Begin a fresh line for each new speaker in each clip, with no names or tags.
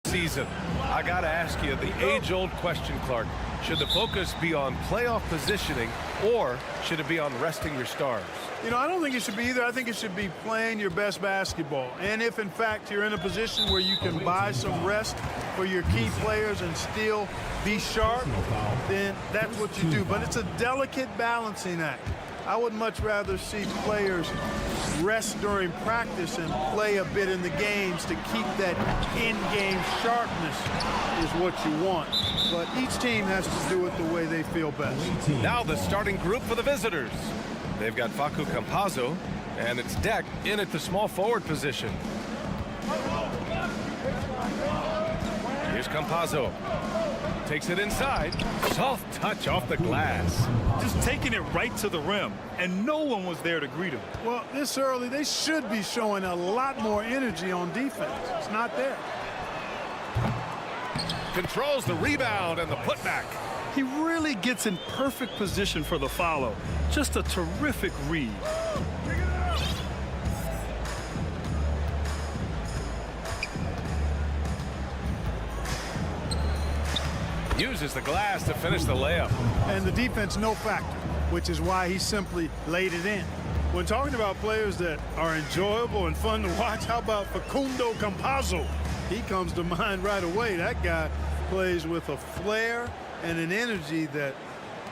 Season. I gotta ask you the age-old question, Clark. Should the focus be on playoff positioning, or should it be on resting your stars?
You know, I don't think it should be either. I think it should be playing your best basketball. And if, in fact, you're in a position where you can buy some rest for your key players and still be sharp, then that's what you do. But it's a delicate balancing act. I would much rather see players rest during practice and play a bit in the games to keep that in-game sharpness is what you want. But each team has to do it the way they feel best.
Now the starting group for the visitors. They've got Facu Campazzo, and it's Deck in at the small forward position. Here's Campazzo. Takes it inside. Soft touch off the glass.
Just taking it right to the rim, and no one was there to greet him.
Well, this early, they should be showing a lot more energy on defense. It's not there.
Controls the rebound and the putback.
He really gets in perfect position for the follow. Just a terrific read.
Uses the glass to finish the layup.
And the defense no factor, which is why he simply laid it in. When talking about players that are enjoyable and fun to watch, how about Facundo Campazzo? He comes to mind right away. That guy plays with a flair and an energy that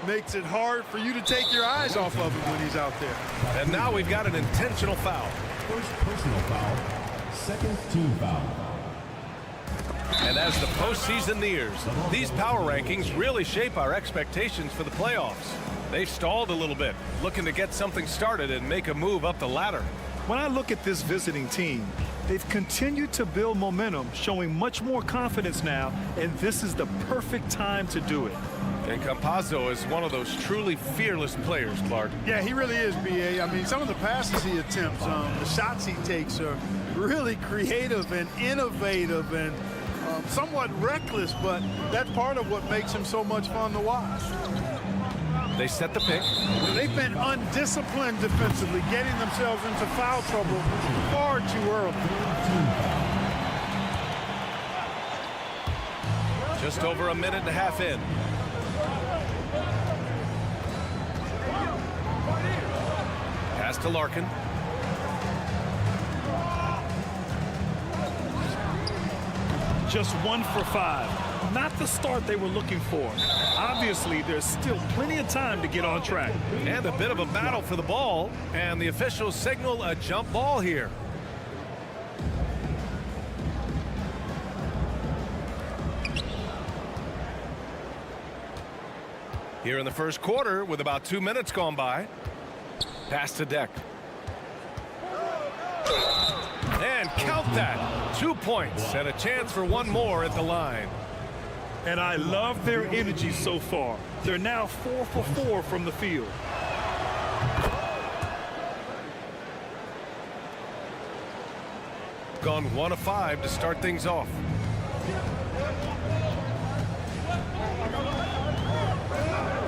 makes it hard for you to take your eyes off of him when he's out there.
And now we've got an intentional foul.
First personal foul, second team foul.
And as the postseason nears, these power rankings really shape our expectations for the playoffs. They've stalled a little bit, looking to get something started and make a move up the ladder.
When I look at this visiting team, they've continued to build momentum, showing much more confidence now, and this is the perfect time to do it.
And Campazzo is one of those truly fearless players, Clark.
Yeah, he really is, B.A. I mean, some of the passes he attempts, the shots he takes are really creative and innovative and somewhat reckless, but that's part of what makes him so much fun to watch.
They set the pick.
They've been undisciplined defensively, getting themselves into foul trouble far too early.
Just over a minute and a half in. Pass to Larkin.
Just 1 for 5. Not the start they were looking for. Obviously, there's still plenty of time to get on track.
And a bit of a battle for the ball, and the officials signal a jump ball here. Here in the first quarter, with about 2 minutes gone by. Pass to Deck. And count that. 2 points and a chance for one more at the line.
And I love their energy so far. They're now 4 for 4 from the field.
Gone 1 of 5 to start things off.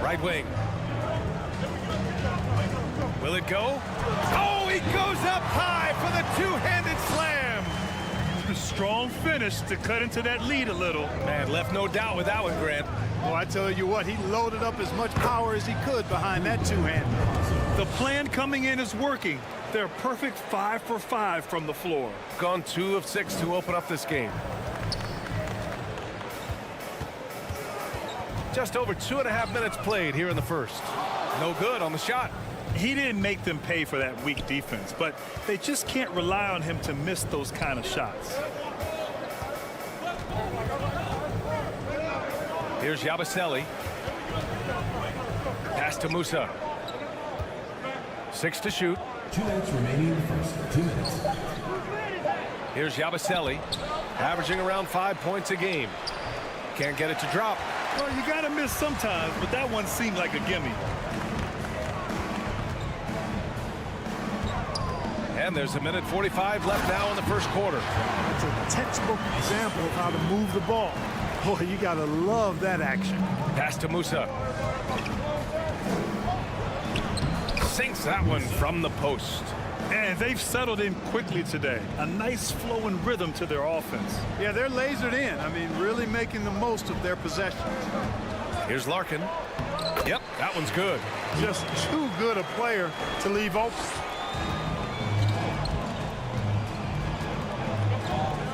Right wing. Will it go? Oh, he goes up high for the two-handed slam.
Strong finish to cut into that lead a little.
Man, left no doubt with that one, Grant.
Well, I tell you what, he loaded up as much power as he could behind that two-hander.
The plan coming in is working. They're perfect 5 for 5 from the floor.
Gone 2 of 6 to open up this game. Just over 2.5 minutes played here in the first. No good on the shot.
He didn't make them pay for that weak defense, but they just can't rely on him to miss those kind of shots.
Here's Yabusele. Pass to Musa. 6 to shoot.
2 minutes remaining in the first. 2 minutes.
Here's Yabusele, averaging around 5 points a game. Can't get it to drop.
Well, you got to miss sometimes, but that one seemed like a gimme.
And there's 1:45 left now in the first quarter.
It's a textbook example of how to move the ball. Boy, you got to love that action.
Pass to Musa. sinks that one from the post.
And they've settled in quickly today. A nice flowing rhythm to their offense.
Yeah, they're lasered in. I mean, really making the most of their possessions.
Here's Larkin. Yep, that one's good.
Just too good a player to leave open.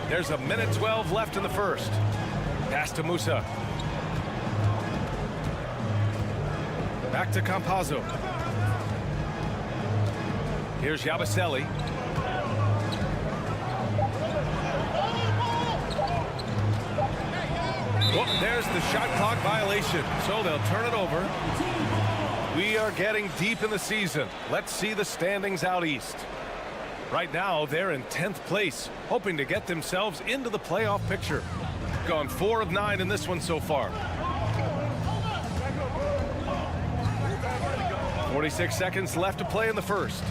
There's a minute 12 left in the first. Pass to Musa. Back to Campazzo. Here's Yabusele. Oh, there's the shot clock violation, so they'll turn it over. We are getting deep in the season. Let's see the standings out east. Right now, they're in 10th place, hoping to get themselves into the playoff picture. Gone 4 of 9 in this one so far. 46 seconds left to play in the first.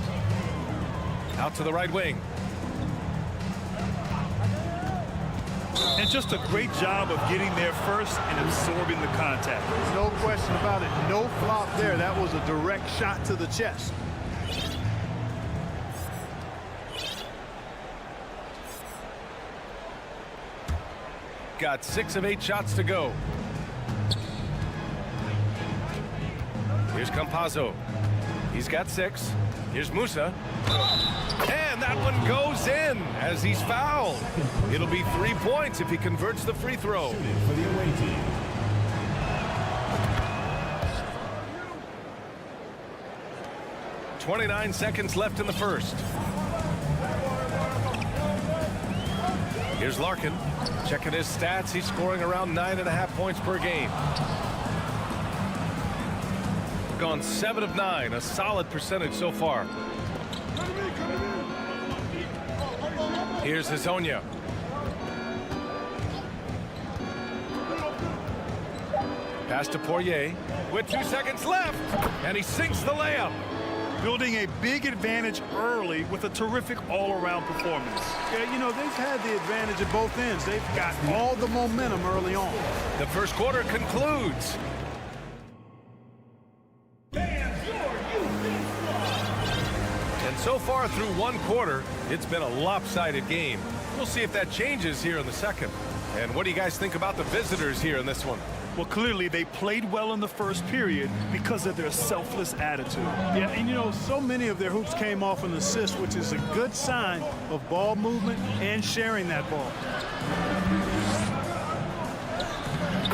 Out to the right wing.
And just a great job of getting there first and absorbing the contact.
No question about it. No flop there. That was a direct shot to the chest.
Got 6 of 8 shots to go. Here's Campazzo. He's got 6. Here's Musa. And that one goes in as he's fouled. It'll be 3 points if he converts the free throw.
For the away team.
29 seconds left in the first. Here's Larkin. Checking his stats. He's scoring around 9.5 points per game. Gone 7 of 9. A solid percentage so far. Here's Hezonja. Pass to Poirier with 2 seconds left, and he sinks the layup.
Building a big advantage early with a terrific all-around performance.
Yeah, you know, they've had the advantage at both ends. They've got all the momentum early on.
The first quarter concludes. And so far through one quarter, it's been a lopsided game. We'll see if that changes here in the second. And what do you guys think about the visitors here in this one?
Well, clearly they played well in the first period because of their selfless attitude.
Yeah, and you know, so many of their hoops came off an assist, which is a good sign of ball movement and sharing that ball.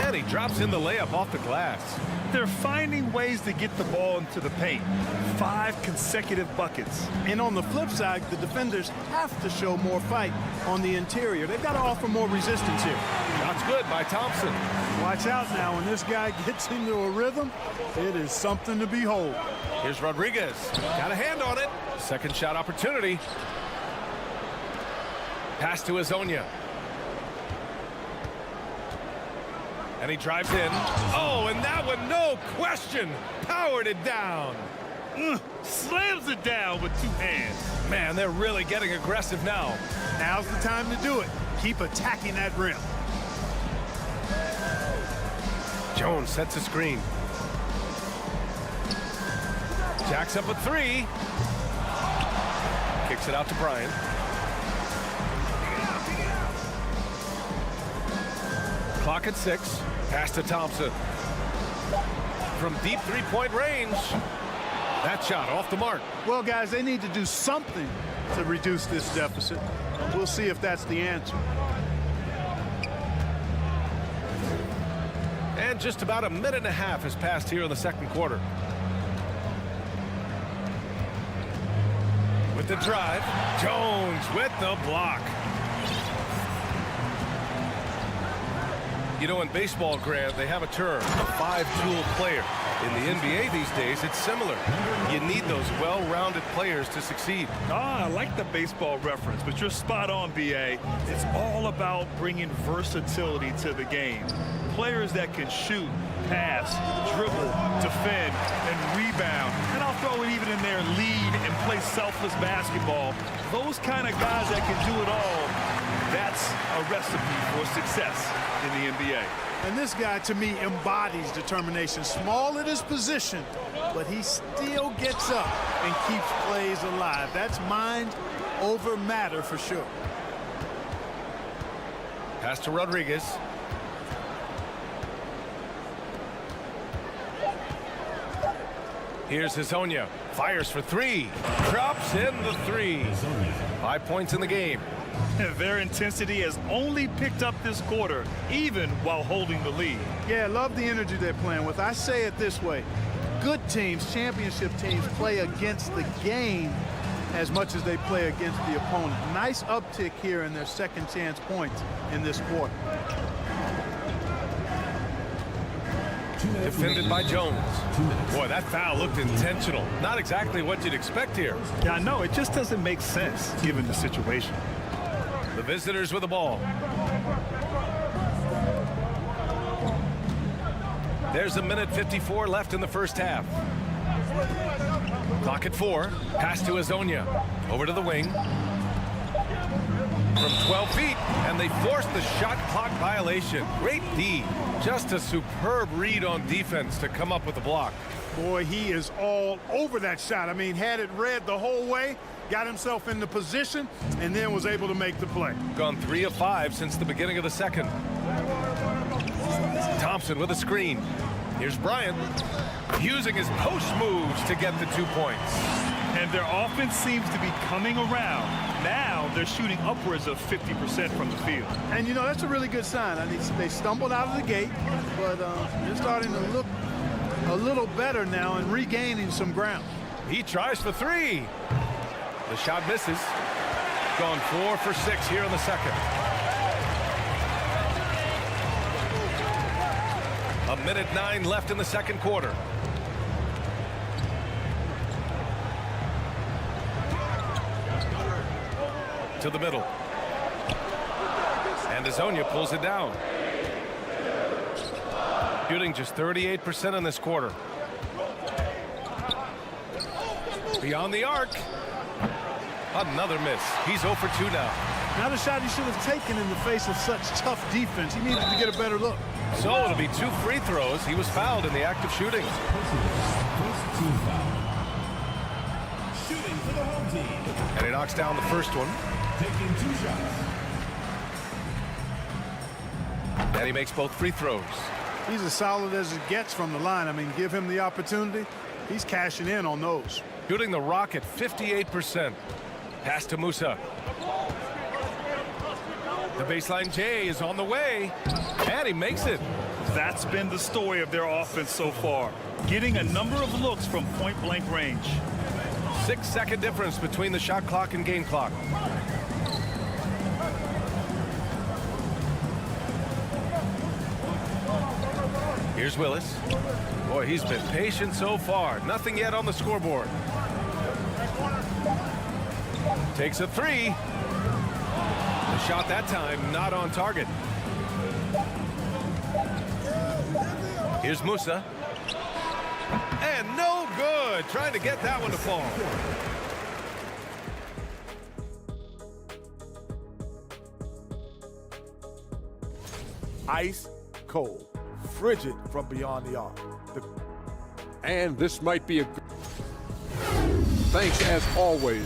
And he drops in the layup off the glass.
They're finding ways to get the ball into the paint. 5 consecutive buckets.
And on the flip side, the defenders have to show more fight on the interior. They've got to offer more resistance here.
That's good by Thompson.
Watch out now. When this guy gets into a rhythm, it is something to behold.
Here's Rodriguez. Got a hand on it. Second shot opportunity. Pass to Hezonja. And he drives in. Oh, and that one, no question, powered it down.
Slams it down with 2 hands.
Man, they're really getting aggressive now.
Now's the time to do it. Keep attacking that rim.
Jones sets a screen. Jacks up a 3. Kicks it out to Bryant. Clock at 6. Pass to Thompson. From deep three-point range. That shot off the mark.
Well, guys, they need to do something to reduce this deficit. We'll see if that's the answer.
And just about a minute and a half has passed here in the second quarter. With the drive, Jones with the block. You know, in baseball, Grant, they have a term, a 5-tool player. In the NBA these days, it's similar. You need those well-rounded players to succeed.
I like the baseball reference, but you're spot on, B.A. It's all about bringing versatility to the game. Players that can shoot, pass, dribble, defend, and rebound. And I'll throw it even in there, lead and play selfless basketball. Those kind of guys that can do it all, that's a recipe for success in the NBA.
And this guy, to me, embodies determination. Small at his position, but he still gets up and keeps plays alive. That's mind over matter for sure.
Pass to Rodriguez. Here's Hezonja. Fires for three. Drops in the three. 5 points in the game.
Their intensity has only picked up this quarter, even while holding the lead.
Yeah, I love the energy they're playing with. I say it this way. Good teams, championship teams, play against the game as much as they play against the opponent. Nice uptick here in their second chance points in this quarter.
Defended by Jones. Boy, that foul looked intentional. Not exactly what you'd expect here.
Yeah, I know. It just doesn't make sense given the situation.
The visitors with the ball. There's a minute 54 left in the first half. Clock at 4. Pass to Hezonja. Over to the wing. From 12 feet, and they force the shot clock violation. Great D. Just a superb read on defense to come up with the block.
Boy, he is all over that shot. I mean, had it read the whole way, got himself in the position, and then was able to make the play.
Gone 3 of 5 since the beginning of the second. Thompson with a screen. Here's Bryant using his post moves to get the 2 points.
And their offense seems to be coming around. Now they're shooting upwards of 50% from the field.
And, you know, that's a really good sign. I mean, they stumbled out of the gate, but they're starting to look a little better now and regaining some ground.
He tries for 3. The shot misses. Gone 4 for 6 here in the second. A minute 9 left in the second quarter. To the middle. And Hezonja pulls it down. Shooting just 38% in this quarter. Beyond the arc. Another miss. He's 0 for 2 now.
Not a shot he should have taken in the face of such tough defense. He needed to get a better look.
So it'll be 2 free throws. He was fouled in the act of shooting.
First team foul. Shooting for the home team.
And he knocks down the first one.
Taking 2 shots.
And he makes both free throws.
He's as solid as it gets from the line. I mean, give him the opportunity. He's cashing in on those.
Shooting the rock at 58%. Pass to Musa. The baseline J is on the way. And he makes it.
That's been the story of their offense so far. Getting a number of looks from point-blank range.
6-second difference between the shot clock and game clock. Here's Willis. Boy, he's been patient so far. Nothing yet on the scoreboard. Takes a 3. The shot that time not on target. Here's Musa. And no good. Trying to get that one to fall.
Ice cold, frigid from beyond the arc.
And this might be a good... Thanks as always.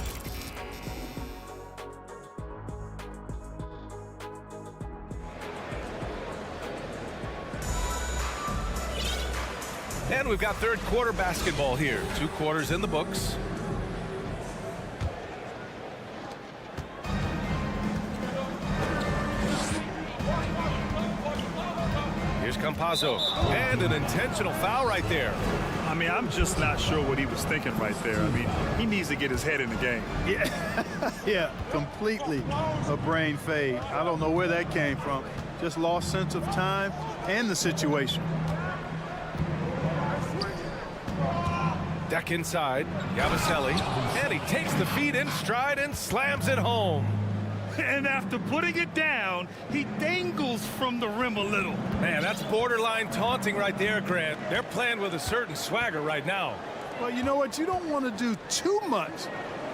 And we've got third quarter basketball here. 2 quarters in the books. Here's Campazzo. And an intentional foul right there.
I mean, I'm just not sure what he was thinking right there. I mean, he needs to get his head in the game.
Yeah, yeah, completely a brain fade. I don't know where that came from. Just lost sense of time and the situation.
Deck inside. Yabusele. And he takes the feed in stride and slams it home.
And after putting it down, he dangles from the rim a little.
Man, that's borderline taunting right there, Grant. They're playing with a certain swagger right now.
Well, you know what? You don't want to do too much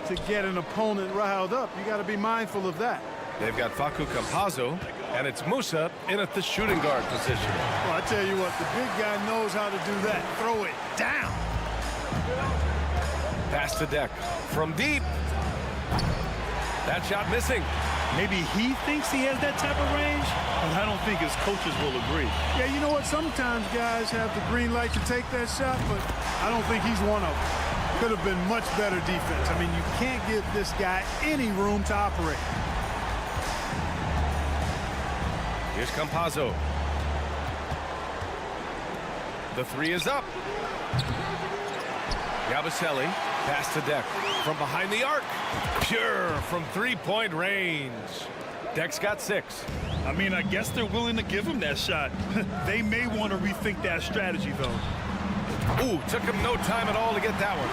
to get an opponent riled up. You got to be mindful of that.
They've got Facu Campazzo. And it's Musa in at the shooting guard position.
Well, I tell you what, the big guy knows how to do that. Throw it down.
Pass to Deck from deep. That shot missing.
Maybe he thinks he has that type of range, but I don't think his coaches will agree.
Yeah, you know what? Sometimes guys have the green light to take that shot, but I don't think he's one of them. Could have been much better defense. I mean, you can't give this guy any room to operate.
Here's Campazzo. The three is up. Yabusele, pass to Deck from behind the arc. Pure from three-point range. Deck's got 6.
I mean, I guess they're willing to give him that shot. They may want to rethink that strategy, though.
Ooh, took him no time at all to get that one.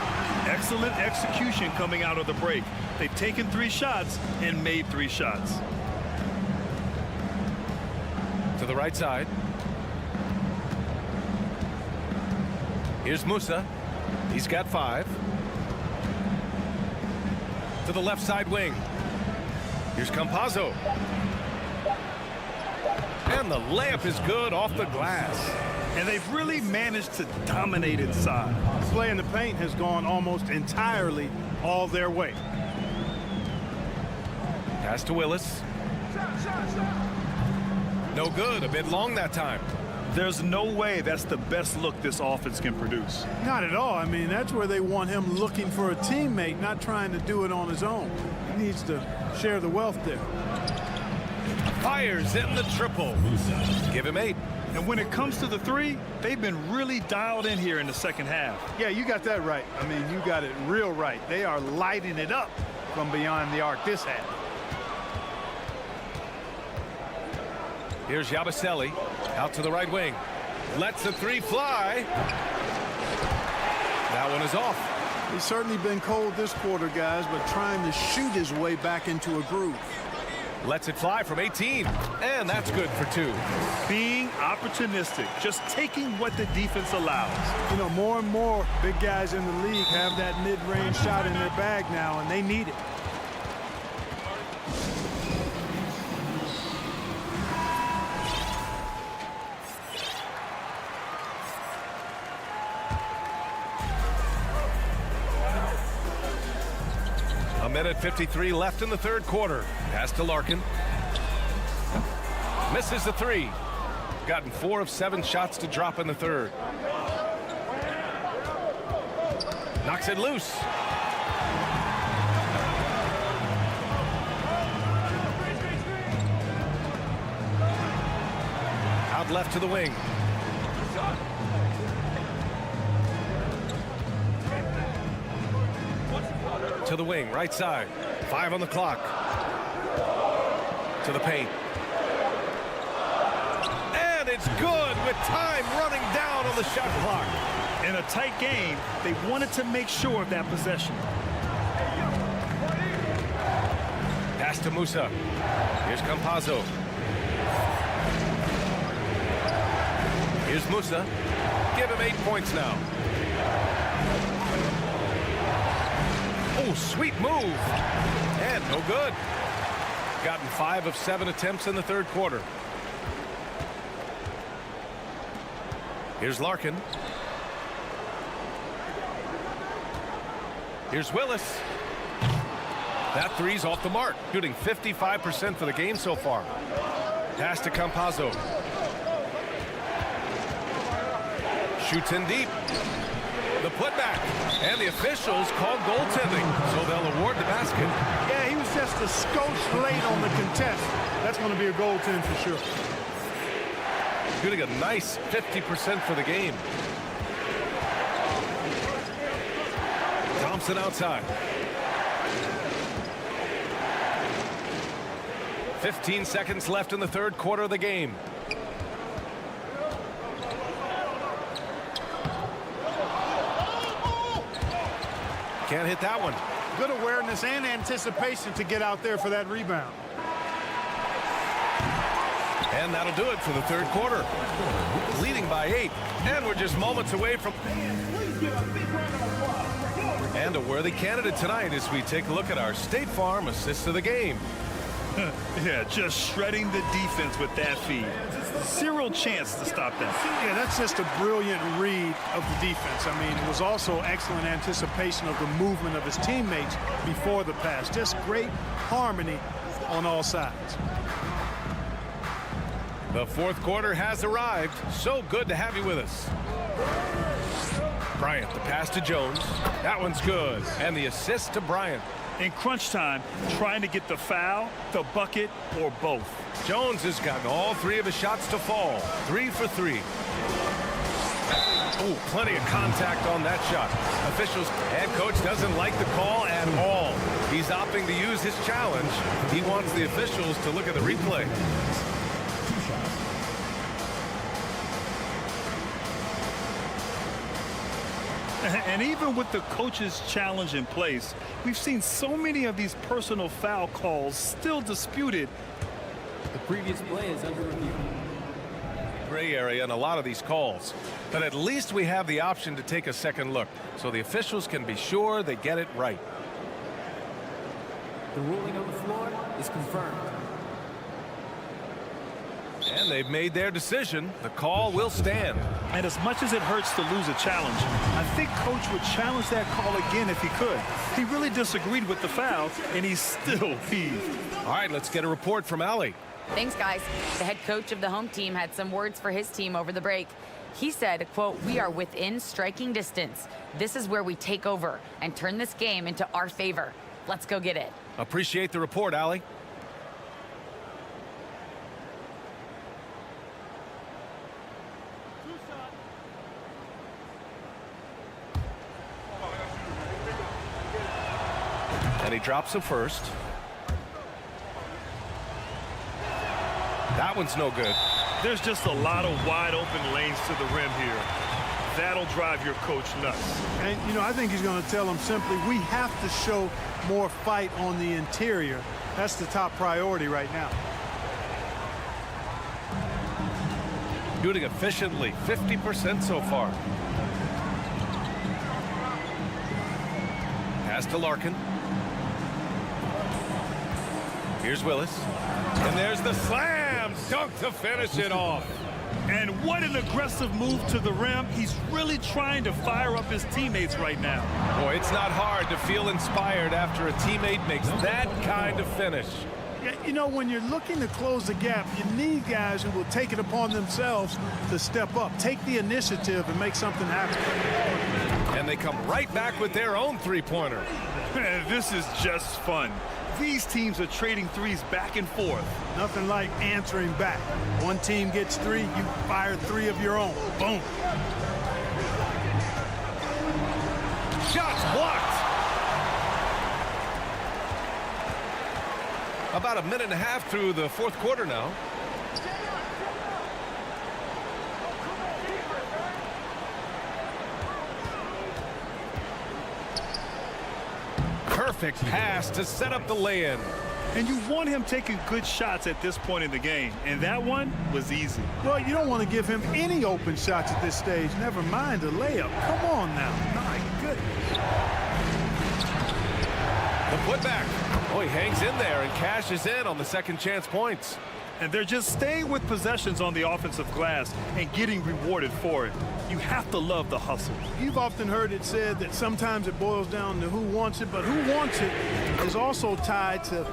Excellent execution coming out of the break. They've taken 3 shots and made 3 shots.
To the right side. Here's Musa. He's got 5. To the left side wing. Here's Campazzo. And the layup is good off the glass.
And they've really managed to dominate inside.
Play in the paint has gone almost entirely all their way.
Pass to Willis. No good. A bit long that time.
There's no way that's the best look this offense can produce.
Not at all. I mean, that's where they want him looking for a teammate, not trying to do it on his own. He needs to share the wealth there.
Fires in the triple. Give him 8.
And when it comes to the 3, they've been really dialed in here in the second half.
Yeah, you got that right. I mean, you got it real right. They are lighting it up from beyond the arc this half.
Here's Yabusele out to the right wing. Lets the 3 fly. That one is off.
He's certainly been cold this quarter, guys, but trying to shoot his way back into a groove.
Lets it fly from 18. And that's good for 2.
Being opportunistic, just taking what the defense allows.
You know, more and more big guys in the league have that mid-range shot in their bag now, and they need it.
A minute 53 left in the third quarter. Pass to Larkin. Misses the 3. Gotten 4 of 7 shots to drop in the third. Knocks it loose. Out left to the wing. To the wing, right side. 5 on the clock. To the paint. And it's good with time running down on the shot clock.
In a tight game, they wanted to make sure of that possession.
Pass to Musa. Here's Campazzo. Here's Musa. Give him 8 points now. Oh, sweet move. And no good. Gotten 5 of 7 attempts in the third quarter. Here's Larkin. Here's Willis. That 3's off the mark. Shooting 55% for the game so far. Pass to Campazzo. Shoots in deep. The putback. And the officials call goaltending, so they'll award the basket.
Yeah, he was just a skosh late on the contest. That's going to be a goaltend for sure.
Shooting a nice 50% for the game. Thompson outside. 15 seconds left in the third quarter of the game. Can't hit that one.
Good awareness and anticipation to get out there for that rebound.
And that'll do it for the third quarter. Leading by 8. And we're just moments away from... And a worthy candidate tonight as we take a look at our State Farm assist of the game.
Yeah, just shredding the defense with that feed. Zero chance to stop that.
Yeah, that's just a brilliant read of the defense. I mean, it was also excellent anticipation of the movement of his teammates before the pass. Just great harmony on all sides.
The fourth quarter has arrived. So good to have you with us. Bryant, the pass to Jones. That one's good. And the assist to Bryant.
In crunch time, trying to get the foul, the bucket, or both.
Jones has gotten all three of his shots to fall. 3 for 3. Oh, plenty of contact on that shot. Officials and coach doesn't like the call at all. He's opting to use his challenge. He wants the officials to look at the replay.
And even with the coach's challenge in place, we've seen so many of these personal foul calls still disputed.
The previous play is under review.
Gray area in a lot of these calls. But at least we have the option to take a second look, so the officials can be sure they get it right.
The ruling on the floor is confirmed.
And they've made their decision. The call will stand.
And as much as it hurts to lose a challenge, I think coach would challenge that call again if he could. He really disagreed with the foul, and he still heaved.
All right, let's get a report from Allie.
Thanks, guys. The head coach of the home team had some words for his team over the break. He said, quote, "We are within striking distance. This is where we take over and turn this game into our favor. Let's go get it."
Appreciate the report, Allie. And he drops it first. That one's no good.
There's just a lot of wide open lanes to the rim here. That'll drive your coach nuts.
And, you know, I think he's going to tell them simply, we have to show more fight on the interior. That's the top priority right now.
Shooting efficiently, 50% so far. Pass to Larkin. Here's Willis. And there's the slam dunk to finish it off.
And what an aggressive move to the rim. He's really trying to fire up his teammates right now.
Boy, it's not hard to feel inspired after a teammate makes that kind of finish.
Yeah, you know, when you're looking to close the gap, you need guys who will take it upon themselves to step up, take the initiative, and make something happen.
And they come right back with their own three-pointer.
This is just fun. These teams are trading threes back and forth.
Nothing like answering back. One team gets 3, you fire 3 of your own. Boom.
Shots blocked. About a minute and a half through the fourth quarter now. Perfect pass to set up the lay-in.
And you want him taking good shots at this point in the game. And that one was easy.
Well, you don't want to give him any open shots at this stage. Never mind a layup. Come on now. My goodness.
The putback. Oh, he hangs in there and cashes in on the second chance points.
And they're just staying with possessions on the offensive glass and getting rewarded for it. You have to love the hustle.
You've often heard it said that sometimes it boils down to who wants it, but who wants it is also tied to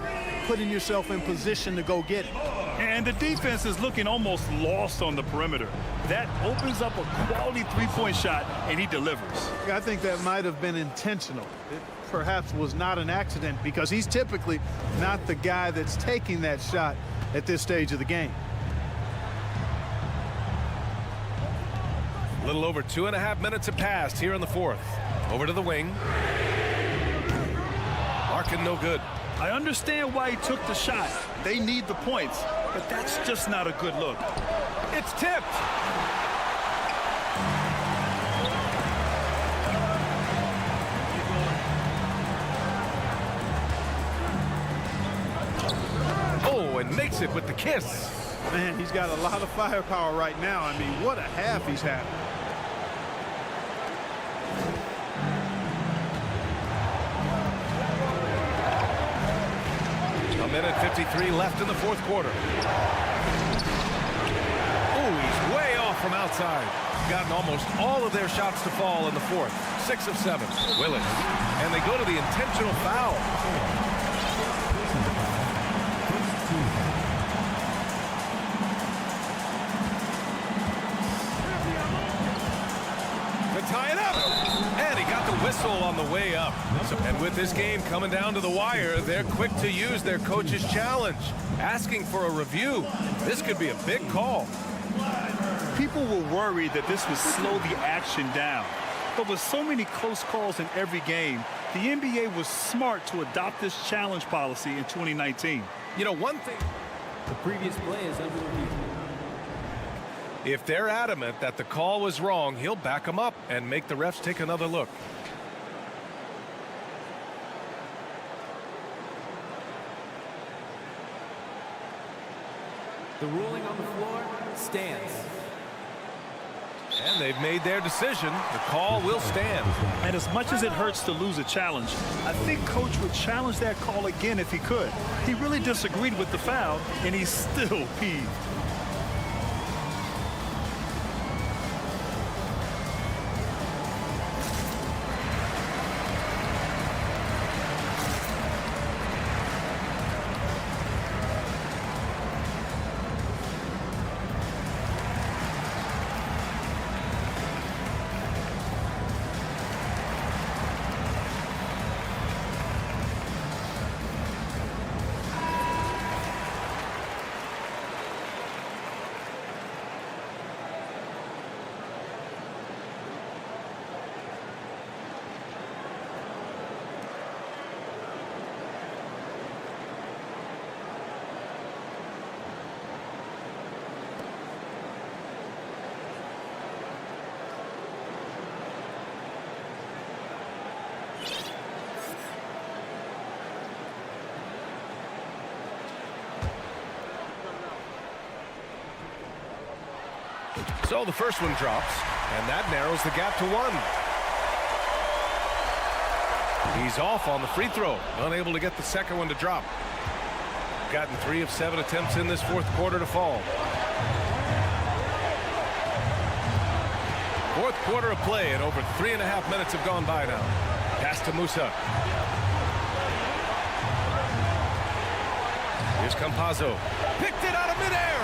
putting yourself in position to go get it.
And the defense is looking almost lost on the perimeter. That opens up a quality three-point shot, and he delivers.
I think that might have been intentional. It perhaps was not an accident because he's typically not the guy that's taking that shot at this stage of the game.
A little over 2.5 minutes have passed here in the fourth. Over to the wing. Larkin no good.
I understand why he took the shot. They need the points, but that's just not a good look.
It's tipped. Oh, and makes it with the kiss.
Man, he's got a lot of firepower right now. I mean, what a half he's having.
minute 53 left in the fourth quarter. Oh, he's way off from outside. Gotten almost all of their shots to fall in the fourth. 6 of 7. Willis. And they go to the intentional foul. To tie it up. And he got the whistle on the way up. And with this game coming down to the wire, they're quick to use their coach's challenge, asking for a review. This could be a big call.
People were worried that this would slow the action down. But with so many close calls in every game, the NBA was smart to adopt this challenge policy in 2019.
You know, one thing,
The previous play is under review.
if they're adamant that the call was wrong, he'll back them up and make the refs take another look.
The ruling on the floor stands.
And they've made their decision. The call will stand.
And as much as it hurts to lose a challenge, I think Coach would challenge that call again if he could. He really disagreed with the foul, and he's still peeved.
So the first one drops, and that narrows the gap to 1. He's off on the free throw, unable to get the second one to drop. Gotten 3 of 7 attempts in this fourth quarter to fall. Fourth quarter of play, and over 3.5 minutes have gone by now. Pass to Musa. Here's Campazzo. Picked it out of midair.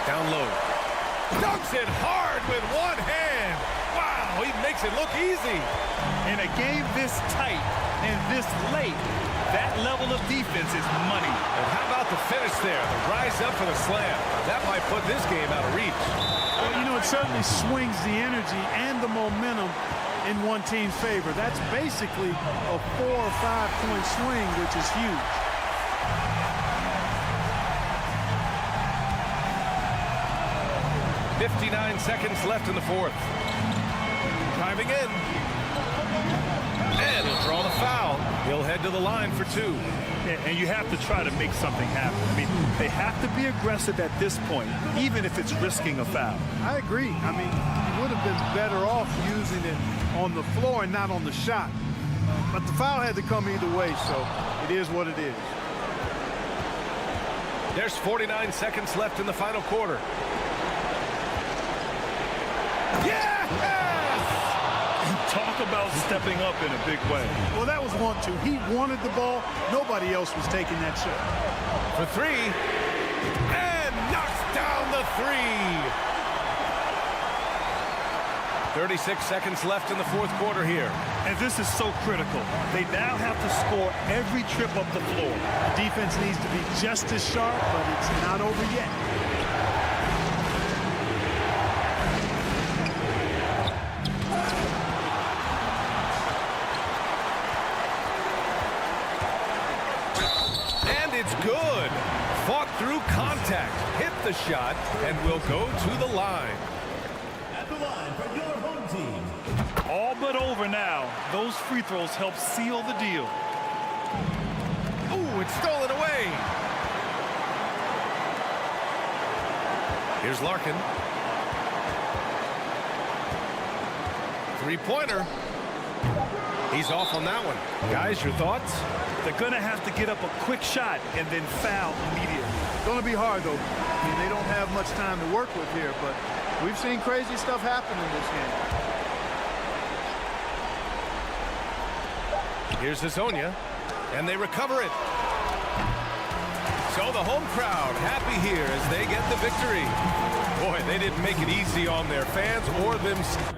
Down low. Dunks it hard with one hand. Wow, he makes it look easy.
In a game this tight and this late, that level of defense is money.
And how about the finish there? The rise up for the slam. That might put this game out of reach.
Well, you know, it certainly swings the energy and the momentum in one team's favor. That's basically a 4 or 5 point swing, which is huge.
.59 seconds left in the fourth. Driving in. And he'll draw the foul. He'll head to the line for 2.
And you have to try to make something happen. I mean, they have to be aggressive at this point, even if it's risking a foul.
I agree. I mean, he would have been better off using it on the floor and not on the shot. But the foul had to come either way, so it is what it is.
There's 49 seconds left in the final quarter. Yes!
Talk about stepping up in a big way.
Well, that was 1-2. He wanted the ball. Nobody else was taking that shot.
For 3. And knocks down the 3. 36 seconds left in the fourth quarter here.
And this is so critical. They now have to score every trip up the floor.
The defense needs to be just as sharp, but it's not over yet.
It's good. Fought through contact, hit the shot, and will go to the line.
At the line for your home team.
All but over now. Those free throws help seal the deal.
Ooh, it's stolen away. Here's Larkin. Three-pointer. He's off on that one. Guys, your thoughts?
They're going to have to get up a quick shot and then foul immediately.
Going to be hard, though. I mean, they don't have much time to work with here, but we've seen crazy stuff happen in this game.
Here's Hazonia, and they recover it. So the home crowd happy here as they get the victory. Boy, they didn't make it easy on their fans or themselves.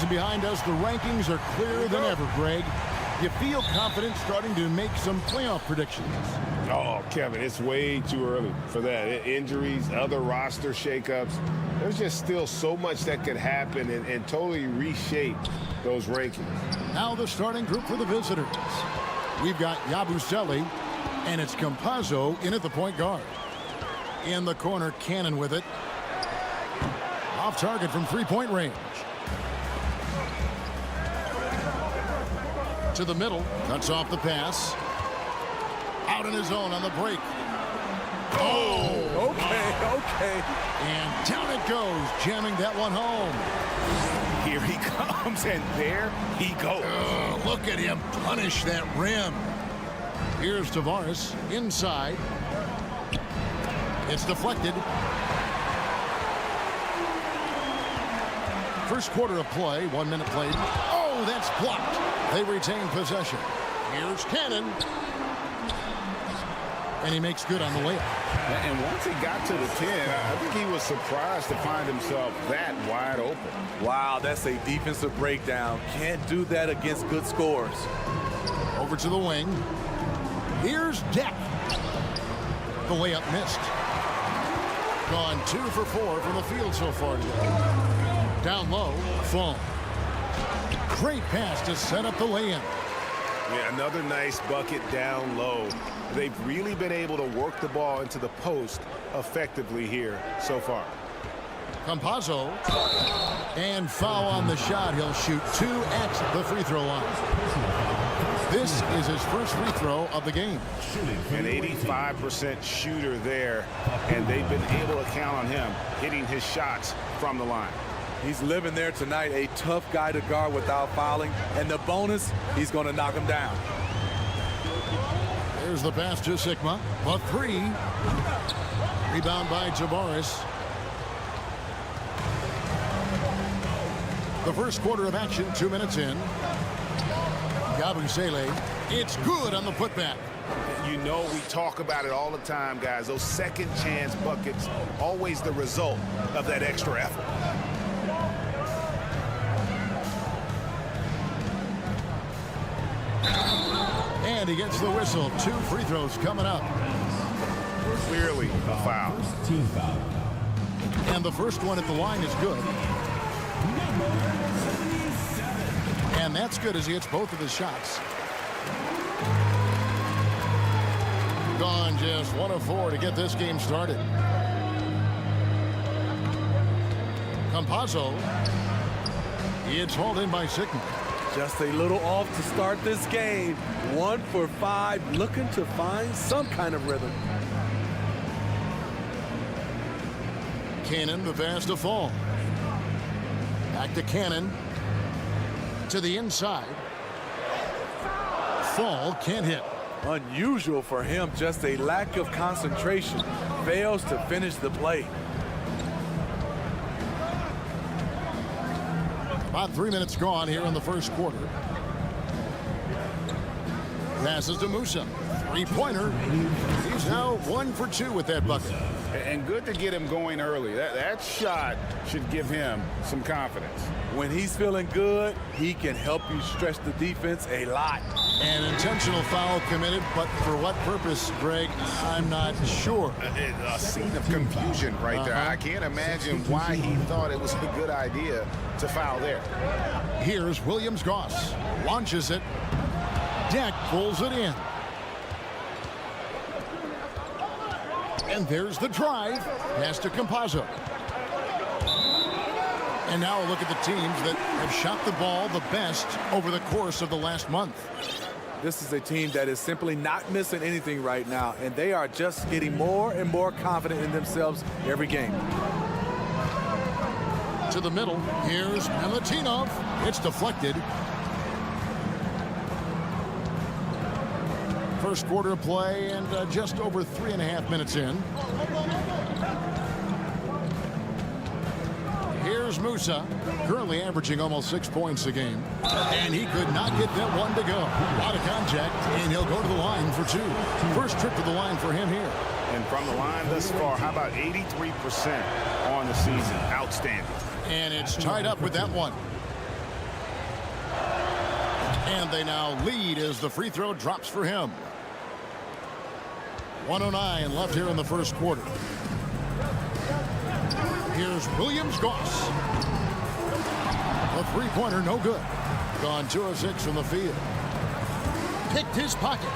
season behind us, the rankings are clearer than ever, Greg. You feel confident starting to make some playoff predictions?
Oh, Kevin, it's way too early for that. Injuries, other roster shakeups. There's just still so much that could happen and totally reshape those rankings.
Now the starting group for the visitors. We've got Yabusele, and it's Campazzo in at the point guard. In the corner, Cannon with it. Off target from three-point range. To the middle, cuts off the pass. Out in his own on the break. Oh,
Okay.
and down it goes, jamming that one home.
Here he comes, and there he goes.
Look at him punish that rim. Here's Tavares inside. It's deflected. First quarter of play, 1 minute played. Oh, that's blocked. They retain possession. Here's Cannon. And he makes good on the layup.
And once he got to the 10, I think he was surprised to find himself that wide open.
Wow, that's a defensive breakdown. Can't do that against good scores.
Over to the wing. Here's Deck. The layup missed. Gone 2 for 4 from the field so far today. Down low, Fall. Great pass to set up the lay-in.
Yeah, another nice bucket down low. They've really been able to work the ball into the post effectively here so far.
Campazzo. And foul on the shot. He'll shoot 2 at the free throw line. This is his first free throw of the game.
An 85% shooter there, and they've been able to count on him hitting his shots from the line.
He's living there tonight, a tough guy to guard without fouling. And the bonus, he's going to knock him down.
There's the pass to Sigma. A 3. Rebound by Tavares. The first quarter of action, 2 minutes in. Yabusele. It's good on the putback.
You know, we talk about it all the time, guys. Those second chance buckets, always the result of that extra effort.
And he gets the whistle. 2 free throws coming up.
Clearly a foul.
Team foul.
And the first one at the line is good. And that's good as he hits both of his shots. Gone just 1 of 4 to get this game started. Campazzo. It's hauled in by Sigma.
Just a little off to start this game. 1 for 5, looking to find some kind of rhythm.
Cannon, the pass to Fall. Back to Cannon. To the inside. Fall can't hit.
Unusual for him, just a lack of concentration. Fails to finish the play.
About 3 minutes gone here in the first quarter. Passes to Musa. 3-pointer. He's now 1 for 2 with that bucket.
And good to get him going early. That shot should give him some confidence.
When he's feeling good, he can help you stretch the defense a lot.
An intentional foul committed, but for what purpose, Greg, I'm not sure.
A scene of confusion right there. I can't imagine why he thought it was a good idea to foul there.
Here's Williams-Goss. Launches it. Deck pulls it in. And there's the drive. Pass to Campazzo. And now a look at the teams that have shot the ball the best over the course of the last month.
This is a team that is simply not missing anything right now, and they are just getting more and more confident in themselves every game.
To the middle. Here's Milutinov. It's deflected. First quarter of play and just over 3.5 minutes in. Here's Musa, currently averaging almost 6 points a game. And he could not get that one to go. A lot of contact, and he'll go to the line for 2. First trip to the line for him here.
And from the line thus far, how about 83% on the season? Outstanding.
And it's tied up with that one. And they now lead as the free throw drops for him. 1:09 left here in the first quarter. Here's Williams-Goss. A three-pointer, no good. Gone 2 of 6 from the field. Picked his pocket.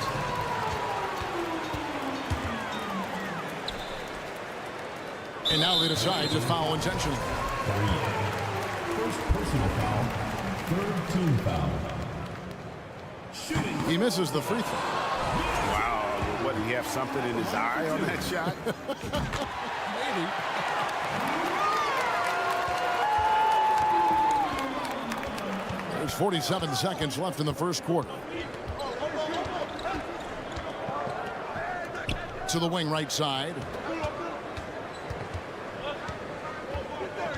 And now they decide to foul intentionally.
First personal foul. Third team foul.
He misses the free throw.
Wow. What, did he have something in his eye on that shot?
Maybe. There's 47 seconds left in the first quarter. To the wing right side.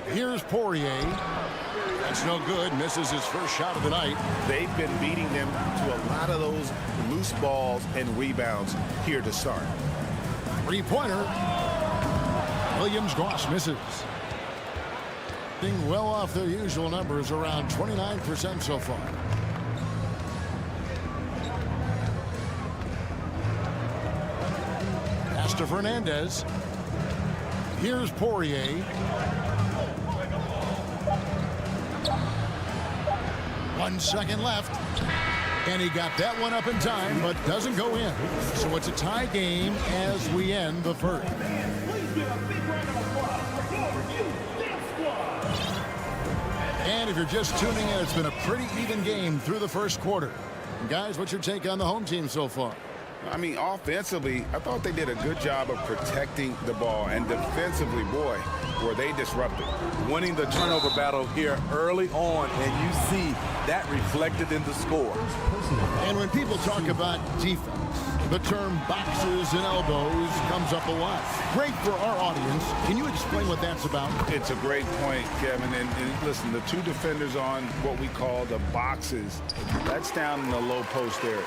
Here's Poirier. That's no good. Misses his first shot of the night.
They've been beating them to a lot of those loose balls and rebounds here to start.
Three-pointer. Williams-Goss misses. Being well off their usual numbers, around 29% so far. Pass to Fernandez. Here's Poirier. 1 second left. And he got that one up in time, but doesn't go in. So it's a tie game as we end the first. And if you're just tuning in, it's been a pretty even game through the first quarter. Guys, what's your take on the home team so far?
I mean, offensively, I thought they did a good job of protecting the ball. And defensively, boy, were they disruptive.
Winning the turnover battle here early on, and you see that reflected in the score.
And when people talk about defense, the term boxes and elbows comes up a lot. Great for our audience. Can you explain what that's about?
It's a great point, Kevin. And listen, the two defenders on what we call the boxes, that's down in the low post area.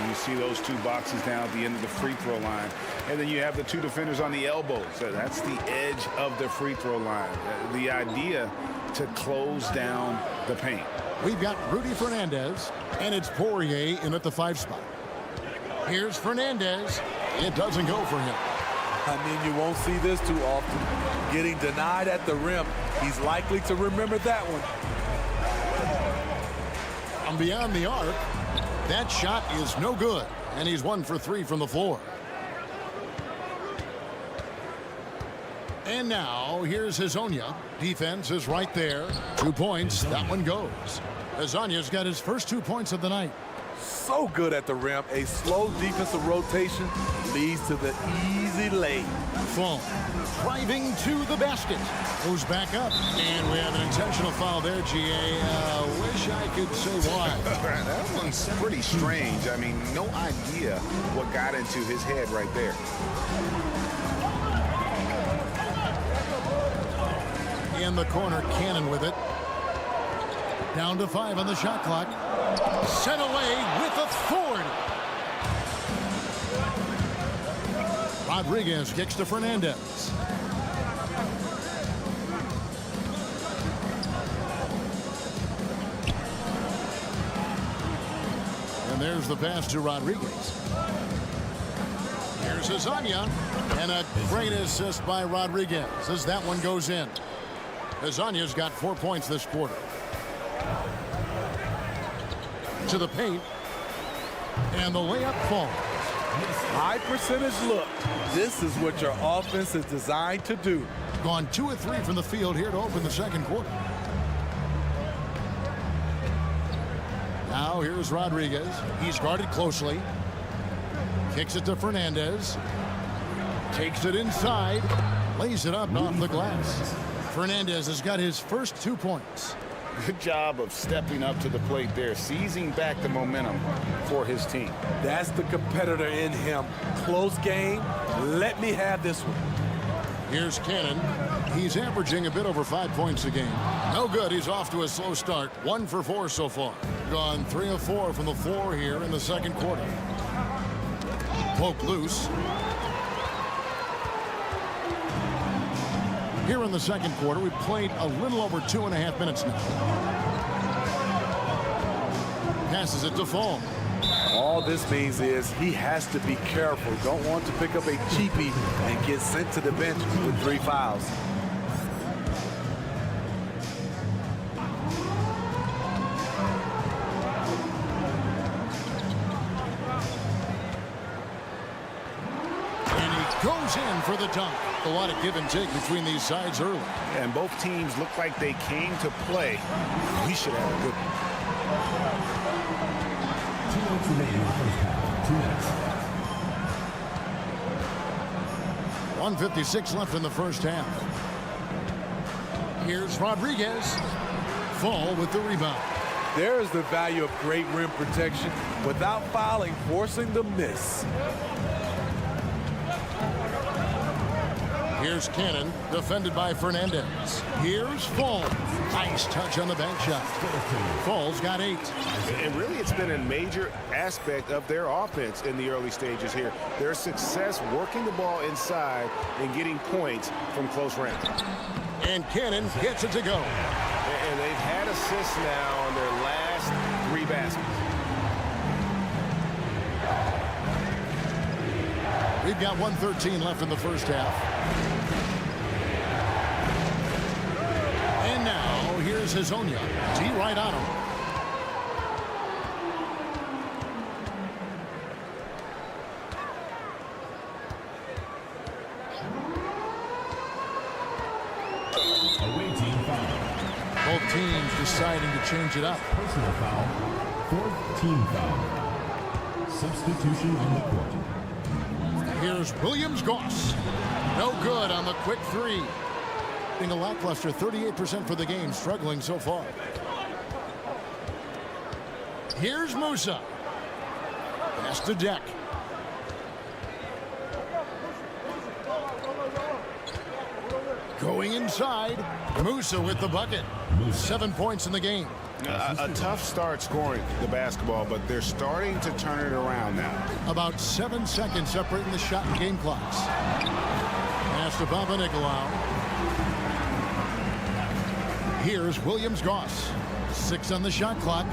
You see those two boxes down at the end of the free throw line. And then you have the two defenders on the elbows. So that's the edge of the free throw line. The idea to close down the paint.
We've got Rudy Fernandez, and it's Poirier in at the 5 spot. Here's Fernandez. It doesn't go for him.
I mean, you won't see this too often. Getting denied at the rim. He's likely to remember that one.
From beyond the arc, that shot is no good, and he's 1 for 3 from the floor. And now, here's Hezonja. Defense is right there. 2 points. That one goes. Hezonja's got his first 2 points of the night.
So good at the rim. A slow defensive rotation leads to the easy lay.
Fong driving to the basket. Goes back up. And we have an intentional foul there, GA. Wish I could say why.
That one's pretty strange. I mean, no idea what got into his head right there.
In the corner, Cannon with it. Down to 5 on the shot clock. Sent away with authority. Rodriguez kicks to Fernandez. And there's the pass to Rodriguez. Here's Hezonja. And a great assist by Rodriguez as that one goes in. Hezonja's got 4 points this quarter. To the paint. And the layup falls.
High percentage look. This is what your offense is designed to do.
Gone 2 of 3 from the field here to open the second quarter. Now here's Rodriguez. He's guarded closely. Kicks it to Fernandez. Takes it inside. Lays it up off the glass. Fernandez has got his first 2 points.
Good job of stepping up to the plate there, seizing back the momentum for his team.
That's the competitor in him. Close game. Let me have this one.
Here's Cannon. He's averaging a bit over 5 points a game. No good. He's off to a slow start. 1 for 4 so far. Gone 3 of 4 from the floor here in the second quarter. Poke loose. Here in the second quarter, we've played a little over 2.5 minutes now. Passes it to Fall.
All this means is he has to be careful. Don't want to pick up a cheapie and get sent to the bench with 3 fouls.
And he goes in for the dunk. A lot of give and take between these sides early.
And both teams look like they came to play. We should have a good one.
2 minutes remaining in the first half. 2 minutes.
1:56 left in the first half. Here's Rodriguez. Fall with the rebound.
There is the value of great rim protection without fouling, forcing the miss.
Here's Cannon, defended by Fernandez. Here's Fall. Nice touch on the bank shot. Fall's got 8.
And really, it's been a major aspect of their offense in the early stages here. Their success working the ball inside and getting points from close range.
And Cannon gets it to go.
And they've had assists now on their last 3 baskets.
We've got 1:13 left in the first half. And now, here's Hazonia. D right on him.
Away team foul.
Both teams deciding to change it up.
Personal foul. 4th team foul. Substitution on the court.
Here's Williams-Goss. No good on the quick 3. Being a lackluster 38% for the game, struggling so far. Here's Musa. Pass to Deck. Going inside. Musa with the bucket. 7 points in the game.
A tough start scoring the basketball, but they're starting to turn it around now.
About 7 seconds separating the shot and game clocks. Pass to Papanikolaou. Here's Williams-Goss. 6 on the shot clock.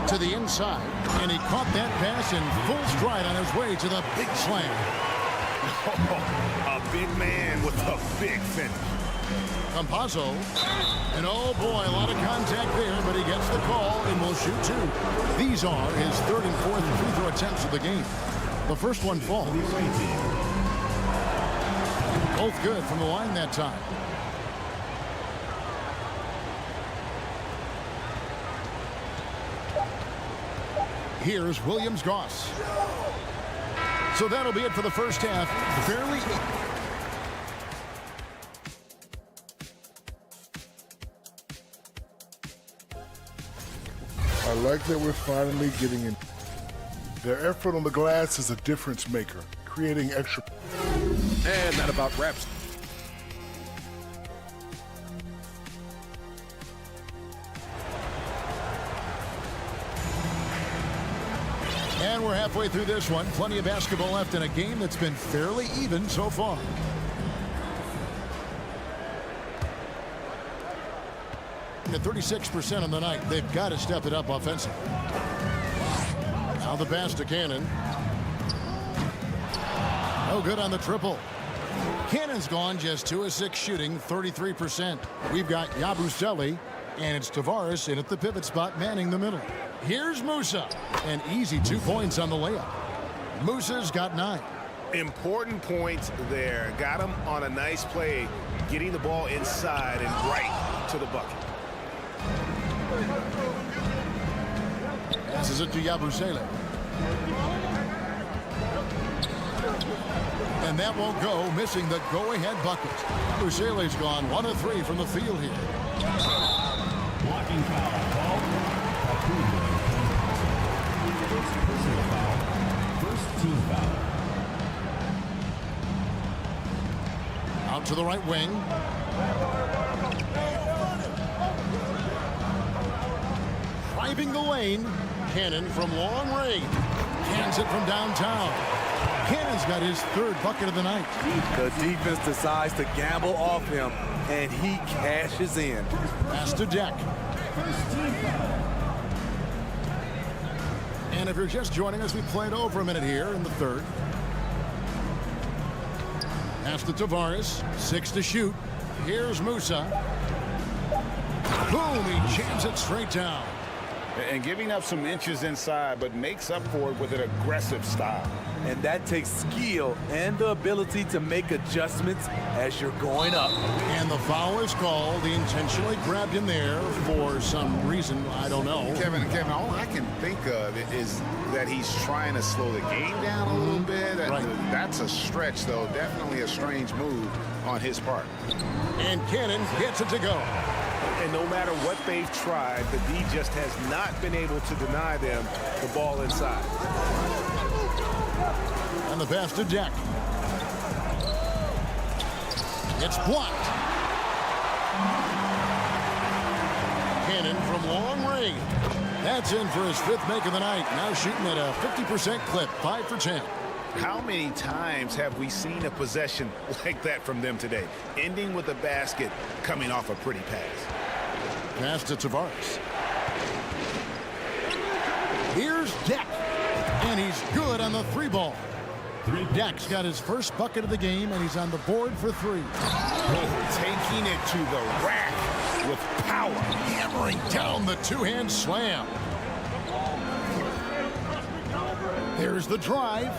To the inside. And he caught that pass in full stride on his way to the big slam.
A big man with a big finish.
Campazzo. And oh boy, a lot of contact there, but he gets the call and will shoot 2. These are his 3rd and 4th free throw attempts of the game. The first one falls. Both good from the line that time. Here's Williams-Goss. So that'll be it for the first half. Fairly.
I like that we're finally getting in. Their effort on the glass is a difference maker, creating extra.
And that about wraps.
And we're halfway through this one. Plenty of basketball left in a game that's been fairly even so far. At 36% on the night, they've got to step it up offensively. Now the pass to Cannon. No good on the triple. Cannon's gone just 2 of 6 shooting, 33%. We've got Yabusele, and it's Tavares in at the pivot spot, manning the middle. Here's Musa. An easy 2 points on the layup. Musa's got 9.
Important points there. Got him on a nice play, getting the ball inside and right to the bucket.
Passes it to Yabusele. And that won't go, missing the go-ahead bucket. Yabusele's gone 1 of 3 from the field here.
Blocking foul called. Personal foul. 1st team foul.
Out to the right wing. Driving the lane. Cannon from long range. Cans it from downtown. Cannon's got his 3rd bucket of the night.
The defense decides to gamble off him, and he cashes in.
Pass to Deck.
First team foul.
And if you're just joining us, we played over a minute here in the third. Pass to Tavares. 6 to shoot. Here's Musa. Boom, he jams it straight down.
And giving up some inches inside, but makes up for it with an aggressive style.
And that takes skill and the ability to make adjustments as you're going up.
And the foul is called. He intentionally grabbed him there for some reason. I don't know.
Kevin, all I can think of is that he's trying to slow the game down a little bit.
Right.
That's a stretch, though. Definitely a strange move on his part.
And Cannon gets it to go.
And no matter what they've tried, the D just has not been able to deny them the ball inside.
And the pass to Deck. It's blocked. Cannon from long range. That's in for his 5th make of the night. Now shooting at a 50% clip, 5 for 10.
How many times have we seen a possession like that from them today? Ending with a basket, coming off a pretty pass.
Pass to Tavares. Here's Deck. And he's good on the 3 ball. Deck's got his first bucket of the game, and he's on the board for 3.
Taking it to the rack with power.
Hammering down the 2-hand slam. There's the drive.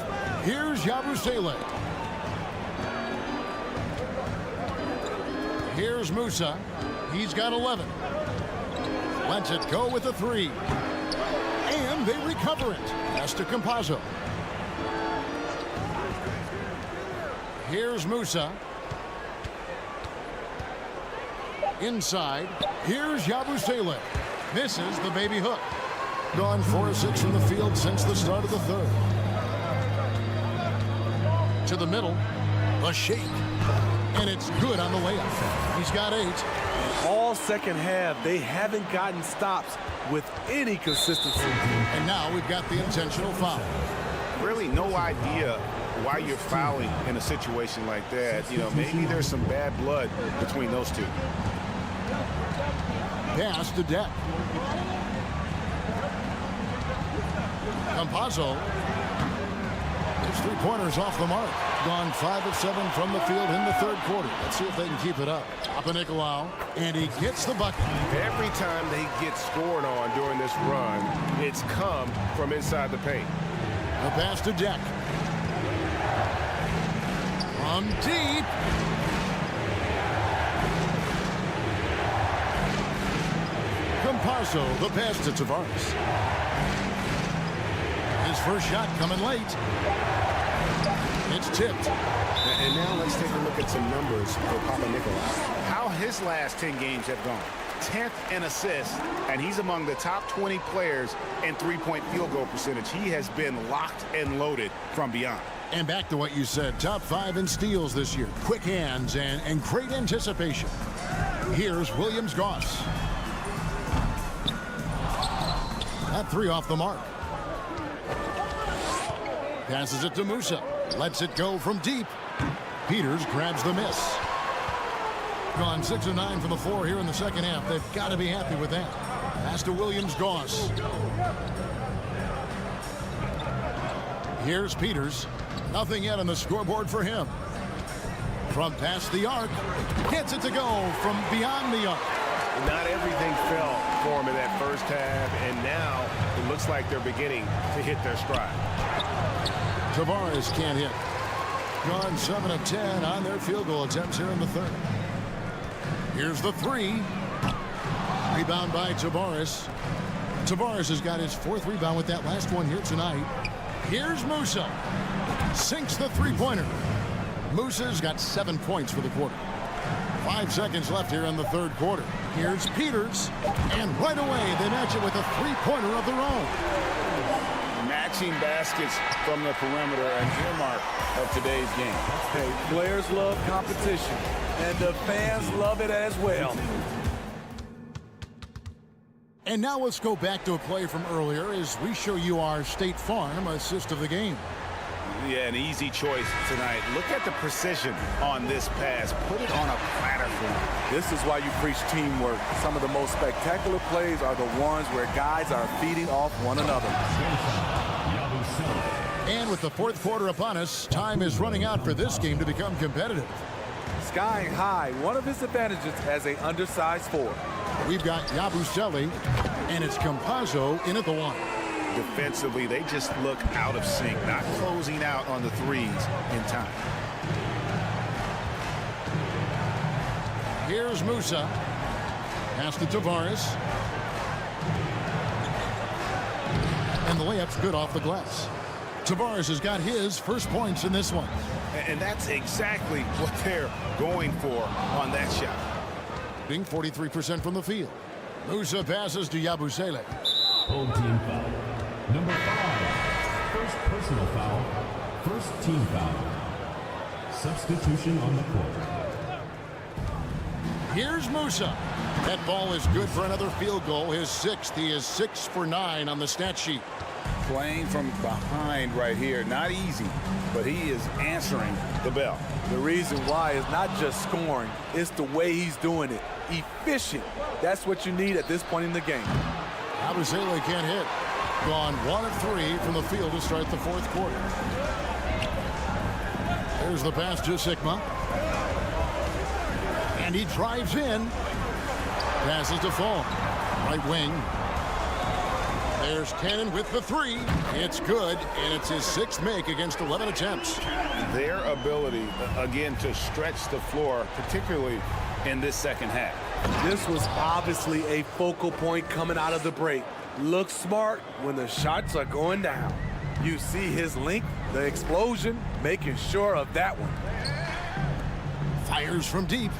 Here's Yabusele. Here's Musa. He's got 11. Lets it go with a 3. And they recover it. Pass to Campazzo. Here's Musa. Inside. Here's Yabusele. Misses the baby hook. Gone 4 of 6 from the field since the start of the third. To the middle. A shake. And it's good on the layup. He's got 8.
All second half, they haven't gotten stops with any consistency.
And now we've got the intentional foul.
Really no idea why you're fouling in a situation like that. You know, maybe there's some bad blood between those two.
Pass to Deck. Campazzo. His 3-pointers off the mark. Gone 5 of 7 from the field in the third quarter. Let's see if they can keep it up. Papanikolaou, and he gets the bucket.
Every time they get scored on during this run, it's come from inside the paint.
The pass to Deck. From deep. Campazzo, the pass to Tavares. His first shot coming late. It's tipped.
And now let's take a look at some numbers for Papanikolaou. How his last 10 games have gone. 10th in assists, and he's among the top 20 players in 3-point field goal percentage. He has been locked and loaded from beyond.
And back to what you said, top 5 in steals this year. Quick hands and great anticipation. Here's Williams-Goss. That 3 off the mark. Passes it to Musa. Lets it go from deep. Peters grabs the miss. Gone 6 of 9 from the floor here in the second half. They've got to be happy with that. Pass to Williams-Goss. Here's Peters. Nothing yet on the scoreboard for him. From past the arc. Gets it to go from beyond the arc.
Not everything fell for them in that first half, and now it looks like they're beginning to hit their stride.
Tavares can't hit. Gone 7 of 10 on their field goal attempts here in the third. Here's the 3. Rebound by Tavares. Tavares has got his 4th rebound with that last one here tonight. Here's Musa. Sinks the 3-pointer. Musa's got 7 points for the quarter. 5 seconds left here in the third quarter. Here's Peters. And right away, they match it with a 3-pointer of their own.
Matching baskets from the perimeter, an earmark of today's game.
Hey, players love competition, and the fans love it as well.
And now let's go back to a play from earlier as we show you our State Farm assist of the game.
Yeah, an easy choice tonight. Look at the precision on this pass. Put it on a platter for him.
This is why you preach teamwork. Some of the most spectacular plays are the ones where guys are feeding off one another.
And with the fourth quarter upon us, time is running out for this game to become competitive.
Skying high, one of his advantages as an undersized forward.
We've got Yabusele, and it's Campazzo in at the one.
Defensively, they just look out of sync, not closing out on the threes in time.
Here's Musa. Pass to Tavares. And the layup's good off the glass. Tavares has got his first points in this one.
And that's exactly what they're going for on that shot.
43% from the field. Musa passes to Yabusele.
Home team foul. Number 5. First personal foul. First team foul. Substitution on the court.
Here's Musa. That ball is good for another field goal. His 6th. He is 6 for 9 on the stat sheet.
Playing from behind right here. Not easy, but he is answering the bell.
The reason why is not just scoring, it's the way he's doing it. Efficient. That's what you need at this point in the game.
Yabusele can't hit. Gone 1 of 3 from the field to start the fourth quarter. There's the pass to Sikma. And he drives in. Passes to Fall. Right wing. There's Cannon with the 3. It's good, and it's his 6th make against 11 attempts.
Their ability, again, to stretch the floor, particularly in this second half.
This was obviously a focal point coming out of the break. Look smart when the shots are going down. You see his length, the explosion, making sure of that one.
Fires from deep.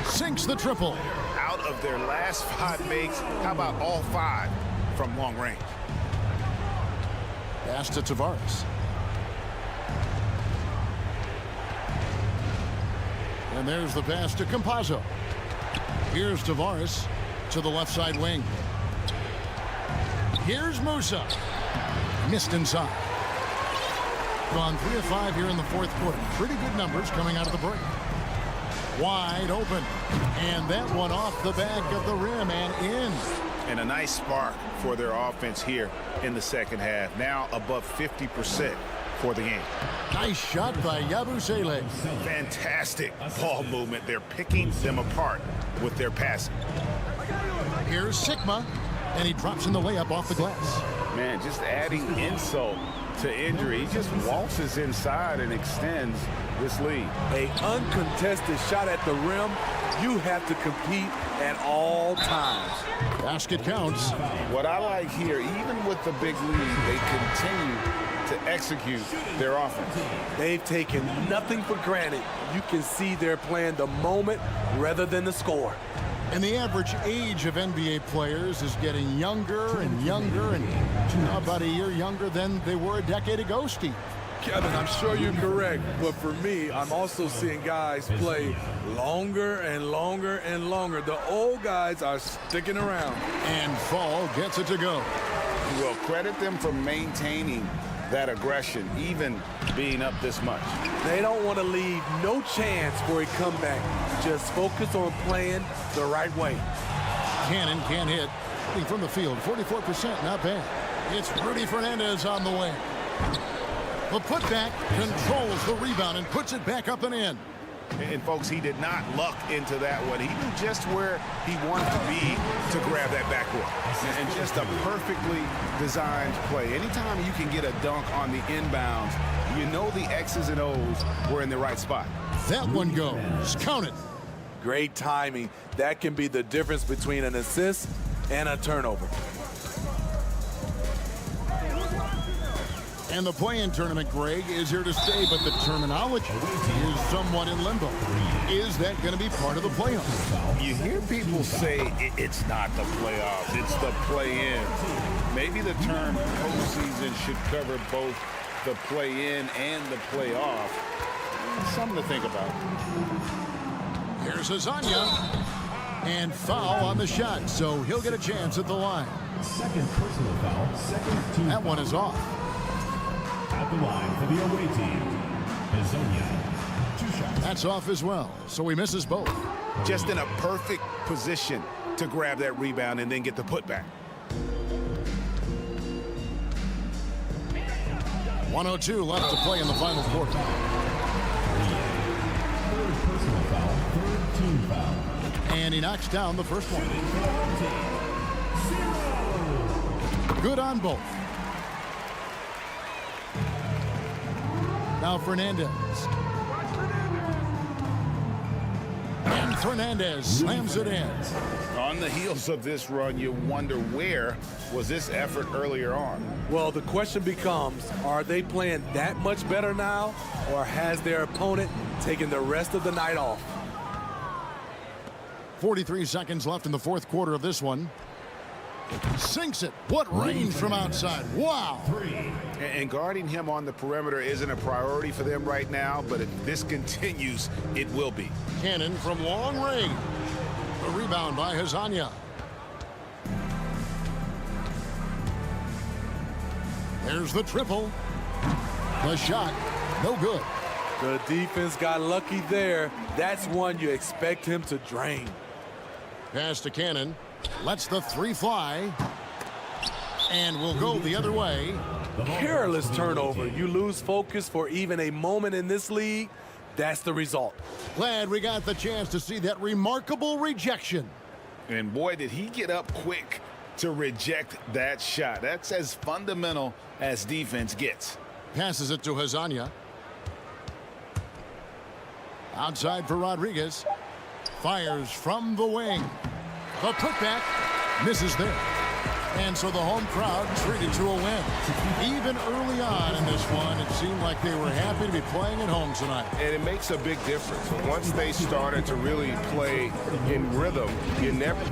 Sinks the triple.
Out of their last 5 makes, how about all 5 from long range?
Pass to Tavares. And there's the pass to Campazzo. Here's Tavares to the left side wing. Here's Musa. Missed inside. Gone 3 of 5 here in the fourth quarter. Pretty good numbers coming out of the break. Wide open. And that one off the back of the rim and in.
And a nice spark for their offense here in the second half. Now above 50% for the game.
Nice shot by Yabusele.
Fantastic ball movement. They're picking them apart with their passing.
Here's Sikma. And he drops in the layup off the glass.
Man, just adding insult to injury. He just waltzes inside and extends this lead.
A uncontested shot at the rim. You have to compete at all times.
Basket counts.
What I like here, even with the big lead, they continue to execute their offense.
They've taken nothing for granted. You can see they're playing the moment rather than the score.
And the average age of NBA players is getting younger and younger, and about a year younger than they were a decade ago, Steve.
Kevin, I'm sure you're correct, but for me, I'm also seeing guys play longer and longer and longer. The old guys are sticking around.
And Fall gets it to go.
Well, credit them for maintaining that aggression, even being up this much.
They don't want to leave no chance for a comeback. Just focus on playing the right way.
Cannon can't hit. From the field, 44%, not bad. It's Rudy Fernandez on the way. The putback controls the rebound and puts it back up and in.
And folks, he did not luck into that one. He knew just where he wanted to be to grab that backboard. And just a perfectly designed play. Anytime you can get a dunk on the inbounds, you know the X's and O's were in the right spot.
That one goes. Count it.
Great timing. That can be the difference between an assist and a turnover.
And the play-in tournament, Greg, is here to stay, but the terminology is somewhat in limbo. Is that going to be part of the playoffs?
You hear people say it's not the playoffs, it's the play-in. Maybe the term postseason should cover both the play-in and the playoff. Something to think about.
Here's Azania. And foul on the shot, so he'll get a chance at the line.
Second personal foul, second team.
That one is off.
At the line for the away team, Hazonia. 2 shots.
That's off as well, so he misses both.
Just in a perfect position to grab that rebound and then get the putback.
1:02 left to play in the final quarter.
Third personal foul, third team foul.
And he knocks down the first one. Good on both. Now Fernandez. And Fernandez slams it in.
On the heels of this run, you wonder where was this effort earlier on?
Well, the question becomes, are they playing that much better now, or has their opponent taken the rest of the night off?
43 seconds left in the fourth quarter of this one. Sinks it. What range from outside. Wow.
And guarding him on the perimeter isn't a priority for them right now, but if this continues, it will be.
Cannon from long range. A rebound by Hazonia. There's the triple. The shot, no good.
The defense got lucky there. That's one you expect him to drain.
Pass to Cannon. Lets the three fly. And will go the other way.
Careless turnover. You lose focus for even a moment in this league. That's the result.
Glad we got the chance to see that remarkable rejection.
And boy, did he get up quick to reject that shot. That's as fundamental as defense gets.
Passes it to Hazonia. Outside for Rodriguez. Fires from the wing. The putback misses there. And so the home crowd treated to a win. Even early on in this one, it seemed like they were happy to be playing at home tonight.
And it makes a big difference. Once they started to really play in rhythm, you never...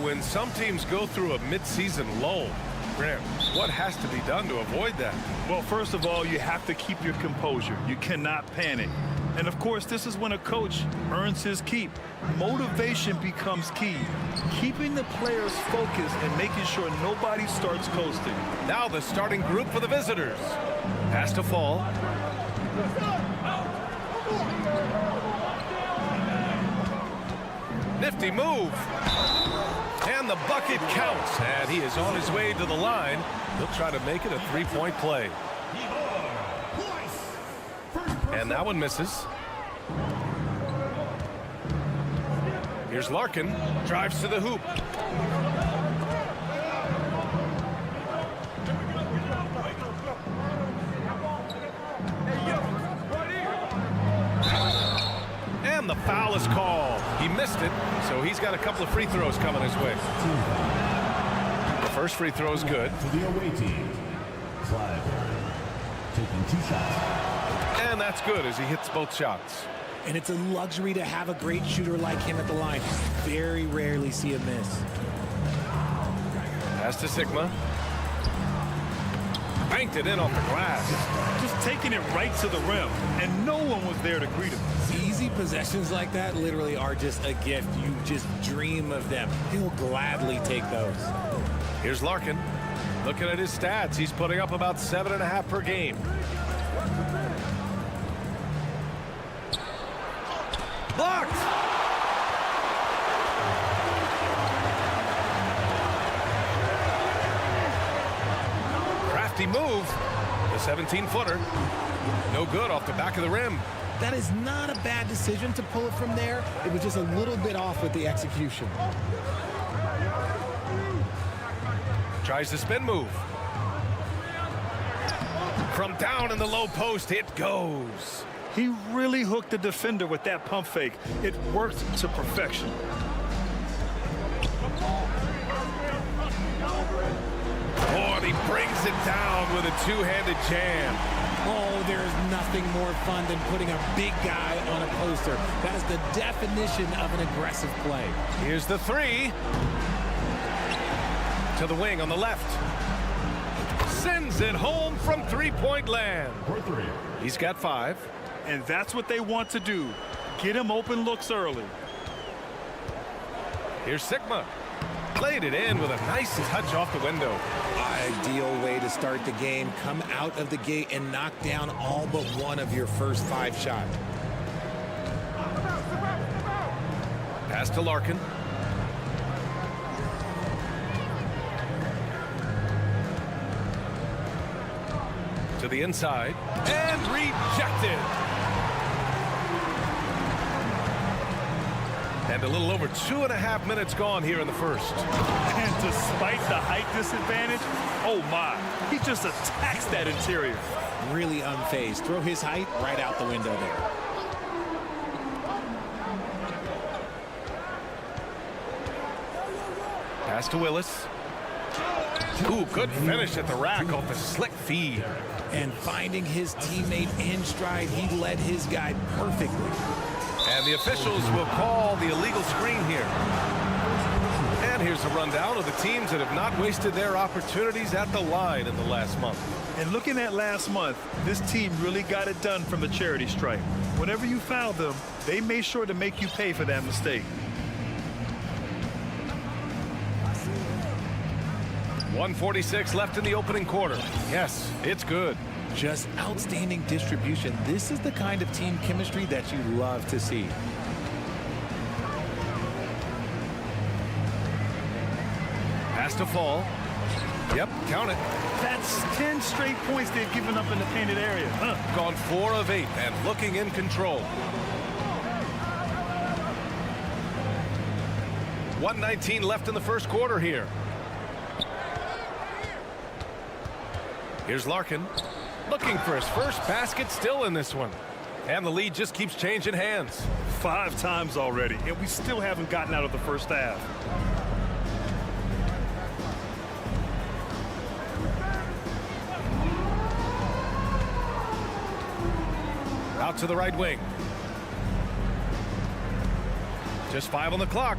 When some teams go through a mid-season lull, Graham, what has to be done to avoid that?
Well, first of all, you have to keep your composure. You cannot panic. And of course, this is when a coach earns his keep. Motivation becomes key. Keeping the players focused and making sure nobody starts coasting.
Now the starting group for the visitors. Pass to Fall. Nifty move. And the bucket counts. And he is on his way to the line. He'll try to make it a three-point play. And that one misses. Here's Larkin. Drives to the hoop. And the foul is called. He missed it, so he's got a couple of free throws coming his way. The first free throw is good.
For the away team, Clyburn taking 2 shots.
And that's good as he hits both shots.
And it's a luxury to have a great shooter like him at the line. Very rarely see a miss.
Pass to Sigma. Banked it in off the glass.
Just taking it right to the rim, and no one was there to greet him.
Easy possessions like that literally are just a gift. You just dream of them. He'll gladly take those.
Here's Larkin. Looking at his stats, he's putting up about 7.5 per game. Blocked! Crafty move. The 17-footer. No good off the back of the rim.
That is not a bad decision to pull it from there. It was just a little bit off with the execution.
Tries the spin move. From down in the low post, it goes.
He really hooked the defender with that pump fake. It worked to perfection.
Oh, and he brings it down with a two-handed jam.
Oh, there's nothing more fun than putting a big guy on a poster. That is the definition of an aggressive play.
Here's the three. To the wing on the left. Sends it home from three-point land. He's got 5.
And that's what they want to do. Get him open looks early.
Here's Sigma. Played it in with a nice touch off the window.
Ideal way to start the game. Come out of the gate and knock down all but one of your first 5 shots.
Pass to Larkin. To the inside. And rejected. And a little over 2.5 minutes gone here in the first.
And despite the height disadvantage, oh my, he just attacks that interior.
Really unfazed. Throw his height right out the window there.
Pass to Willis. Ooh, good finish at the rack off the slick feed.
And finding his teammate in stride, he led his guy perfectly.
And the officials will call the illegal screen here. And here's a rundown of the teams that have not wasted their opportunities at the line in the last month.
And looking at last month, this team really got it done from the charity stripe. Whenever you fouled them, they made sure to make you pay for that mistake.
1:46 left in the opening quarter. Yes, it's good.
Just outstanding distribution. This is the kind of team chemistry that you love to see.
Pass to Fall. Yep, count it.
That's 10 straight points they've given up in the painted area.
Gone 4 of 8 and looking in control. 1:19 left in the first quarter here. Here's Larkin. Looking for his first basket, still in this one. And the lead just keeps changing hands.
5 times already, and we still haven't gotten out of the first half.
Out to the right wing. Just 5 on the clock.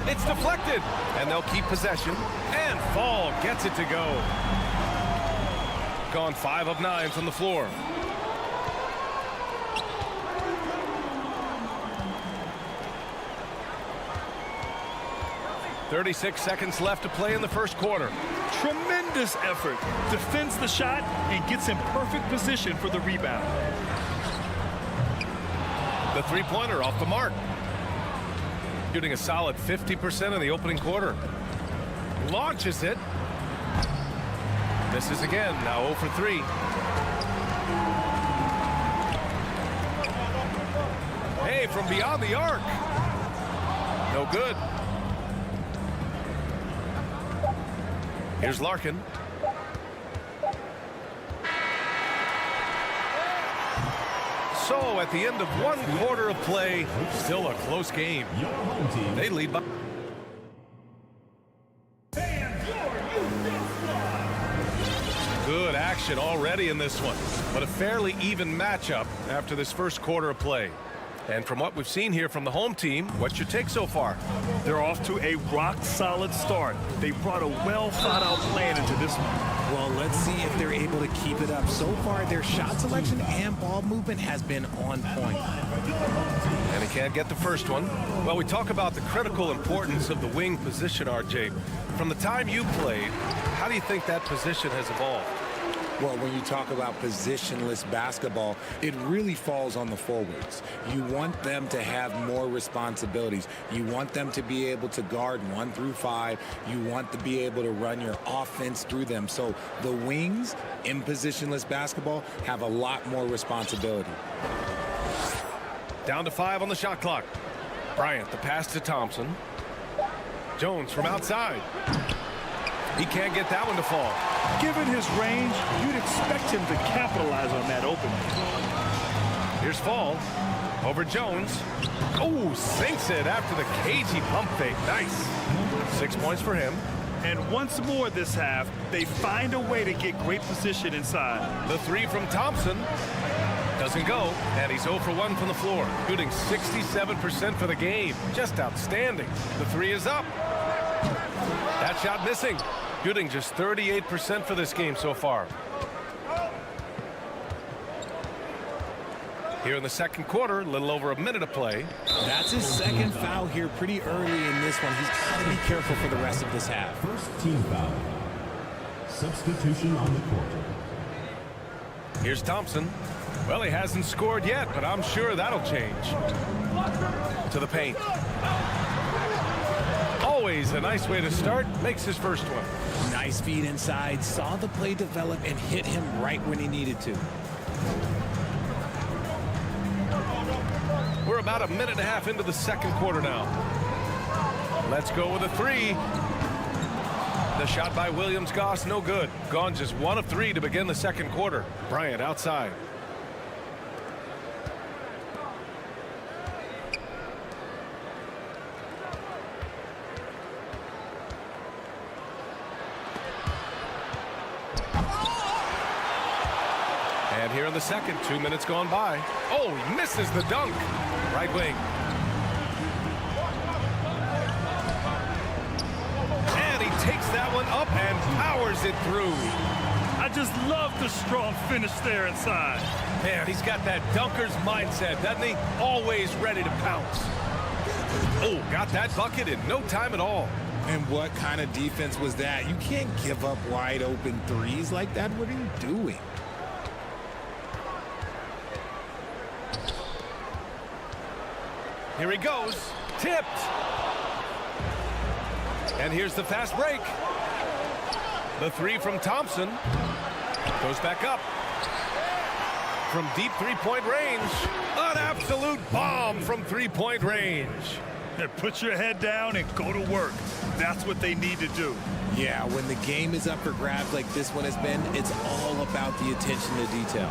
It's deflected, and they'll keep possession. And Fall gets it to go. Gone 5 of 9 from the floor. .36 seconds left to play in the first quarter.
Tremendous effort. Defends the shot and gets in perfect position for the rebound.
The three-pointer off the mark. Shooting a solid 50% in the opening quarter. Launches it. Misses again, now 0 for 3. Hey, from beyond the arc. No good. Here's Larkin. So at the end of 1 quarter of play, still a close game. They lead by. Good action already in this one, but a fairly even matchup after this first quarter of play. And from what we've seen here from the home team, what's your take so far?
They're off to a rock-solid start. They brought a well-thought-out plan into this one.
Well, let's see if they're able to keep it up. So far, their shot selection and ball movement has been on point.
And he can't get the first one. Well, we talk about the critical importance of the wing position, RJ. From the time you played, how do you think that position has evolved?
Well, when you talk about positionless basketball, it really falls on the forwards. You want them to have more responsibilities. You want them to be able to guard 1 through 5. You want to be able to run your offense through them. So the wings in positionless basketball have a lot more responsibility.
Down to 5 on the shot clock. Bryant, the pass to Thompson. Jones from outside. He can't get that one to fall.
Given his range, you'd expect him to capitalize on that opening.
Here's Fall over Jones. Oh, sinks it after the cagey pump fake. Nice. 6 points for him.
And once more this half, they find a way to get great position inside.
The 3 from Thompson doesn't go, and he's 0 for 1 from the floor, shooting 67% for the game. Just outstanding. The 3 is up. That shot missing. Shooting just 38% for this game so far. Here in the second quarter, a little over a minute of play.
That's his second foul here pretty early in this one. He's got to be careful for the rest of this half.
First team foul. Substitution on the court.
Here's Thompson. Well, he hasn't scored yet, but I'm sure that'll change. To the paint. Always a nice way to start. Makes his first one.
Nice feed inside. Saw the play develop and hit him right when he needed to.
We're about a minute and a half into the second quarter now. Let's go with a 3. The shot by Williams-Goss, no good. Gone just 1 of 3 to begin the second quarter. Bryant outside. And here in the second, 2 minutes gone by. Oh, he misses the dunk. Right wing. And he takes that one up and powers it through.
I just love the strong finish there inside.
Man, he's got that dunker's mindset, doesn't he? Always ready to pounce. Oh, got that bucket in no time at all.
And what kind of defense was that? You can't give up wide open threes like that. What are you doing?
Here he goes. Tipped. And here's the fast break. The 3 from Thompson. Goes back up. From deep three-point range. An absolute bomb from three-point range.
And put your head down and go to work. That's what they need to do.
Yeah, when the game is up for grabs like this one has been, it's all about the attention to detail.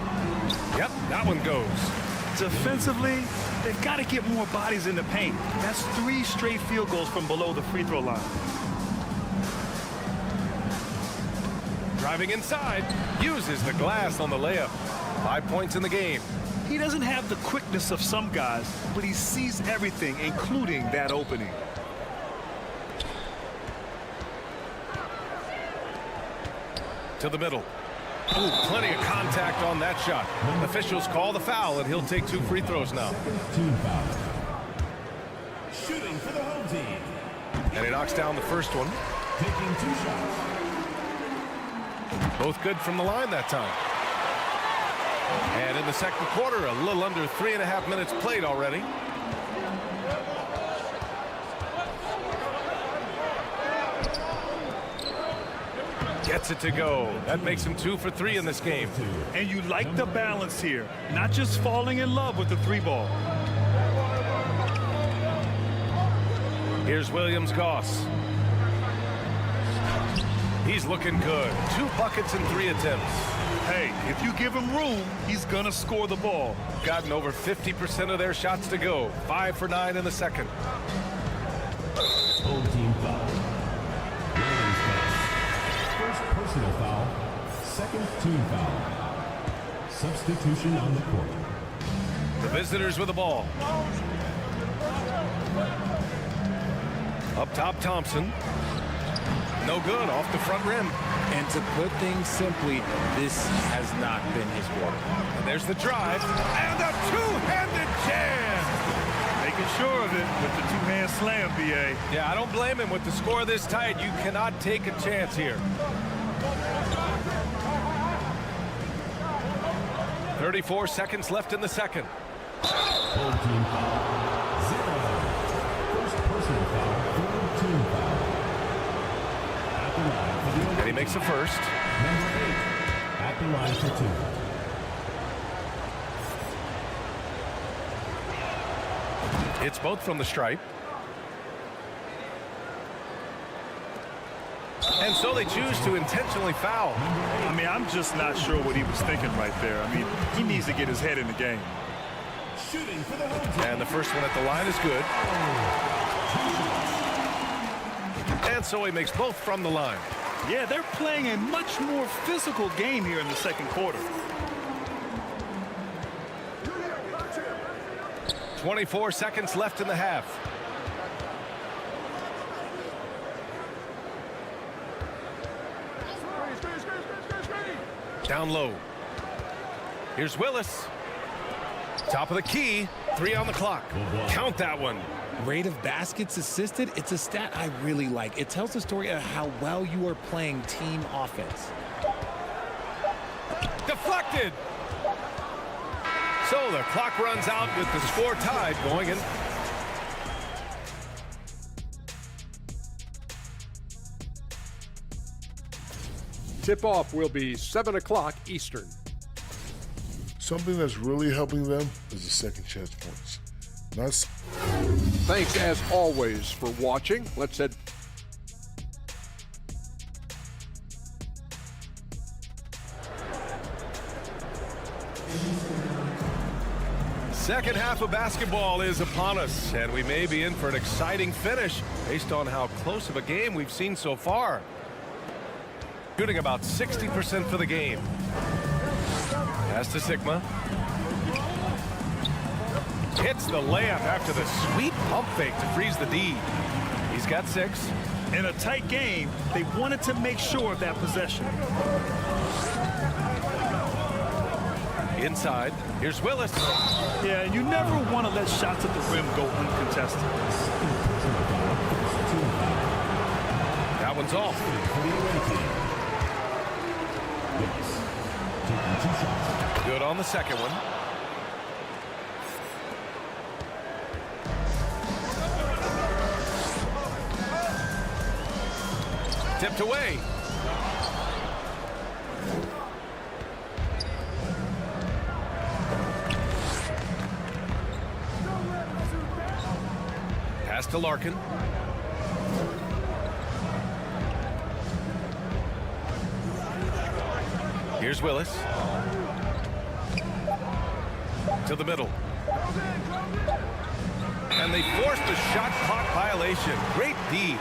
Yep, that one goes.
Defensively, they've got to get more bodies in the paint. That's 3 straight field goals from below the free throw line.
Driving inside, uses the glass on the layup. 5 points in the game.
He doesn't have the quickness of some guys, but he sees everything, including that opening.
To the middle. Ooh, plenty of contact on that shot. Officials call the foul, and he'll take 2 free throws now.
Team foul. Shooting for the home team.
And he knocks down the first one.
Taking 2 shots.
Both good from the line that time. And in the second quarter, a little under 3.5 minutes played already. Gets it to go. That makes him 2 for 3 in this game.
And you like the balance here, not just falling in love with the 3 ball.
Here's Williams-Goss. He's looking good. 2 buckets and 3 attempts.
Hey, if you give him room, he's gonna score the ball.
Gotten over 50% of their shots to go. 5 for 9 in the second.
Home team foul. First personal foul. Second team foul. Substitution on the court.
The visitors with the ball. Up top, Thompson. No good, off the front rim.
And to put things simply, this has not been his work.
And there's the drive. And a two-handed jam.
Making sure of it with the two-hand slam, B.A.
Yeah, I don't blame him. With the score this tight, you cannot take a chance here. 34 seconds left in the second.
Third team foul. 0. First personal foul. Third team foul. At the line for the
And he makes the first.
Number 8. At the line for 2.
It's both from the stripe. And so they choose to intentionally foul.
I mean, I'm just not sure what he was thinking right there. I mean, he needs to get his head in the game.
And the first one at the line is good. And so he makes both from the line.
Yeah, they're playing a much more physical game here in the second quarter.
24 seconds left in the half. Down low. Here's Willis. Top of the key. 3 on the clock. Count that one.
Rate of baskets assisted, it's a stat I really like. It tells the story of how well you are playing team offense.
Deflected. So the clock runs out with the score tied going in.
Tip-off will be 7 o'clock Eastern.
Something that's really helping them is the second chance points.
Thanks as always for watching. Let's head.
Second half of basketball is upon us, and we may be in for an exciting finish based on how close of a game we've seen so far. Shooting about 60% for the game. Pass to Sigma. Hits the layup after the sweet pump fake to freeze the D. He's got 6.
In a tight game, they wanted to make sure of that possession.
Inside, here's Willis.
Yeah, you never want to let shots at the rim go uncontested.
That one's off. Good on the second one. Tipped away. Pass to Larkin. Here's Willis. To the middle. And they forced a shot clock violation. Great D.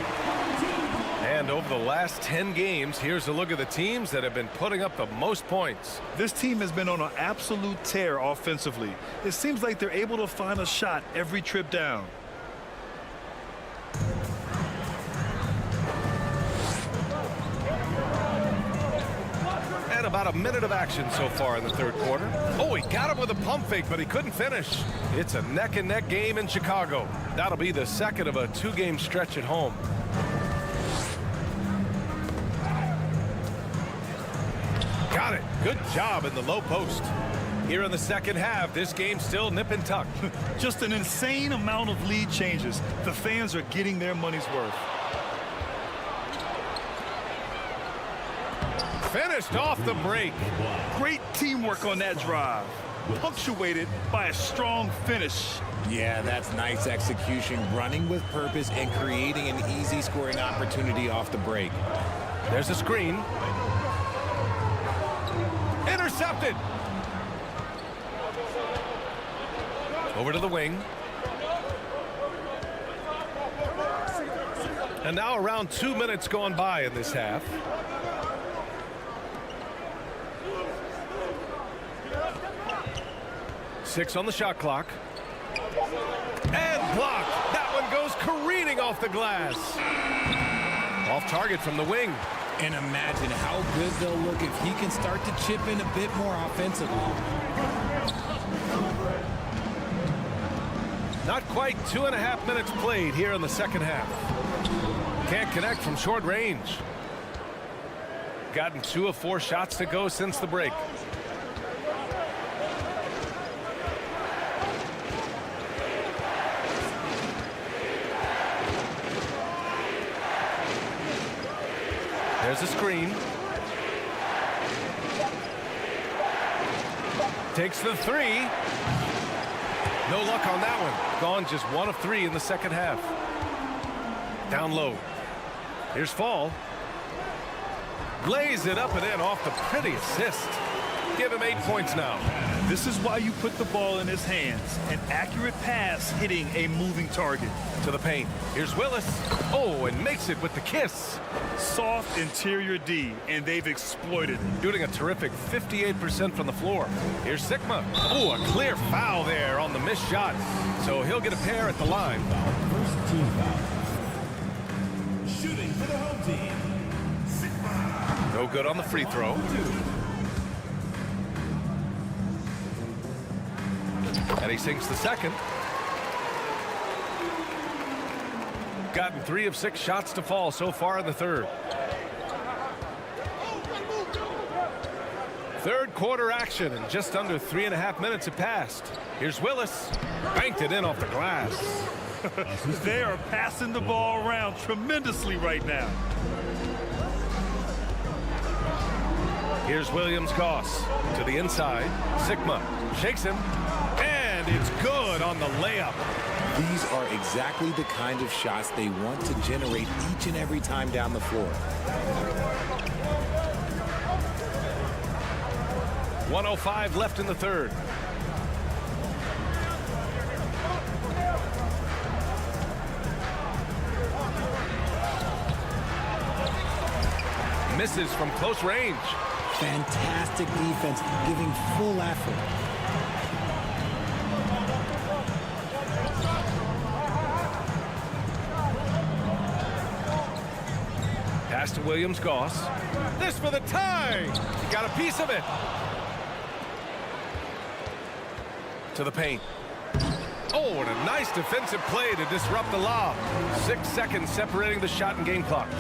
And over the last 10 games, here's a look at the teams that have been putting up the most points.
This team has been on an absolute tear offensively. It seems like they're able to find a shot every trip down.
And about a minute of action so far in the third quarter. Oh, he got him with a pump fake, but he couldn't finish. It's a neck-and-neck game in Chicago. That'll be the second of a 2-game stretch at home. Got it. Good job in the low post. Here in the second half, this game's still nip and tuck.
Just an insane amount of lead changes. The fans are getting their money's worth.
Finished off the break.
Great teamwork on that drive. Punctuated by a strong finish.
Yeah, that's nice execution, running with purpose and creating an easy scoring opportunity off the break.
There's a screen. Intercepted. Over to the wing. And now around 2 minutes gone by in this half. 6 on the shot clock. And blocked. That one goes careening off the glass. Off target from the wing.
And imagine how good they'll look if he can start to chip in a bit more offensively.
Not quite 2.5 minutes played here in the second half. Can't connect from short range. Gotten 2 of 4 shots to go since the break. There's a screen. Takes the 3. No luck on that one. Gone just 1 of 3 in the second half. Down low. Here's Fall. Lays it up and in off the pretty assist. Give him 8 points now.
This is why you put the ball in his hands. An accurate pass hitting a moving target.
To the paint. Here's Willis. Oh, and makes it with the kiss.
Soft interior D, and they've exploited it.
Shooting a terrific 58% from the floor. Here's Sigma. Oh, a clear foul there on the missed shot. So he'll get a pair at the line.
First team foul. Shooting for the home team. Sigma.
No good on the free throw. And he sinks the second. Gotten 3 of 6 shots to fall so far in the third. Third quarter action, and just under 3.5 minutes have passed. Here's Willis. Banked it in off the glass.
They are passing the ball around tremendously right now.
Here's Williams-Goss to the inside. Sigma shakes him. And it's good on the layup.
These are exactly the kind of shots they want to generate each and every time down the floor.
1:05 left in the third. Misses from close range.
Fantastic defense, giving full effort.
Pass to Williams-Goss. This for the tie. He got a piece of it. To the paint. Oh, and a nice defensive play to disrupt the lob. 6 seconds separating the shot and game clocks.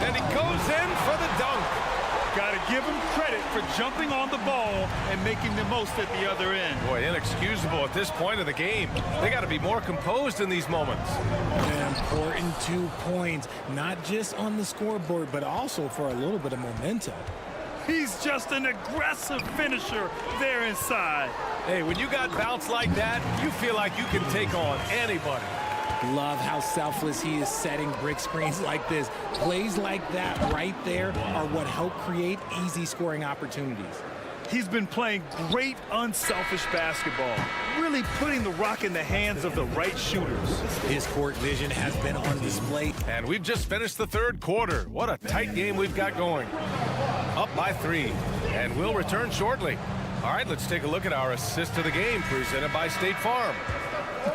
And he goes in for the dunk.
Got to give him credit for jumping on the ball and making the most at the other end.
Boy, inexcusable at this point of the game. They got to be more composed in these moments.
An important 2 points, not just on the scoreboard, but also for a little bit of momentum.
He's just an aggressive finisher there inside.
Hey, when you got bounce like that, you feel like you can take on anybody.
Love how selfless he is setting brick screens like this. Plays like that right there are what help create easy scoring opportunities.
He's been playing great unselfish basketball, really putting the rock in the hands of the right shooters.
His court vision has been on display.
And we've just finished the third quarter. What a tight game we've got going. Up by 3, and we'll return shortly. All right, let's take a look at our assist of the game presented by State Farm.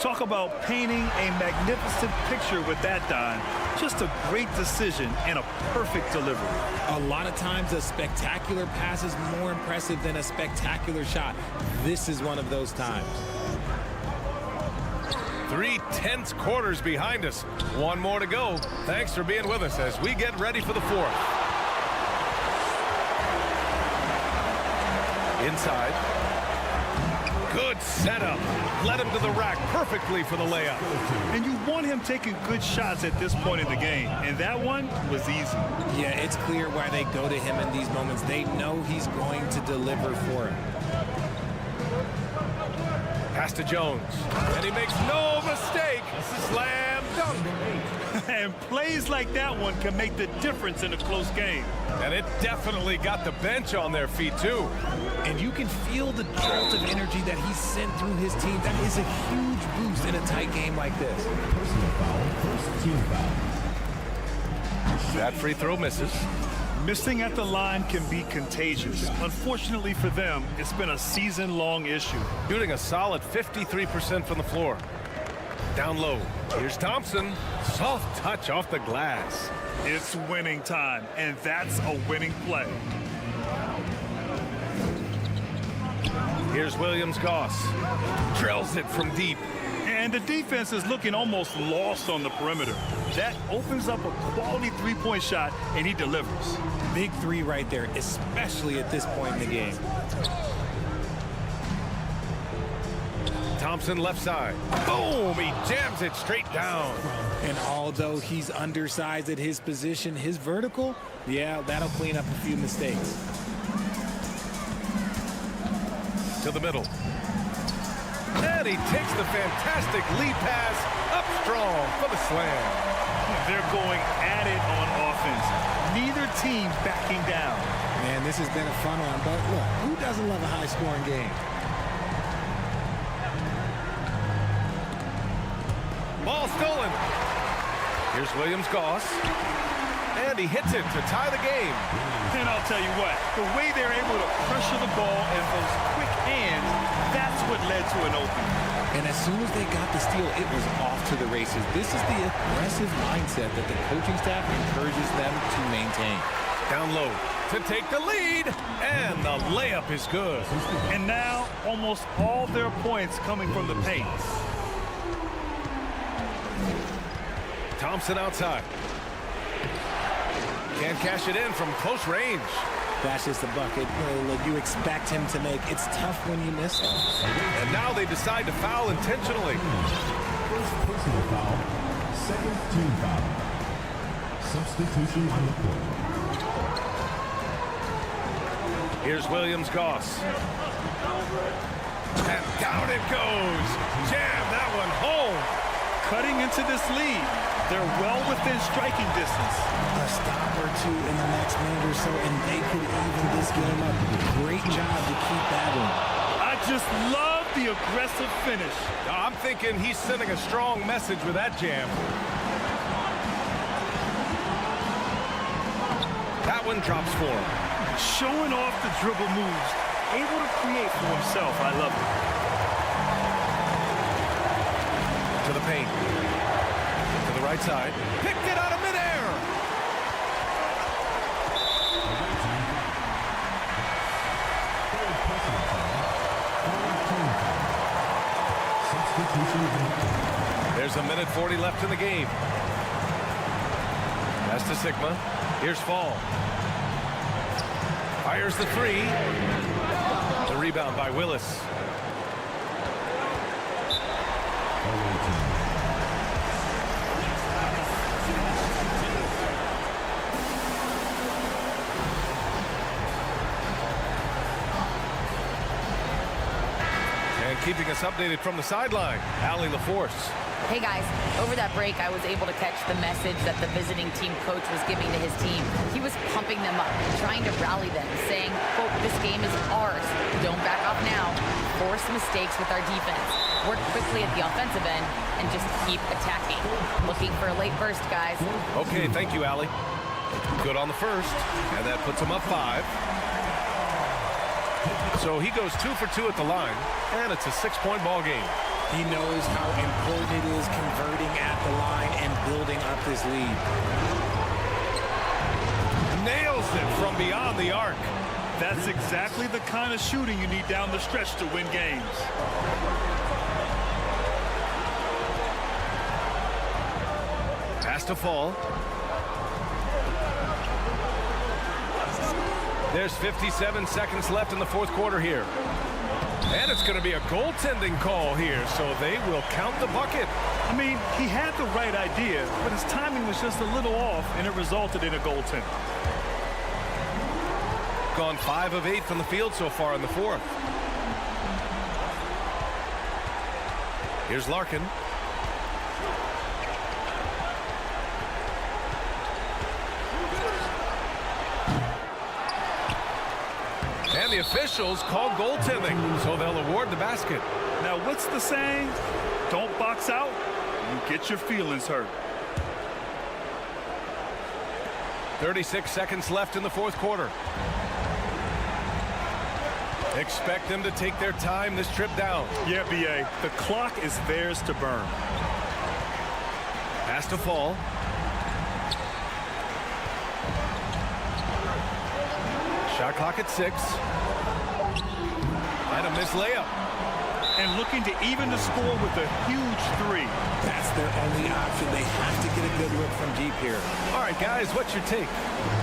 Talk about painting a magnificent picture with that, Don. Just a great decision and a perfect delivery.
A lot of times a spectacular pass is more impressive than a spectacular shot. This is one of those times.
3 tense quarters behind us. 1 more to go. Thanks for being with us as we get ready for the fourth. Inside. Good setup. Led him to the rack perfectly for the layup.
And you want him taking good shots at this point in the game. And that one was easy.
Yeah, it's clear why they go to him in these moments. They know he's going to deliver for him.
Pass to Jones. And he makes no mistake. Slam dunk.
And plays like that one can make the difference in a close game.
And it definitely got the bench on their feet, too.
And you can feel the jolt of energy that he sent through his team. That is a huge boost in a tight game like this.
Personal foul, first team foul.
That free throw misses.
Missing at the line can be contagious. Unfortunately for them, it's been a season-long issue.
Shooting a solid 53% from the floor. Down low. Here's Thompson. Soft touch off the glass.
It's winning time, and that's a winning play.
Here's Williams-Goss. Drills it from deep.
And the defense is looking almost lost on the perimeter. That opens up a quality three-point shot, and he delivers.
Big three right there, especially at this point in the game.
Thompson left side. Boom! He jams it straight down.
And although he's undersized at his position, his vertical, yeah, that'll clean up a few mistakes.
To the middle. And he takes the fantastic lead pass up strong for the slam.
They're going at it on offense. Neither team backing down.
Man, this has been a fun one, but look, who doesn't love a high-scoring game?
Ball stolen. Here's Williams-Goss. And he hits it to tie the game.
And I'll tell you what, the way they're able to pressure the ball and those quick hands, that's what led to an opening.
And as soon as they got the steal, it was off to the races. This is the aggressive mindset that the coaching staff encourages them to maintain.
Down low to take the lead, and the layup is good.
And now, almost all their points coming from the paint.
Thompson outside. Can't cash it in from close range.
That's just a bucket. You expect him to make. It's tough when you miss them.
And now they decide to foul intentionally.
First personal foul, second team foul. Substitution on the court.
Here's Williams-Goss. And down it goes. Jam that one home.
Cutting into this lead. They're well within striking distance.
A stop or two in the next minute or so, and they could even this game up. Great job to keep that in.
I just love the aggressive finish.
I'm thinking he's sending a strong message with that jam. That one drops for him.
Showing off the dribble moves. Able to create for himself. I love it.
To the paint. To the right side. Picked it out of midair. There's a minute 40 left in the game. That's to Sigma. Here's Fall. Fires the three. The rebound by Willis. And keeping us updated from the sideline, Allie LaForce.
Hey guys, over that break, I was able to catch the message that the visiting team coach was giving to his team. He was pumping them up, trying to rally them, saying, quote, this game is ours. Don't back off now. Force mistakes with our defense. Work quickly at the offensive end and just keep attacking. Looking for a late burst, guys.
Okay, thank you, Allie. Good on the first, and that puts him up 5. So he goes 2 for 2 at the line, and it's a 6-point ball game.
He knows how important it is converting at the line and building up this lead.
Nails it from beyond the arc.
That's exactly the kind of shooting you need down the stretch to win games.
Pass to Fall. There's 57 seconds left in the fourth quarter here. And it's going to be a goaltending call here, so they will count the bucket.
I mean, he had the right idea, but his timing was just a little off, and it resulted in a goaltend.
Gone 5 of 8 from the field so far in the fourth. Here's Larkin. And the officials call goaltending, so they'll award the basket.
Now, what's the saying? Don't box out, you get your feelings hurt.
36 seconds left in the fourth quarter. Expect them to take their time this trip down.
Yeah, B.A., the clock is theirs to burn.
Has to fall. Shot clock at 6. And a missed layup.
And looking to even the score with a huge 3.
That's their only option. They have to get a good look from deep here.
All right, guys, what's your take?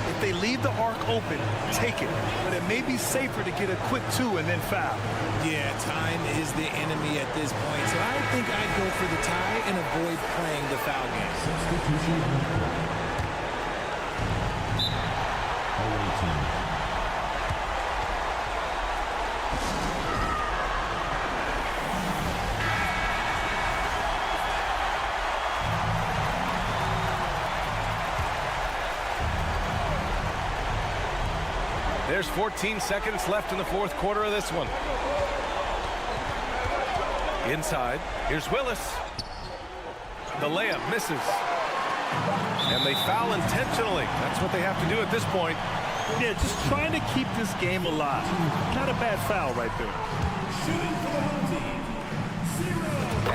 If they leave the arc open, take it. But it may be safer to get a quick 2 and then foul.
Yeah, time is the enemy at this point. So I think I'd go for the tie and avoid playing the foul game.
Substitution on the court. Away team.
There's 14 seconds left in the fourth quarter of this one. Inside, here's Willis. The layup misses. And they foul intentionally. That's what they have to do at this point.
Yeah, just trying to keep this game alive. Not a bad foul right there.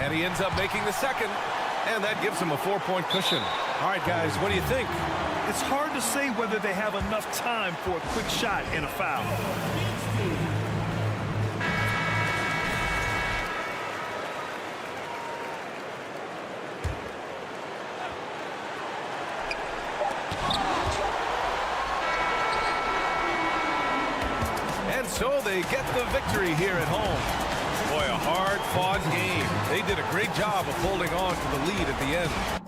And he ends up making the second. And that gives him a 4-point cushion. All right, guys, what do you think?
It's hard to say whether they have enough time for a quick shot and a foul.
And so they get the victory here at home. Boy, a hard-fought game. They did a great job of holding on to the lead at the end.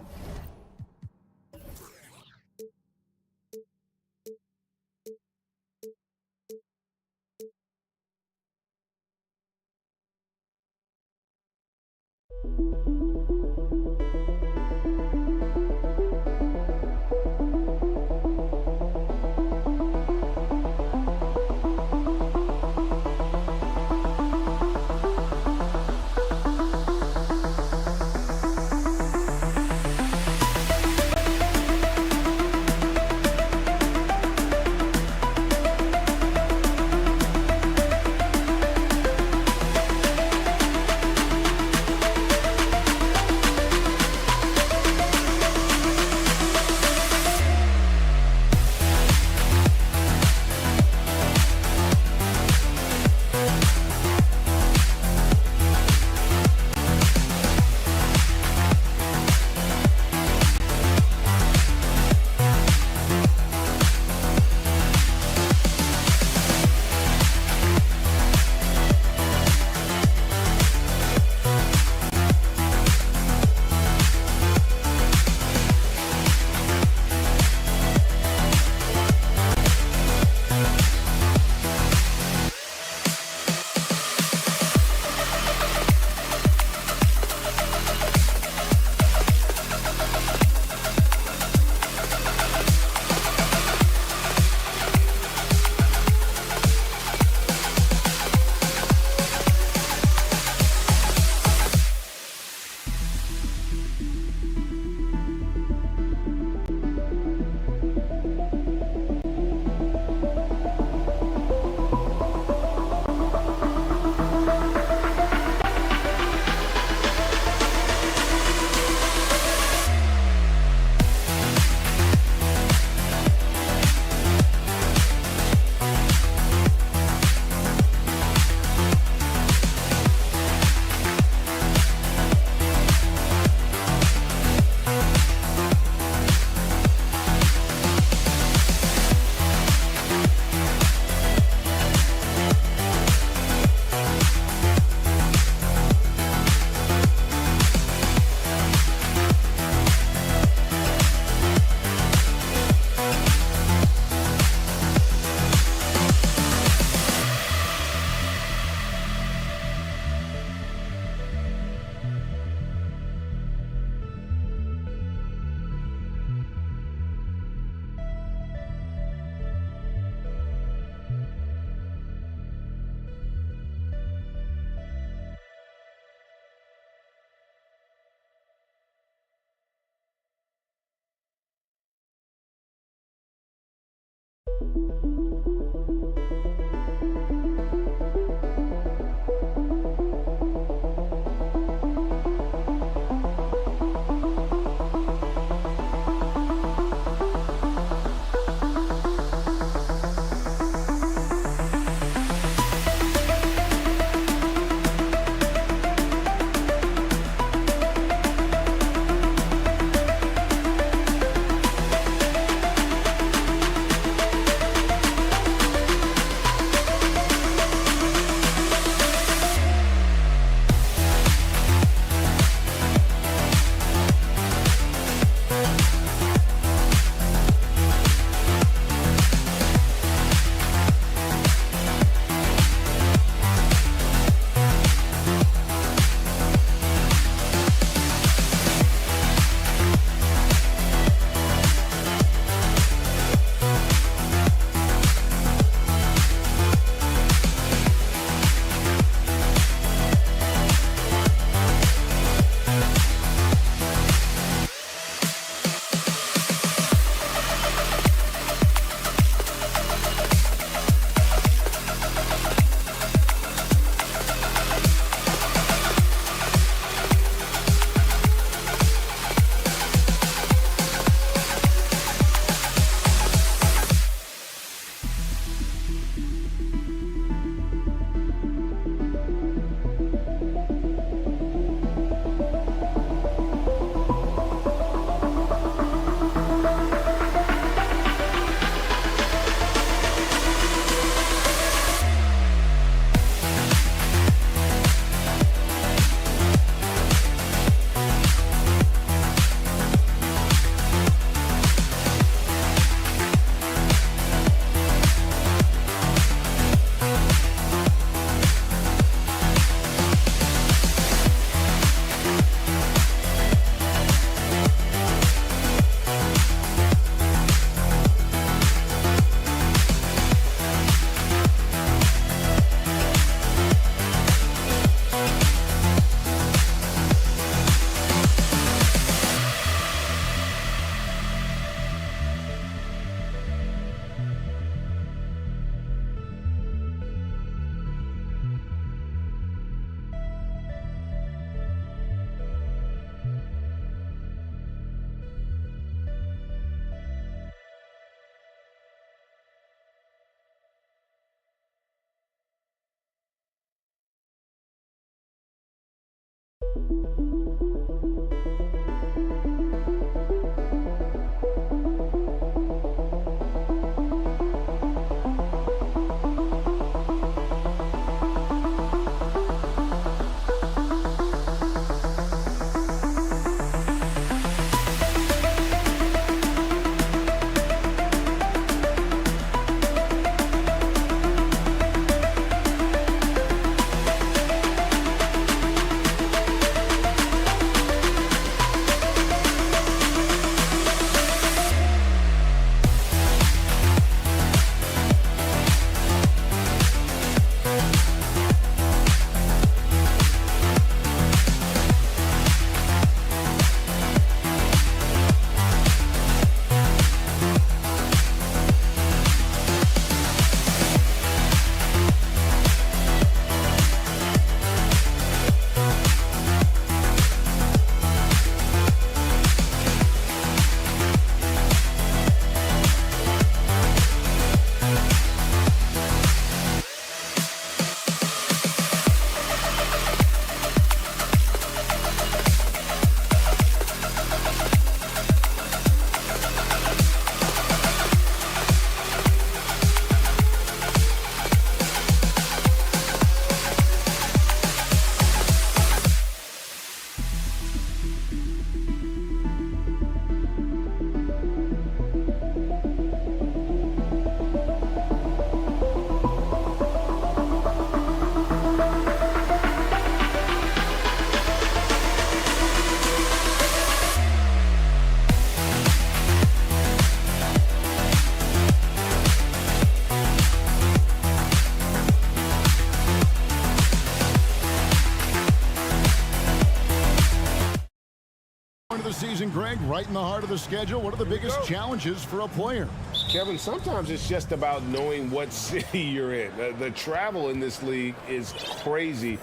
The season, Greg, right in the heart of the schedule. What are the biggest challenges for a player?
Kevin, sometimes it's just about knowing what city you're in. The travel in this league is crazy,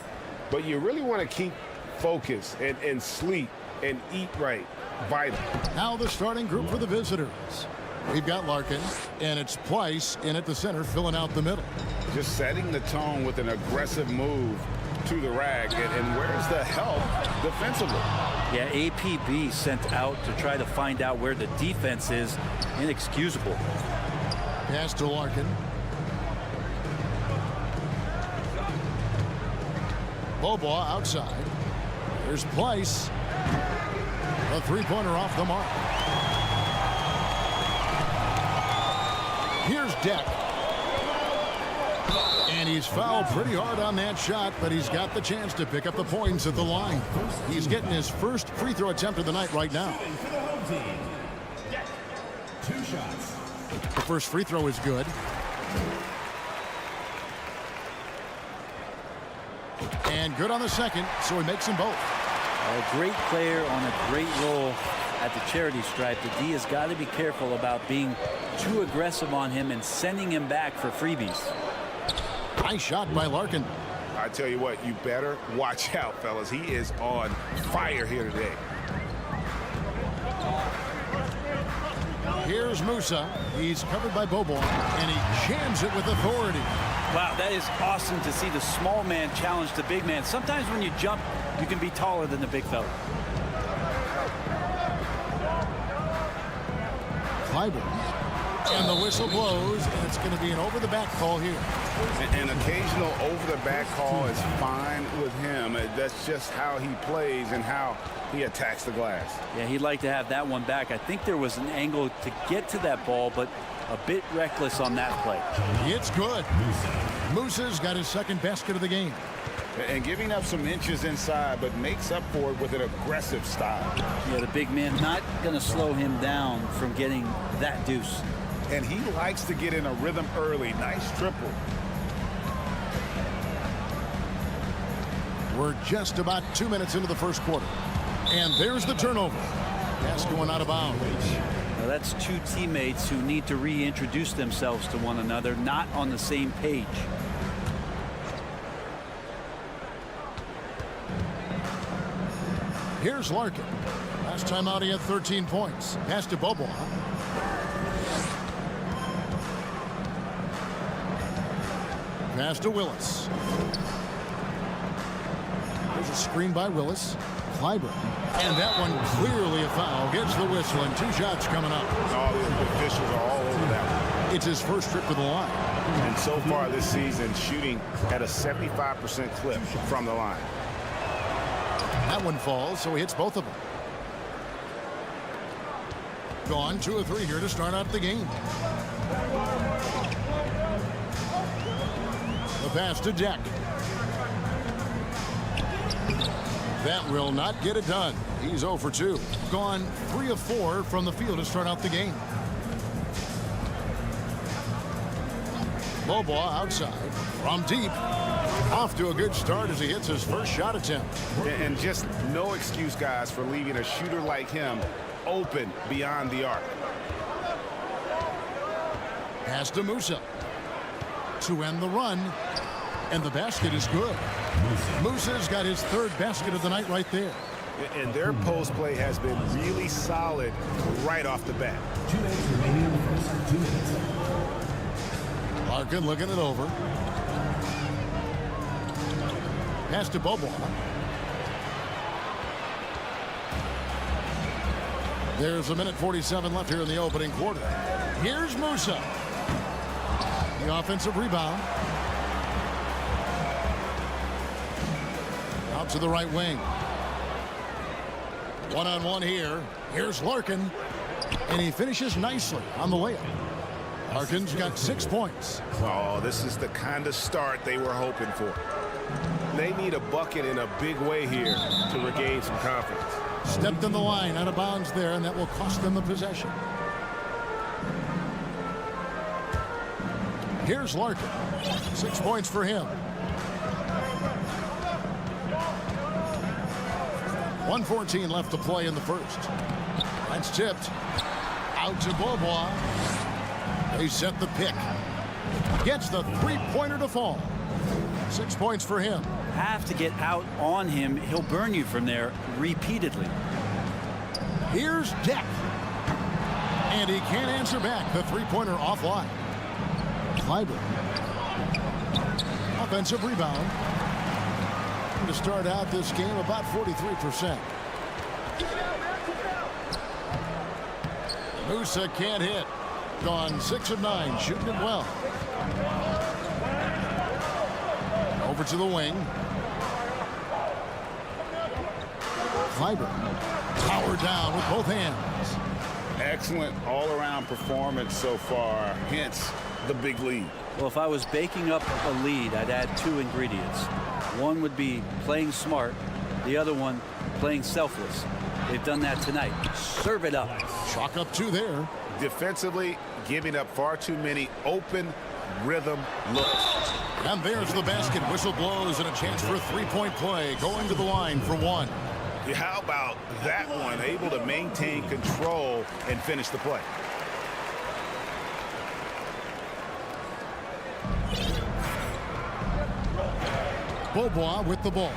but you really want to keep focus and sleep and eat right. Vital.
Now the starting group for the visitors. We've got Larkin, and it's Pleiss in at the center, filling out the middle.
Just setting the tone with an aggressive move to the rack, and where's the help defensively?
Yeah, APB sent out to try to find out where the defense is. Inexcusable.
Pass to Larkin. Bobois outside. There's Pleiss. A three-pointer off the mark. Here's Deck. And he's fouled pretty hard on that shot, but he's got the chance to pick up the points at the line. He's getting his first free throw attempt of the night right now.
Two shots.
The first free throw is good. And good on the second, so he makes them both.
A great player on a great role at the charity stripe. The D has got to be careful about being too aggressive on him and sending him back for freebies.
Nice shot by Larkin.
I tell you what, you better watch out, fellas. He is on fire here today.
Here's Musa. He's covered by Bobois, and he jams it with authority.
Wow, that is awesome to see the small man challenge the big man. Sometimes when you jump, you can be taller than the big fella.
Clyburn. And the whistle blows, and it's going to be an over-the-back call here.
An occasional over-the-back call is fine with him. That's just how he plays and how he attacks the glass.
Yeah, he'd like to have that one back. I think there was an angle to get to that ball, but a bit reckless on that play.
It's good. Musa's got his second basket of the game.
And giving up some inches inside, but makes up for it with an aggressive style.
Yeah, the big man not going to slow him down from getting that deuce.
And he likes to get in a rhythm early. Nice triple.
We're just about 2 minutes into the first quarter. And there's the turnover. Pass going out of bounds.
Now that's two teammates who need to reintroduce themselves to one another, not on the same page.
Here's Larkin. Last time out he had 13 points. Pass to Bobois. Pass to Willis. There's a screen by Willis. Clyburn. And that one clearly a foul. Gets the whistle, and two shots coming up.
All the officials are all over that one.
It's his first trip to the line.
And so far this season, shooting at a 75% clip from the line.
That one falls, so he hits both of them. Gone 2 of 3 here to start out the game. The pass to Deck. That will not get it done. He's 0 for 2. Gone 3 of 4 from the field to start out the game. Bobois outside from deep. Off to a good start as he hits his first shot attempt.
And just no excuse, guys, for leaving a shooter like him open beyond the arc.
Pass to Musa to end the run, and the basket is good. Musa's got his third basket of the night right there.
And their post play has been really solid right off the bat.
2 minutes remaining in the first 2 minutes.
Larkin looking it over. Pass to Bobois. There's a minute 47 left here in the opening quarter. Here's Musa. The offensive rebound. Out to the right wing. One-on-one here. Here's Larkin. And he finishes nicely on the layup. Larkin's got 6 points.
Oh, this is the kind of start they were hoping for. They need a bucket in a big way here to regain some confidence.
Stepped in the line, out of bounds there, and that will cost them the possession. Here's Larkin. 6 points for him. 1:14 left to play in the first. That's tipped. Out to Bobois. They set the pick. Gets the three-pointer to fall. 6 points for him.
Have to get out on him. He'll burn you from there repeatedly.
Here's Deck. And he can't answer back. The three-pointer offline. Kleiber. Offensive rebound. To start out this game, about 43%. Musa can't hit. Gone 6 of 9, shooting it well. Over to the wing. Kleiber. Power down with both hands.
Excellent all-around performance so far, hence the big lead.
Well, if I was baking up a lead, I'd add 2 ingredients. One would be playing smart. The other one, playing selfless. They've done that tonight. Serve it up.
Chalk up 2 there.
Defensively, giving up far too many open rhythm looks.
And there's the basket. Whistle blows and a chance for a three-point play. Going to the line for 1.
How about that one? Able to maintain control and finish the play.
Beaubois with the ball.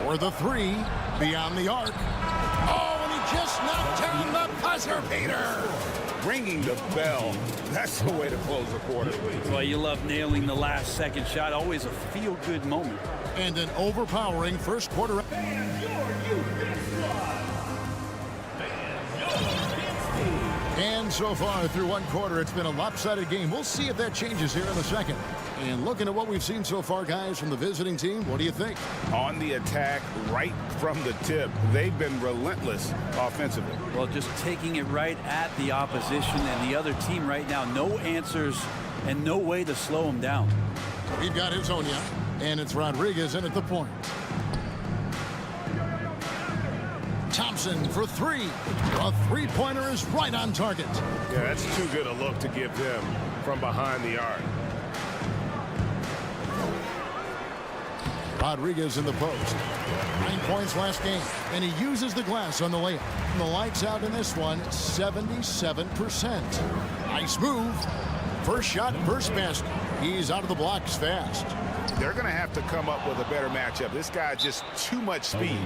For the 3, beyond the arc. Oh, and he just knocked down the buzzer beater.
Ringing the bell. That's the way to close the quarter.
Well, you love nailing the last second shot. Always a feel-good moment.
And an overpowering first quarter. And so far through one quarter, it's been a lopsided game. We'll see if that changes here in the second. And looking at what we've seen so far, guys, from the visiting team, what do you think?
On the attack, right from the tip, they've been relentless offensively.
Well, just taking it right at the opposition and the other team right now. No answers and no way to slow them down.
We've got Hezonja, and it's Rodriguez in at the point. Thompson for 3. A three-pointer is right on target.
Yeah, that's too good a look to give them from behind the arc.
Rodriguez in the post. 9 points last game, and he uses the glass on the layup. And the lights out in this one, 77%. Nice move. First shot, first basket. He's out of the blocks fast.
They're going to have to come up with a better matchup. This guy just too much speed.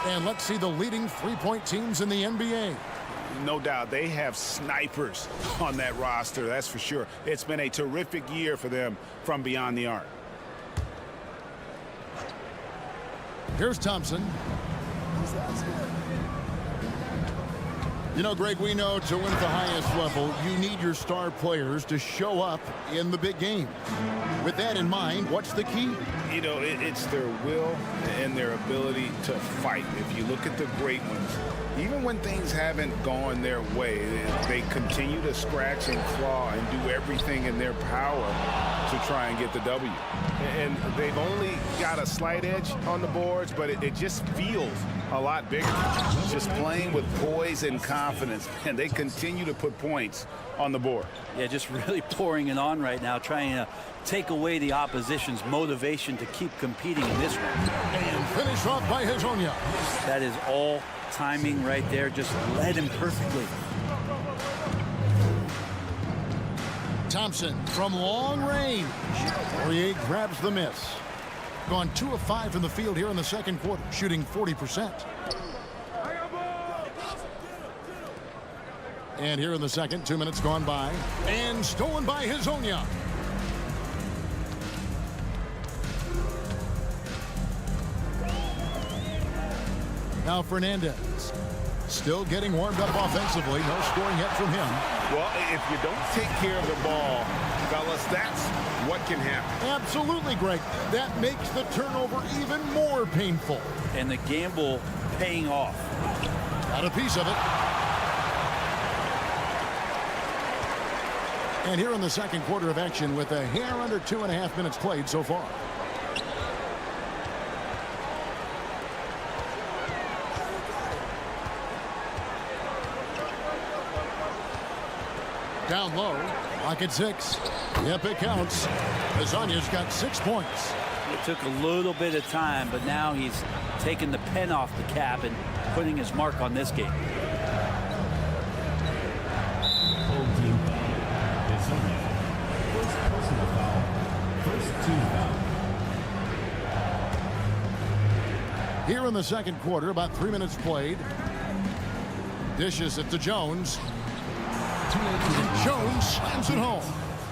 And let's see the leading three-point teams in the NBA.
No doubt they have snipers on that roster, that's for sure. It's been a terrific year for them from beyond the arc.
Here's Thompson. You know, Greg, we know to win at the highest level, you need your star players to show up in the big game. With that in mind, what's the key?
You know, it's their will and their ability to fight. If you look at the great ones, even when things haven't gone their way, they continue to scratch and claw and do everything in their power to try and get the W.
And they've only got a slight edge on the boards, but it just feels a lot bigger.
Just playing with poise and confidence, and they continue to put points on the board.
Yeah, just really pouring it on right now, trying to take away the opposition's motivation to keep competing in this one.
And finish off by Hezonja.
That is all timing right there. Just led him perfectly.
Thompson from long range. Poirier grabs the miss. Gone 2 of 5 from the field here in the second quarter, shooting 40%. And here in the second, 2 minutes gone by. And stolen by Hezonja. Now Fernandez. Still getting warmed up offensively. No scoring yet from him.
Well, if you don't take care of the ball, fellas, that's what can happen.
Absolutely, Greg. That makes the turnover even more painful.
And the gamble paying off.
Got a piece of it. And here in the second quarter of action with a hair under 2.5 minutes played so far. Down low, lock at 6. Yep, it counts. Hezonja's got 6 points.
It took a little bit of time, but now he's taking the pen off the cap and putting his mark on this game.
Home team foul. Azonia. First personal foul. First team foul.
Here in the second quarter, about 3 minutes played. Dishes it to Jones. Jones slams it home.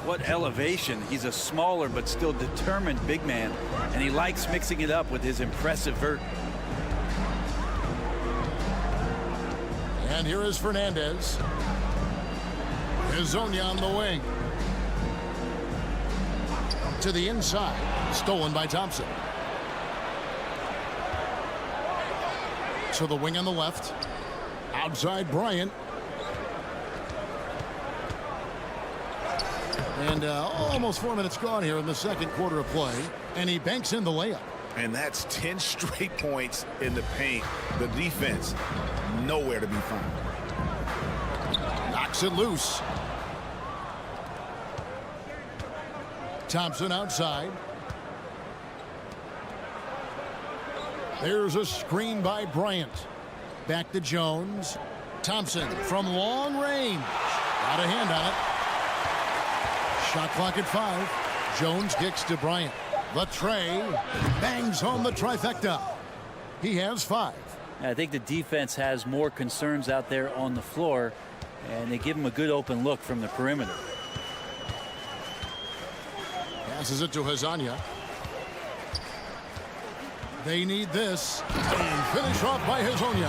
What elevation. He's a smaller but still determined big man, and he likes mixing it up with his impressive vert.
And here is Fernandez. Azonia on the wing. To the inside. Stolen by Thompson. To the wing on the left. Outside Bryant. And almost 4 minutes gone here in the second quarter of play. And he banks in the layup.
And that's 10 straight points in the paint. The defense, nowhere to be found.
Knocks it loose. Thompson outside. There's a screen by Bryant. Back to Jones. Thompson from long range. Got a hand on it. Shot clock at 5. Jones kicks to Bryant. The tray bangs home the trifecta. He has 5.
I think the defense has more concerns out there on the floor, and they give him a good open look from the perimeter.
Passes it to Azonia. They need this. And finish off by Azonia.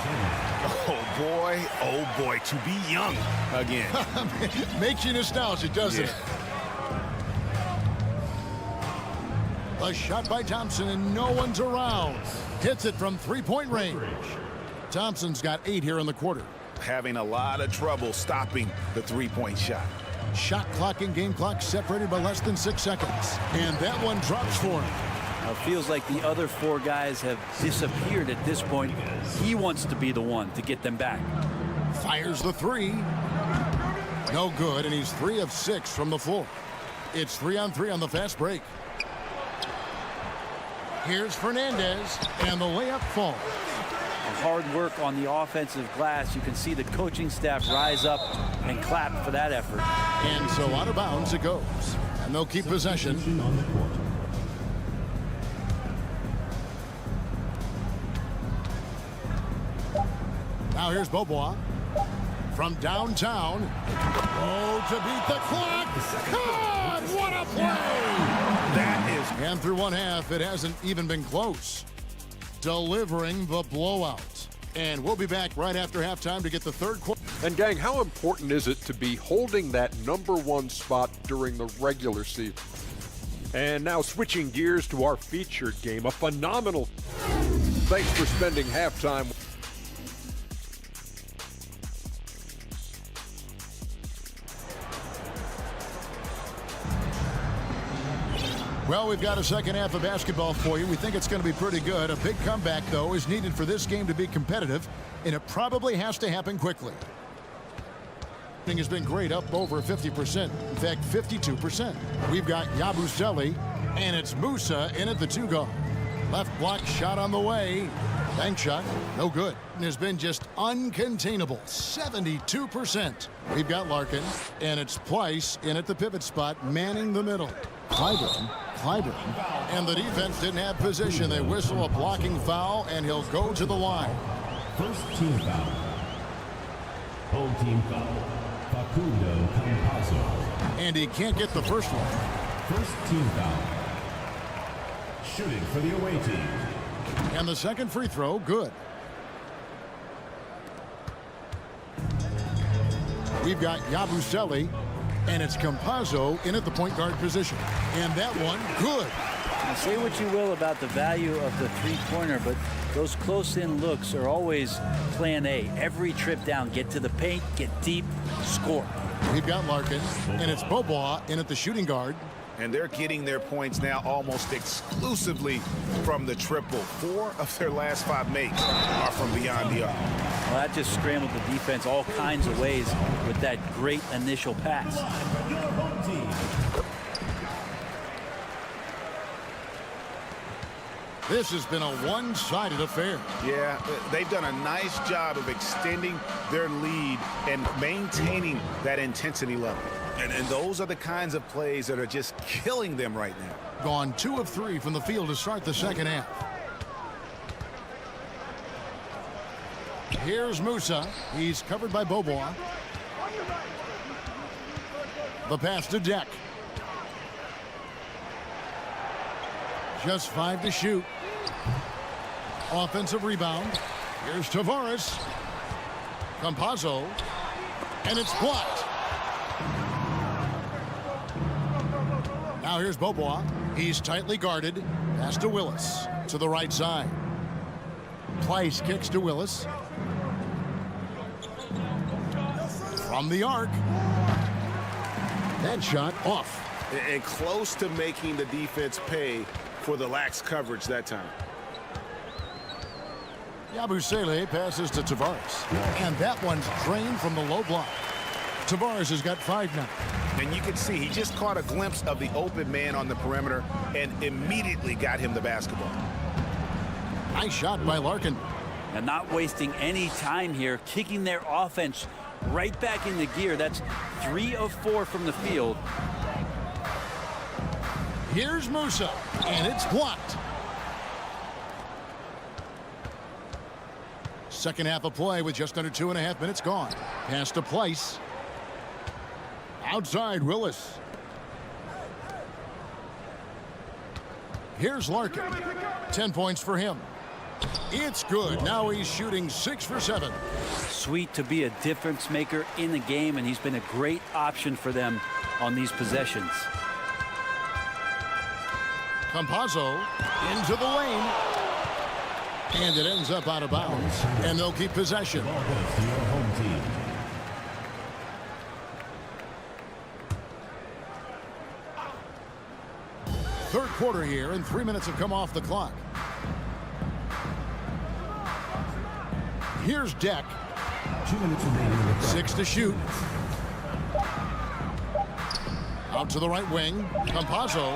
Oh boy, to be young again.
Makes you nostalgic, doesn't it? A shot by Thompson, and no one's around. Hits it from three-point range. Thompson's got 8 here in the quarter.
Having a lot of trouble stopping the three-point shot.
Shot clock and game clock separated by less than 6 seconds. And that one drops for him.
It feels like the other 4 guys have disappeared at this point. He wants to be the one to get them back.
Fires the 3. No good, and he's 3 of 6 from the floor. It's 3-on-3 on the fast break. Here's Fernandez, and the layup falls.
Hard work on the offensive glass. You can see the coaching staff rise up and clap for that effort.
And so out of bounds it goes. And they'll keep possession.
On the court.
Now here's Bobois. From downtown. Oh, to beat the clock. God, what a play!
That is.
And through one half, it hasn't even been close. Delivering the blowout. And we'll be back right after halftime to get the third quarter.
And gang, how important is it to be holding that #1 spot during the regular season? And now switching gears to our featured game, a phenomenal. Thanks for spending halftime.
Well, we've got a second half of basketball for you. We think it's going to be pretty good. A big comeback, though, is needed for this game to be competitive, and it probably has to happen quickly. Shooting has been great, up over 50%. In fact, 52%. We've got Yabusele, and it's Musa in at the 2 guard. Left block shot on the way. Bank shot, no good. And has been just uncontainable, 72%. We've got Larkin, and it's Pleiss in at the pivot spot, manning the middle. Clyburn. And the defense didn't have position. They whistle a blocking foul, and he'll go to the line.
First team foul. Home team foul. Facundo Campazzo.
And he can't get the first one.
First team foul. Shooting for the away team.
And the second free throw, good. We've got Yabusele, and it's Campazzo in at the point guard position. And that one, good.
Now, say what you will about the value of the three-pointer, but those close-in looks are always plan A. Every trip down, get to the paint, get deep, score.
We've got Larkin, and it's Bobois in at the shooting guard.
And they're getting their points now almost exclusively from the triple. 4 of their last 5 makes are from beyond the arc.
Well, that just scrambled the defense all kinds of ways with that great initial pass.
This has been a one-sided affair.
Yeah, they've done a nice job of extending their lead and maintaining that intensity level. And those are the kinds of plays that are just killing them right now.
Gone 2 of 3 from the field to start the second half. Here's Musa. He's covered by Bobois. The pass to Deck. Just 5 to shoot. Offensive rebound. Here's Tavares. Campazzo. And it's blocked. Now here's Bobois. He's tightly guarded. Pass to Willis. To the right side. Price kicks to Willis. From the arc. That shot off.
And close to making the defense pay for the lax coverage that time.
Yabusele passes to Tavares. And that one's drained from the low block. Tavares has got 5 now.
And you can see he just caught a glimpse of the open man on the perimeter and immediately got him the basketball.
Nice shot by Larkin.
And not wasting any time here, kicking their offense right back into gear. That's 3 of 4 from the field.
Here's Musa, and it's blocked. Second half of play with just under 2.5 minutes gone. Pass to Place. Outside Willis. Here's Larkin. 10 points for him. It's good. Now he's shooting 6 for 7.
Sweet to be a difference maker in the game, and he's been a great option for them on these possessions.
Campazzo into the lane. And it ends up out of bounds. And they'll keep possession. Third quarter here, and 3 minutes have come off the clock. Here's Deck.
2 minutes remaining.
6 to shoot. Out to the right wing. Campazzo.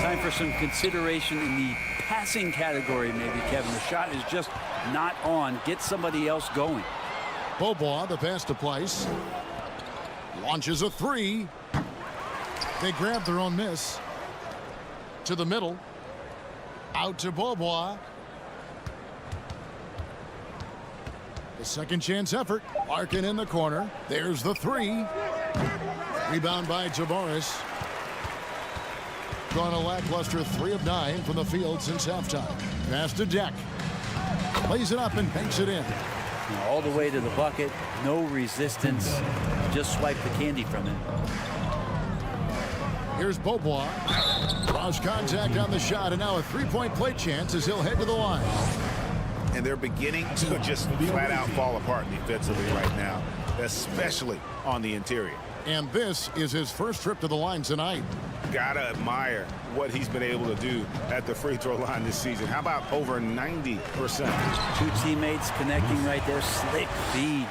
Time for some consideration in the passing category, maybe, Kevin. The shot is just not on. Get somebody else going.
Bobois, the pass to Place. Launches a 3. They grab their own miss. To the middle. Out to Bobois. The second chance effort. Larkin in the corner. There's the 3. Rebound by Tavares. Gone a lackluster 3 of 9 from the field since halftime. Pass to Deck. Plays it up and banks it in.
All the way to the bucket. No resistance. Just swipe the candy from it.
Here's Bobois. Lost contact on the shot, and now a 3-point play chance as he'll head to the line.
And they're beginning to just flat out fall apart defensively right now, especially on the interior.
And this is his first trip to the line tonight.
Gotta admire what he's been able to do at the free throw line this season. How about over 90%?
2 teammates connecting right there. Slick feed.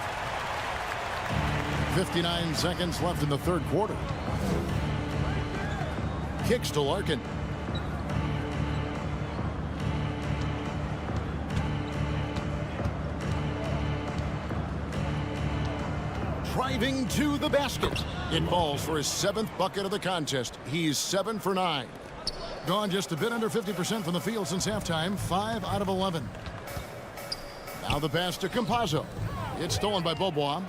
59 seconds left in the third quarter. Kicks to Larkin. Driving to the basket. It falls for his 7th bucket of the contest. He's 7 for 9. Gone just a bit under 50% from the field since halftime. 5 out of 11. Now the pass to Campazzo. It's stolen by Bobois.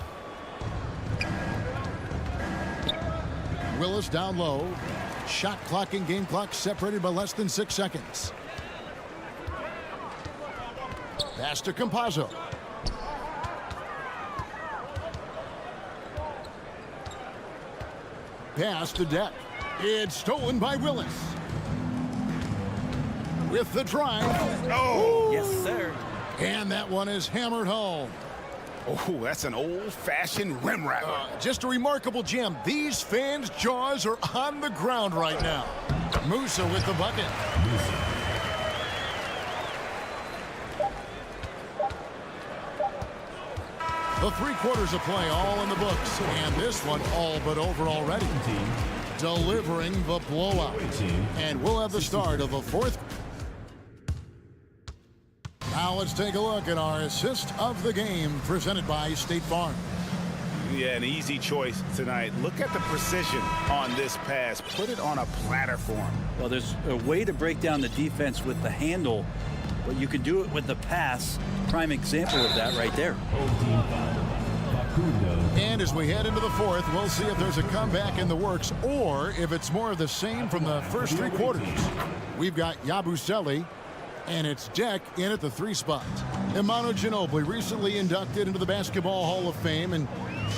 Willis down low. Shot clock and game clock separated by less than 6 seconds. Pass to Campazzo. Pass to Deck. It's stolen by Willis. With the drive.
Oh!
Yes, sir.
And that one is hammered home.
Oh, that's an old-fashioned rim rapper.
Just a remarkable gem. These fans' jaws are on the ground right now. Musa with the bucket. The 3 quarters of play all in the books. And this one all but over already. Delivering the blowout. And we'll have the start of the fourth. Now let's take a look at our assist of the game presented by State Farm.
Yeah, an easy choice tonight. Look at the precision on this pass. Put it on a platter form.
Well, there's a way to break down the defense with the handle, but you can do it with the pass. Prime example of that right there.
And as we head into the fourth, we'll see if there's a comeback in the works or if it's more of the same from the first three quarters. We've got Yabusele, and it's Deck in at the 3 spot. Emmanuel Ginobili recently inducted into the Basketball Hall of Fame, and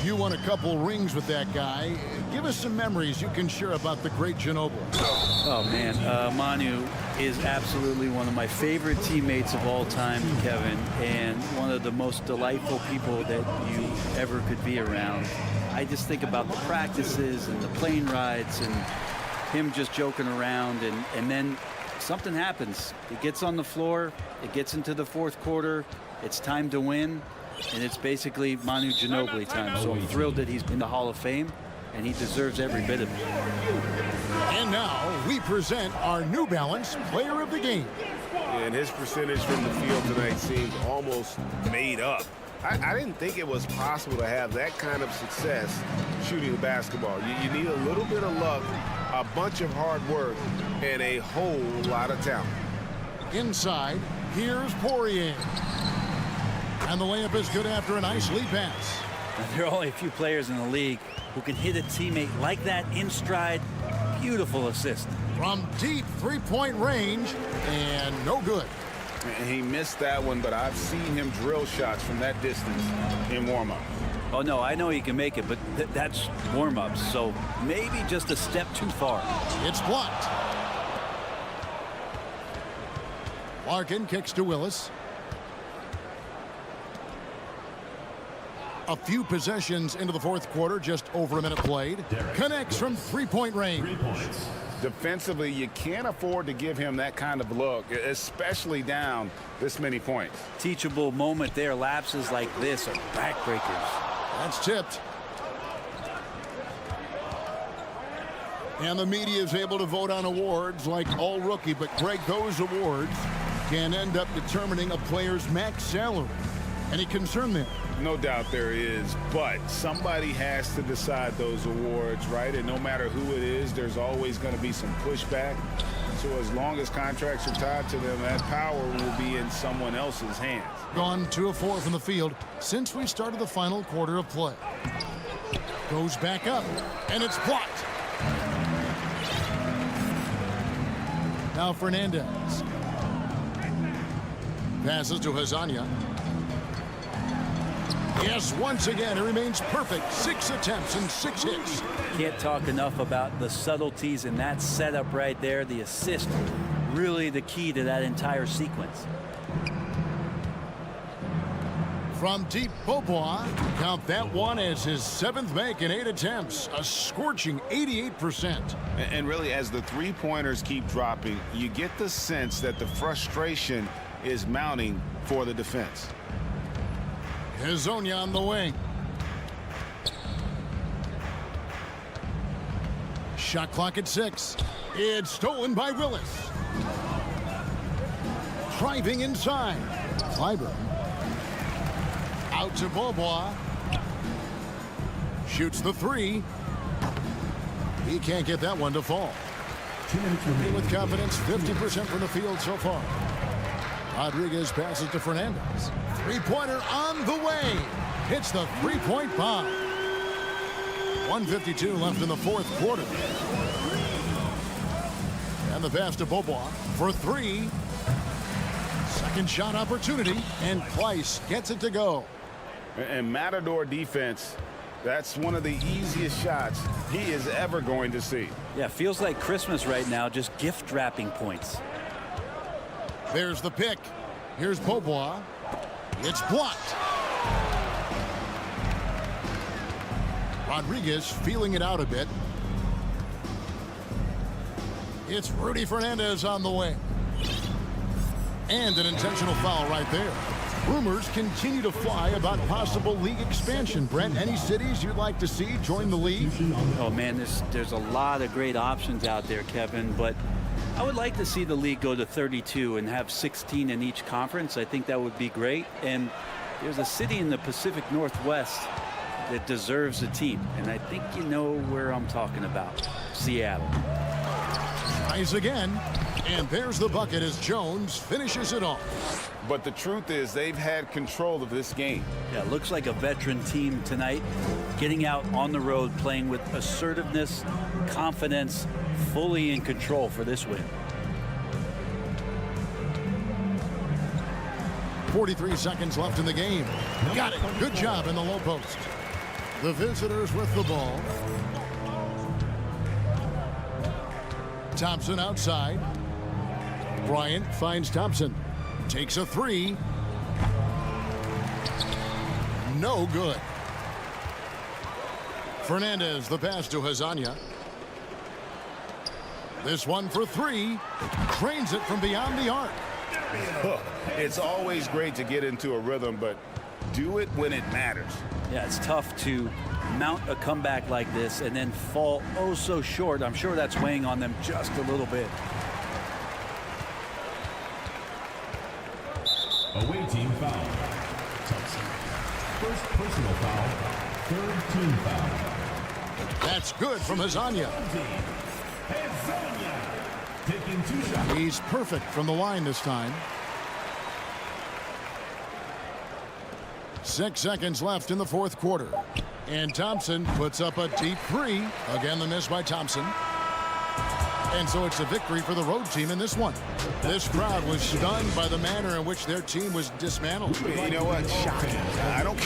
you won a couple rings with that guy. Give us some memories you can share about the great Ginobili.
Oh, man. Manu is absolutely one of my favorite teammates of all time, Kevin, and one of the most delightful people that you ever could be around. I just think about the practices and the plane rides and him just joking around, and then something happens. It gets on the floor. It gets into the fourth quarter. It's time to win. And it's basically Manu Ginobili time. So I'm thrilled that he's in the Hall of Fame, and he deserves every bit of it.
And now we present our New Balance Player of the Game.
And his percentage from the field tonight seems almost made up. I didn't think it was possible to have that kind of success shooting the basketball. You need a little bit of luck, a bunch of hard work, and a whole lot of talent.
Inside, here's Poirier. And the layup is good after a nice lead pass.
There are only a few players in the league who can hit a teammate like that in stride. Beautiful assist.
From deep three-point range, and no good.
And he missed that one, but I've seen him drill shots from that distance in warm-up.
Oh, no, I know he can make it, but that's warm-ups, so maybe just a step too far.
It's blocked. Larkin kicks to Willis. A few possessions into the fourth quarter, just over a minute played. Connects from three-point range.
3 points.
Defensively, you can't afford to give him that kind of look, especially down this many points.
Teachable moment there. Lapses like this are backbreakers.
That's tipped. And the media is able to vote on awards like All Rookie, but Greg, those awards can end up determining a player's max salary. Any concern there?
No doubt there is, but somebody has to decide those awards, right? And no matter who it is, there's always going to be some pushback. So as long as contracts are tied to them, that power will be in someone else's hands.
Gone 2 of 4 from the field since we started the final quarter of play. Goes back up, and it's blocked. Now Fernandez. Passes to Hazania. Yes, once again, it remains perfect. 6 attempts and 6 hits.
Can't talk enough about the subtleties in that setup right there. The assist, really the key to that entire sequence.
From deep, Bobois. Count that one as his 7th make in 8 attempts. A scorching 88%.
And really, as the three-pointers keep dropping, you get the sense that the frustration is mounting for the defense.
Hazonia on the wing. Shot clock at 6. It's stolen by Willis. Driving inside. Clyburn. Out to Bobois. Shoots the 3. He can't get that one to fall.
2 minutes remaining.
With confidence, 50% from the field so far. Rodriguez passes to Fernandez. Three-pointer on the way. Hits the three-point bomb. 1:52 left in the fourth quarter. And the pass to Bobois for 3. Second shot opportunity, and Pleiss gets it to go.
And Matador defense, that's one of the easiest shots he is ever going to see.
Yeah, feels like Christmas right now, just gift wrapping points.
There's the pick. Here's Bobois. It's blocked. Rodriguez feeling it out a bit. It's Rudy Fernandez on the way. And an intentional foul right there. Rumors continue to fly about possible league expansion. Brent, any cities you'd like to see join the league?
Oh, man, there's a lot of great options out there, Kevin, but I would like to see the league go to 32 and have 16 in each conference. I think that would be great. And there's a city in the Pacific Northwest that deserves a team. And I think you know where I'm talking about. Seattle.
Tries again. And there's the bucket as Jones finishes it off.
But the truth is they've had control of this game.
Yeah, looks like a veteran team tonight, getting out on the road, playing with assertiveness, confidence, fully in control for this win.
43 seconds left in the game. Got it. Good job in the low post. The visitors with the ball. Thompson outside. Bryant finds Thompson. Takes a three. No good. Fernandez, the pass to Hazanya. This one for three. Cranes it from beyond the arc.
It's always great to get into a rhythm, but do it when it matters.
Yeah, it's tough to mount a comeback like this and then fall oh so short. I'm sure that's weighing on them just a little bit.
Away team foul. Thompson. First personal foul. Third team foul.
That's good from Hazanya.
Taking 2 shots.
He's perfect from the line this time. 6 seconds left in the fourth quarter. And Thompson puts up a deep three. Again, the miss by Thompson. And so it's a victory for the road team in this one. This crowd was stunned by the manner in which their team was dismantled.
You know what? Shocking. I don't.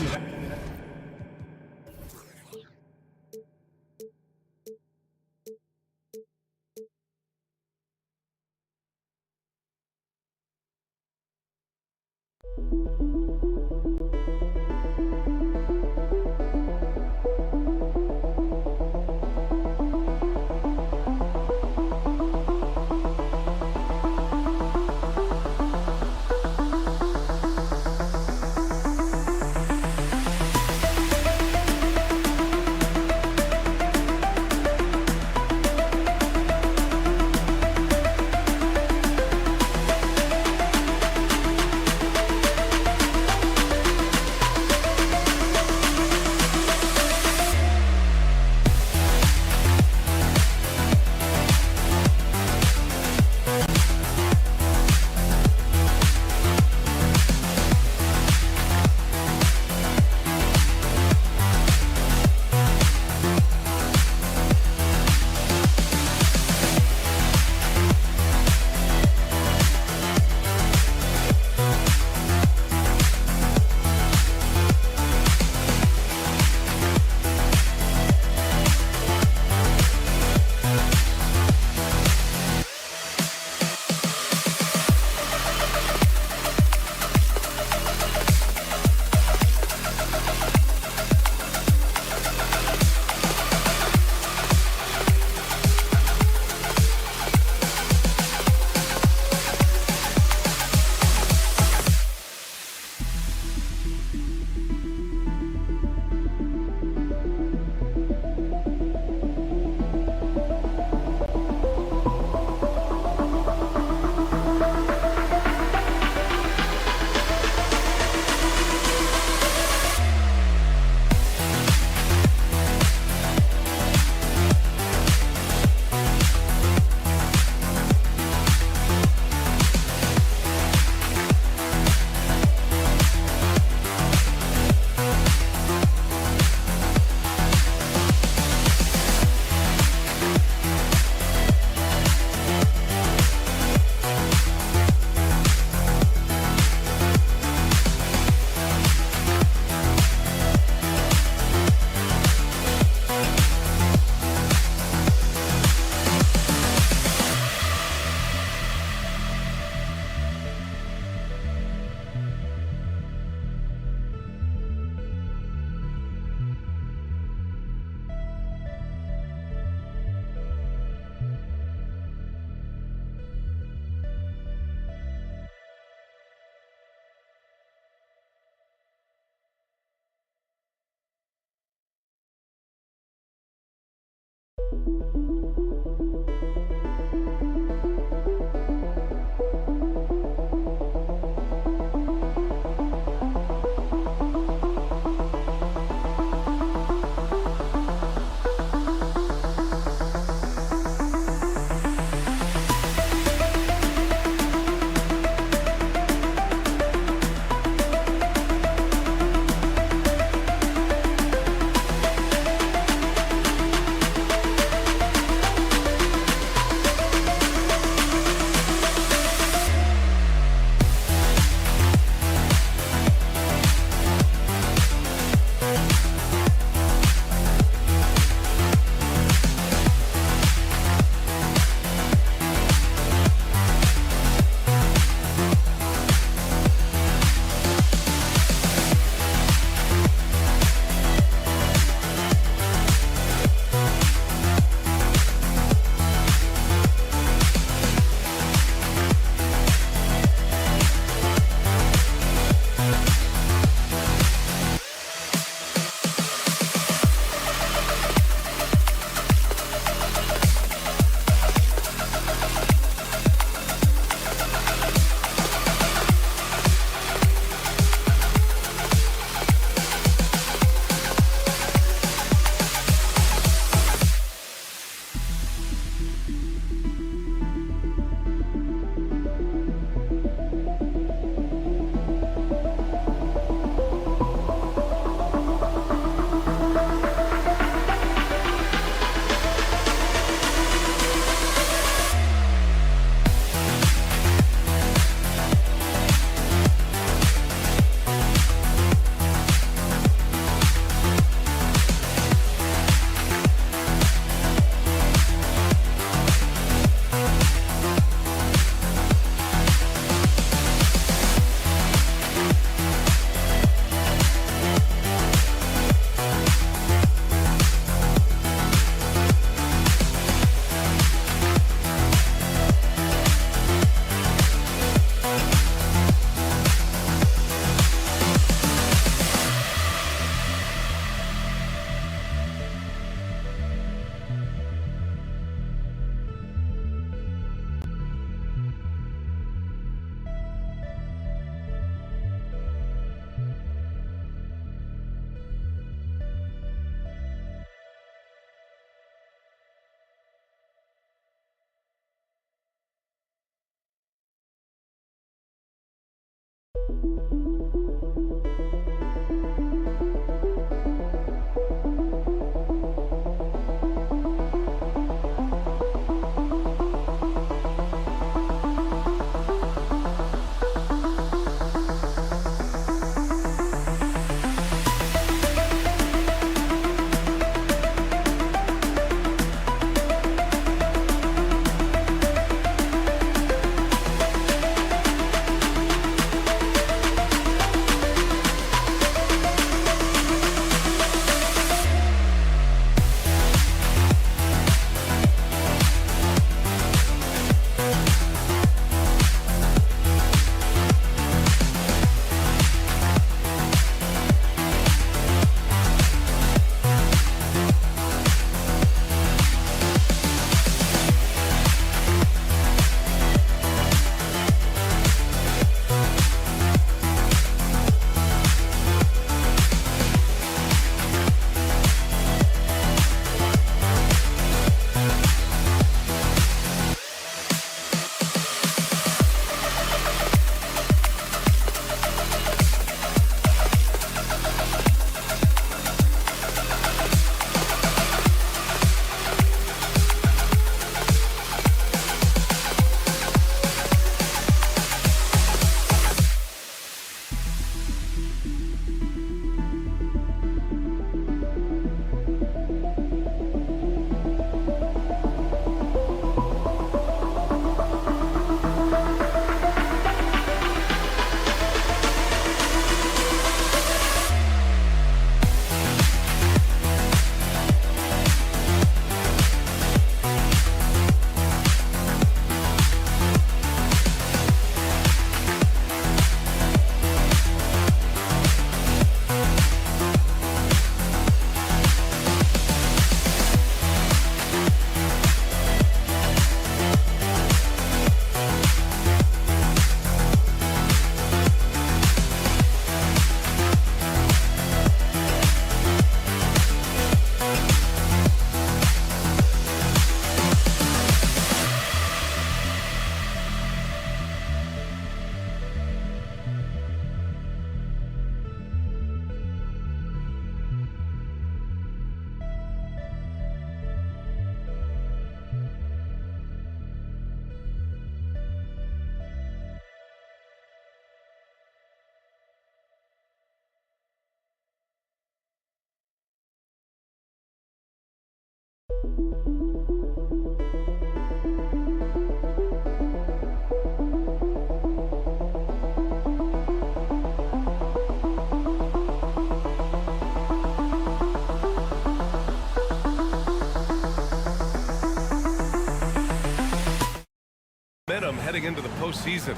Heading into the postseason,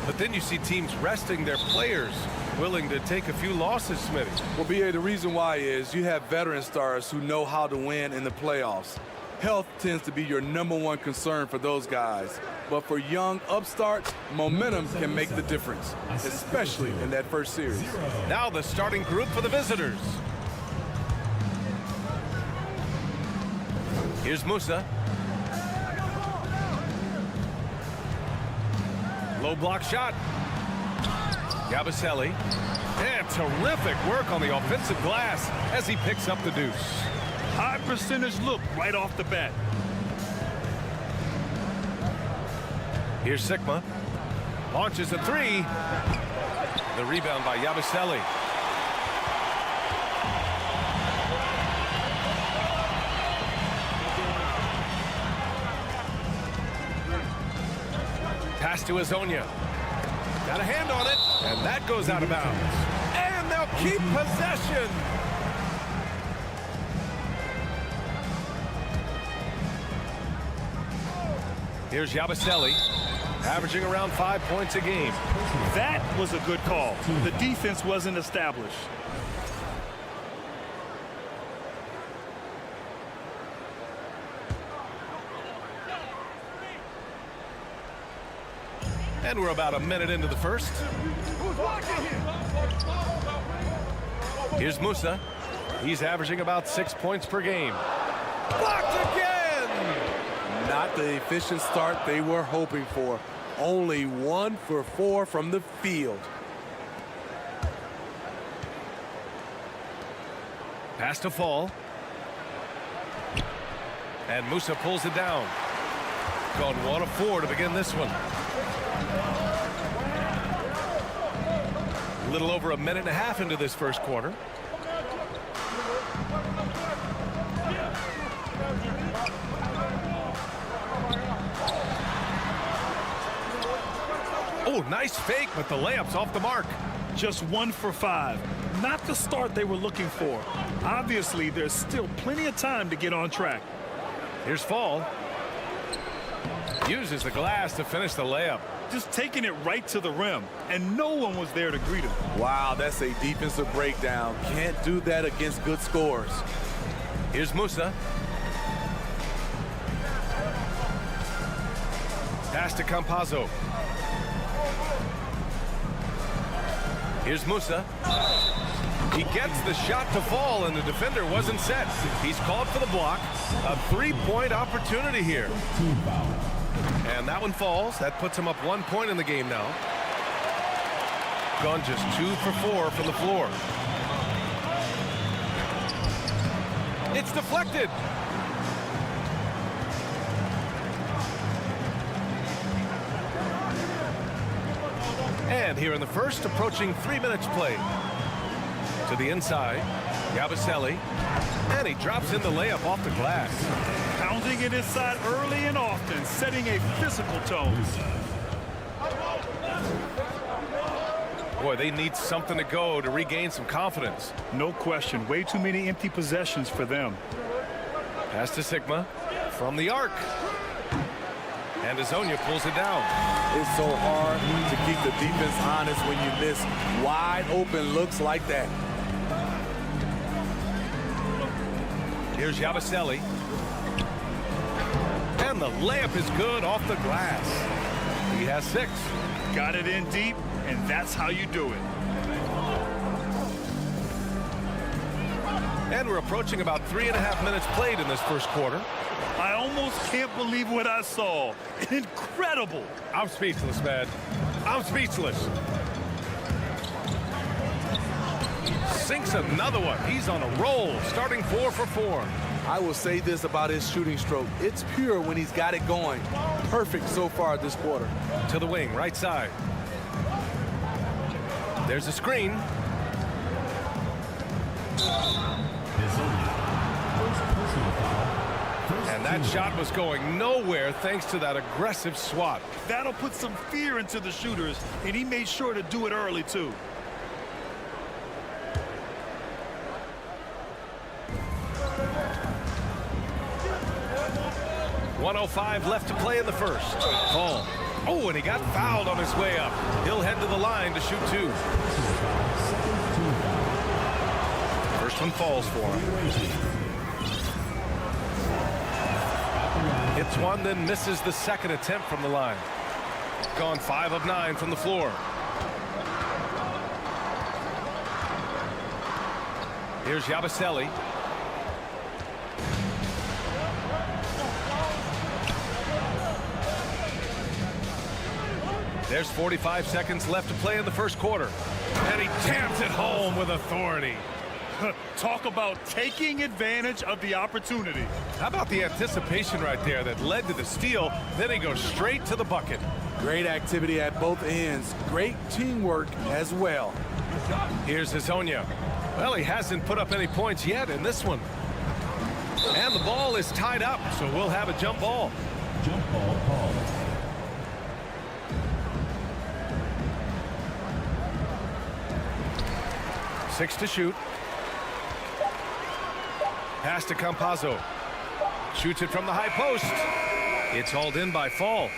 but then you see teams resting their players, willing to take a few losses, Smitty.
Well, BA, the reason why is you have veteran stars who know how to win in the playoffs. Health tends to be your #1 concern for those guys. But for young upstarts, momentum can make the difference, especially in that first series.
Now the starting group for the visitors. Here's Musa. Low block shot. Yabusele. And terrific work on the offensive glass as he picks up the deuce.
High percentage look right off the bat.
Here's Sigma. Launches a three. The rebound by Yabusele. Pass to Azonia. Got a hand on it, and that goes out of bounds. And they'll keep possession. Here's Yabusele, averaging around 5 points a game.
That was a good call. The defense wasn't established.
And we're about a minute into the first. Here's Musa. He's averaging about 6 points per game. Blocked again!
Not the efficient start they were hoping for. Only 1 for 4 from the field.
Pass to Fall. And Musa pulls it down. Gone 1 of 4 to begin this one. A little over a minute and a half into this first quarter. Oh, nice fake, but the layup's off the mark.
Just 1 for 5. Not the start they were looking for. Obviously, there's still plenty of time to get on track.
Here's Fall. Uses the glass to finish the layup.
Just taking it right to the rim, and no one was there to greet him.
Wow, that's a defensive breakdown. Can't do that against good scores.
Here's Musa. Pass to Campazzo. Here's Musa. He gets the shot to Fall, and the defender wasn't set. He's called for the block. A 3-point opportunity here. And that one falls. That puts him up 1 point in the game now. Gone just 2 for 4 from the floor. It's deflected. And here in the first, approaching 3 minutes played. To the inside, Yabusele. And he drops in the layup off the glass.
Pounding it inside early and often, setting a physical tone.
Boy, they need something to go to regain some confidence.
No question. Way too many empty possessions for them.
Pass to Sigma from the arc. And Azonia pulls it down.
It's so hard to keep the defense honest when you miss wide open looks like that.
Here's Yabusele. And the layup is good off the glass. He has 6.
Got it in deep, and that's how you do it.
And we're approaching about 3.5 minutes played in this first quarter.
I almost can't believe what I saw. Incredible.
I'm speechless, man. I'm speechless. Sinks another one. He's on a roll, starting 4 for 4.
I will say this about his shooting stroke. It's pure when he's got it going. Perfect so far this quarter.
To the wing, right side. There's a screen.
First personal foul.
And that shot was going nowhere thanks to that aggressive swat.
That'll put some fear into the shooters, and he made sure to do it early, too.
.105 left to play in the first. Ball. Oh, and he got fouled on his way up. He'll head to the line to shoot 2. First one falls for him. Hits one, then misses the second attempt from the line. Gone 5 of 9 from the floor. Here's Yabusele. There's 45 seconds left to play in the first quarter. And he jams it home with authority.
Talk about taking advantage of the opportunity.
How about the anticipation right there that led to the steal? Then he goes straight to the bucket.
Great activity at both ends. Great teamwork as well.
Here's Hezonja. Well, he hasn't put up any points yet in this one. And the ball is tied up, so we'll have a jump ball.
Jump ball called.
Six to shoot. Pass to Campazzo. Shoots it from the high post. It's hauled in by Fall.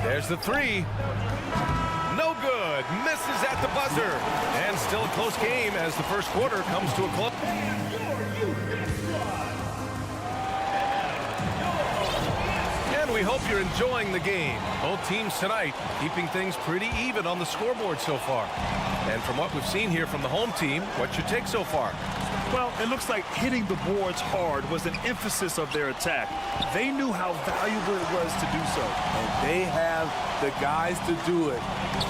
There's the 3. No good. Misses at the buzzer. And still a close game as the first quarter comes to a close. And we hope you're enjoying the game. Both teams tonight keeping things pretty even on the scoreboard so far. And from what we've seen here from the home team, what's your take so far?
Well, it looks like hitting the boards hard was an emphasis of their attack. They knew how valuable it was to do so.
And they have the guys to do it.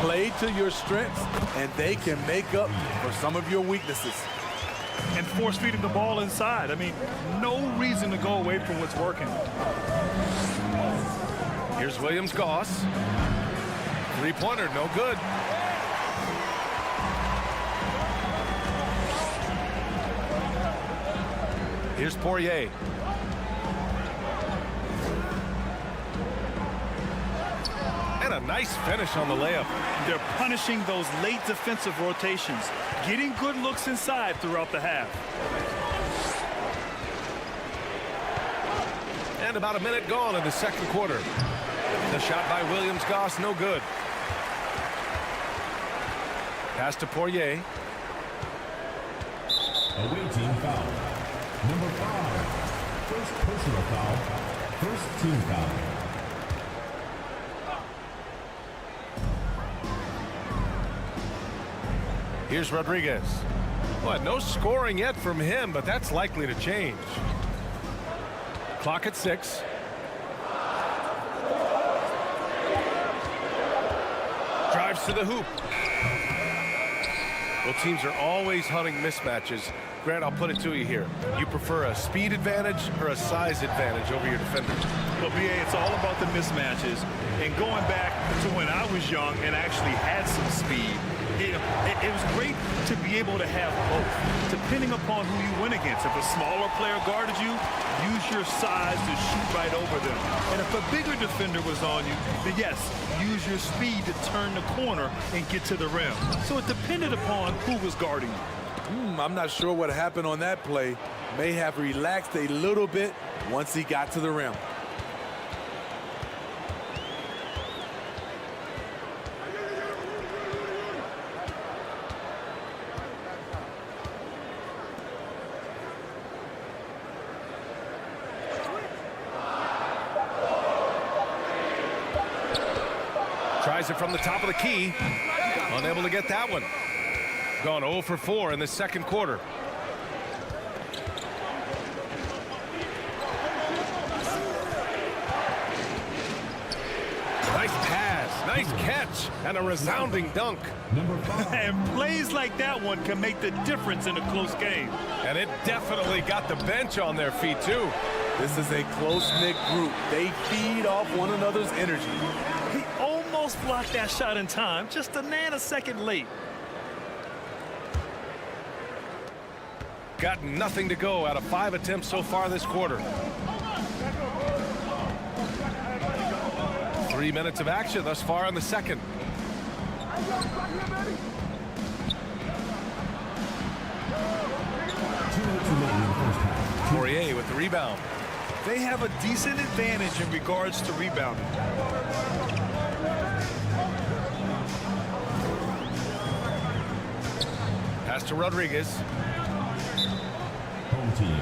Play to your strengths, and they can make up for some of your weaknesses.
And force feeding the ball inside. I mean, no reason to go away from what's working.
Here's Williams-Goss. Three-pointer, no good. Here's Poirier. And a nice finish on the layup.
They're punishing those late defensive rotations, getting good looks inside throughout the half.
And about a minute gone in the second quarter. The shot by Williams-Goss, no good. Pass to Poirier.
Away team foul. Number 5. First personal foul. First team foul.
Here's Rodriguez. Well, no scoring yet from him, but that's likely to change. Clock at 6. Drives to the hoop. Well, teams are always hunting mismatches. Grant, I'll put it to you here. You prefer a speed advantage or a size advantage over your defender?
Well, BA, it's all about the mismatches. And going back to when I was young and actually had some speed, it was great to be able to have both, depending upon who you went against. If a smaller player guarded you, use your size to shoot right over them. And if a bigger defender was on you, then yes, use your speed to turn the corner and get to the rim. So it depended upon who was guarding you.
I'm not sure what happened on that play. May have relaxed a little bit once he got to the rim.
Tries it from the top of the key. Unable to get that one. Gone 0 for 4 in the second quarter. Nice pass. Nice catch and a resounding dunk.
Number 5.
And plays like that one can make the difference in a close game.
And it definitely got the bench on their feet, too.
This is a close-knit group. They feed off one another's energy.
He almost blocked that shot in time, just a nanosecond late.
Got nothing to go out of 5 attempts so far this quarter. 3 minutes of action thus far in the second. Poirier with the rebound.
They have a decent advantage in regards to rebounding.
Pass to Rodriguez.
Home team.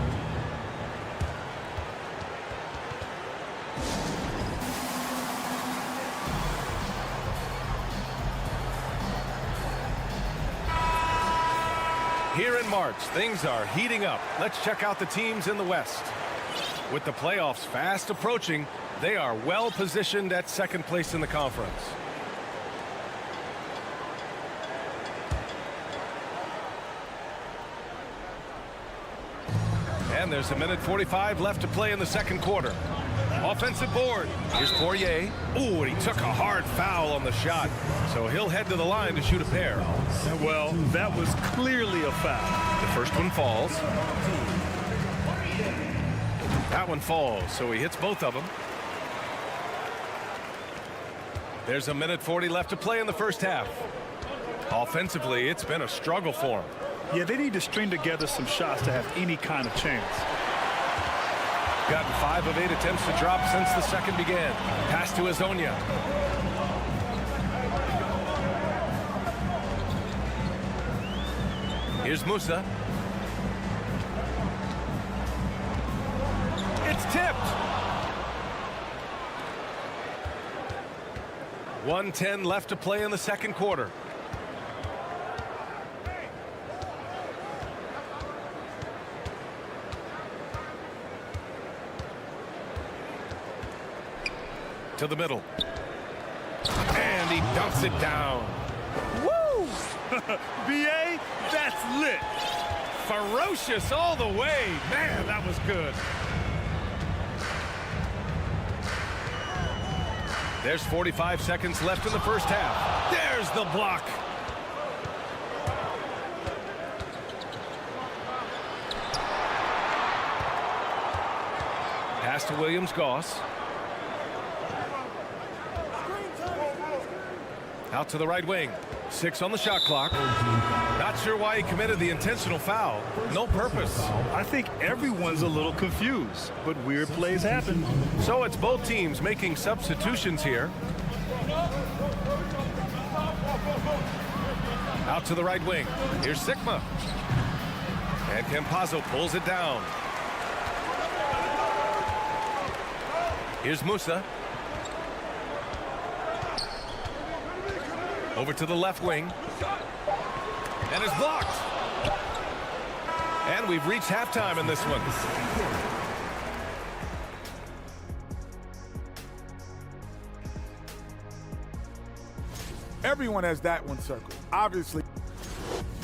Here in March, things are heating up. Let's check out the teams in the West. With the playoffs fast approaching, they are well positioned at second place in the conference. And there's a minute 45 left to play in the second quarter. Offensive board. Here's Poirier. Ooh, and he took a hard foul on the shot. So he'll head to the line to shoot a pair.
Well, that was clearly a foul.
The first one falls. That one falls, so he hits both of them. There's a minute 40 left to play in the first half. Offensively, it's been a struggle for him.
Yeah, they need to string together some shots to have any kind of chance.
Gotten 5 of 8 attempts to drop since the second began. Pass to Azonia. Here's Musa. It's tipped. 1:10 left to play in the second quarter. To the middle. And he dunks it down.
Woo! BA, that's lit.
Ferocious all the way. Man, that was good. There's 45 seconds left in the first half. There's the block. Pass to Williams-Goss. Out to the right wing. 6 on the shot clock. Not sure why he committed the intentional foul. No purpose.
I think everyone's a little confused, but weird plays happen.
So it's both teams making substitutions here. Out to the right wing. Here's Sigma. And Campazzo pulls it down. Here's Musa. Over to the left wing. And it's blocked. And we've reached halftime in this one.
Everyone has that one circled, obviously.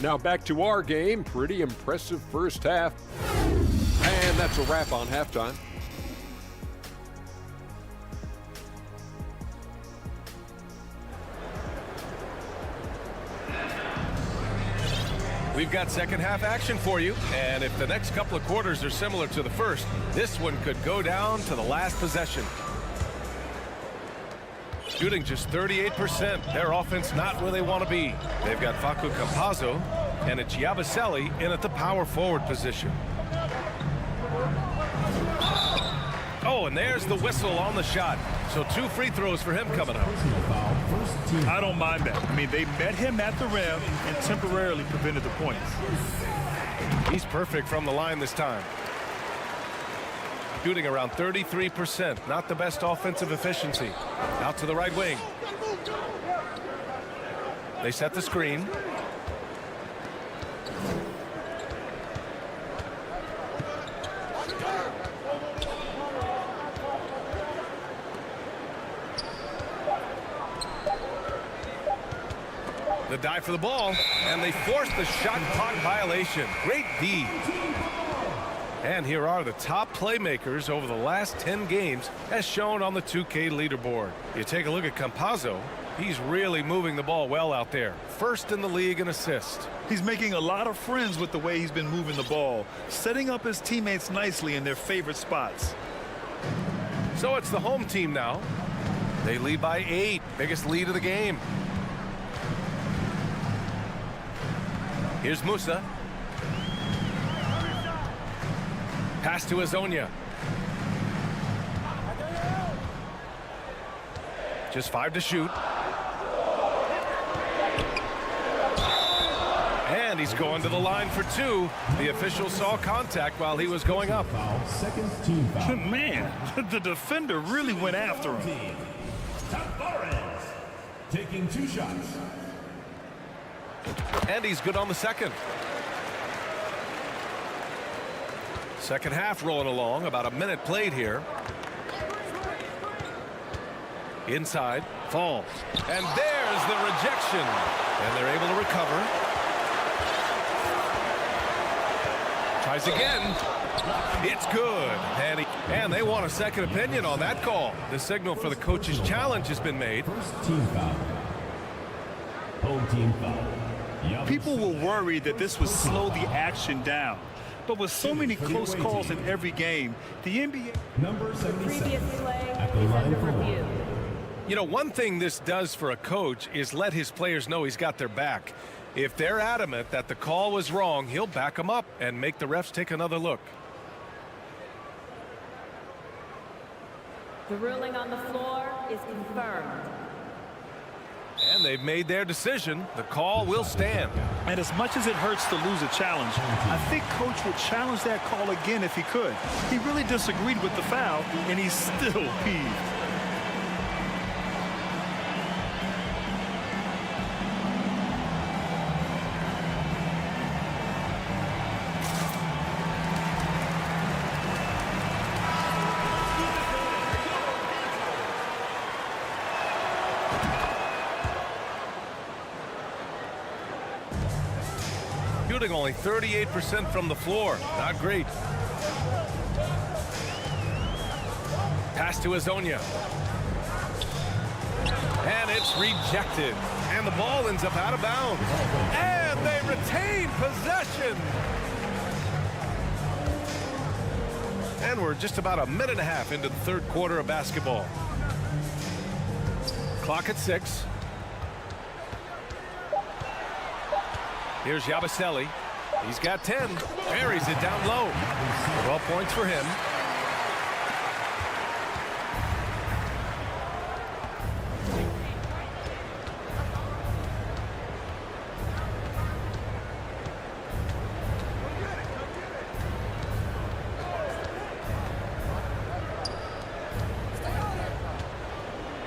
Now back to our game. Pretty impressive first half. And that's a wrap on halftime.
We've got second half action for you, and if the next couple of quarters are similar to the first, this one could go down to the last possession. Shooting just 38%. Their offense not where they want to be. They've got Facu Campazzo and it's Yabusele in at the power forward position. Oh, and there's the whistle on the shot. So 2 free throws for him coming up.
I don't mind that. I mean, they met him at the rim and temporarily prevented the points.
He's perfect from the line this time. Shooting around 33%. Not the best offensive efficiency. Out to the right wing. They set the screen. dive for the ball, and they forced the shot clock violation. Great D. And here are the top playmakers over the last 10 games as shown on the 2K leaderboard. You take a look at Campazzo. He's really moving the ball well out there. First in the league in assists.
He's making a lot of friends with the way he's been moving the ball, setting up his teammates nicely in their favorite spots.
So it's the home team now. They lead by 8, biggest lead of the game. Here's Musa. Pass to Azonia. Just 5 to shoot. And he's going to the line for 2. The official saw contact while he was going up.
Second team foul.
Man, the defender really went after him.
Tavares taking 2 shots.
And he's good on the second. Second half rolling along, about a minute played here. Inside, falls. And there's the rejection. And they're able to recover. Tries again. It's good. And they want a second opinion on that call. The signal for the coach's challenge has been made.
First team foul. Home team foul.
People were worried that this would slow the action down. But with so many close calls in every game, the NBA...
Number 77.
Previous play
At the
is
line
under
for
review.
You know, one thing this does for a coach is let his players know he's got their back. If they're adamant that the call was wrong, he'll back them up and make the refs take another look.
The ruling on the floor is confirmed.
And they've made their decision. The call will stand.
And as much as it hurts to lose a challenge, I think Coach would challenge that call again if he could. He really disagreed with the foul, and he's still peeved.
Shooting only 38% from the floor. Not great. Pass to Azonia. And it's rejected. And the ball ends up out of bounds. And they retain possession. And we're just about a minute and a half into the third quarter of basketball. Clock at 6. Here's Yabusele. He's got 10. Buries it down low. 12 points for him.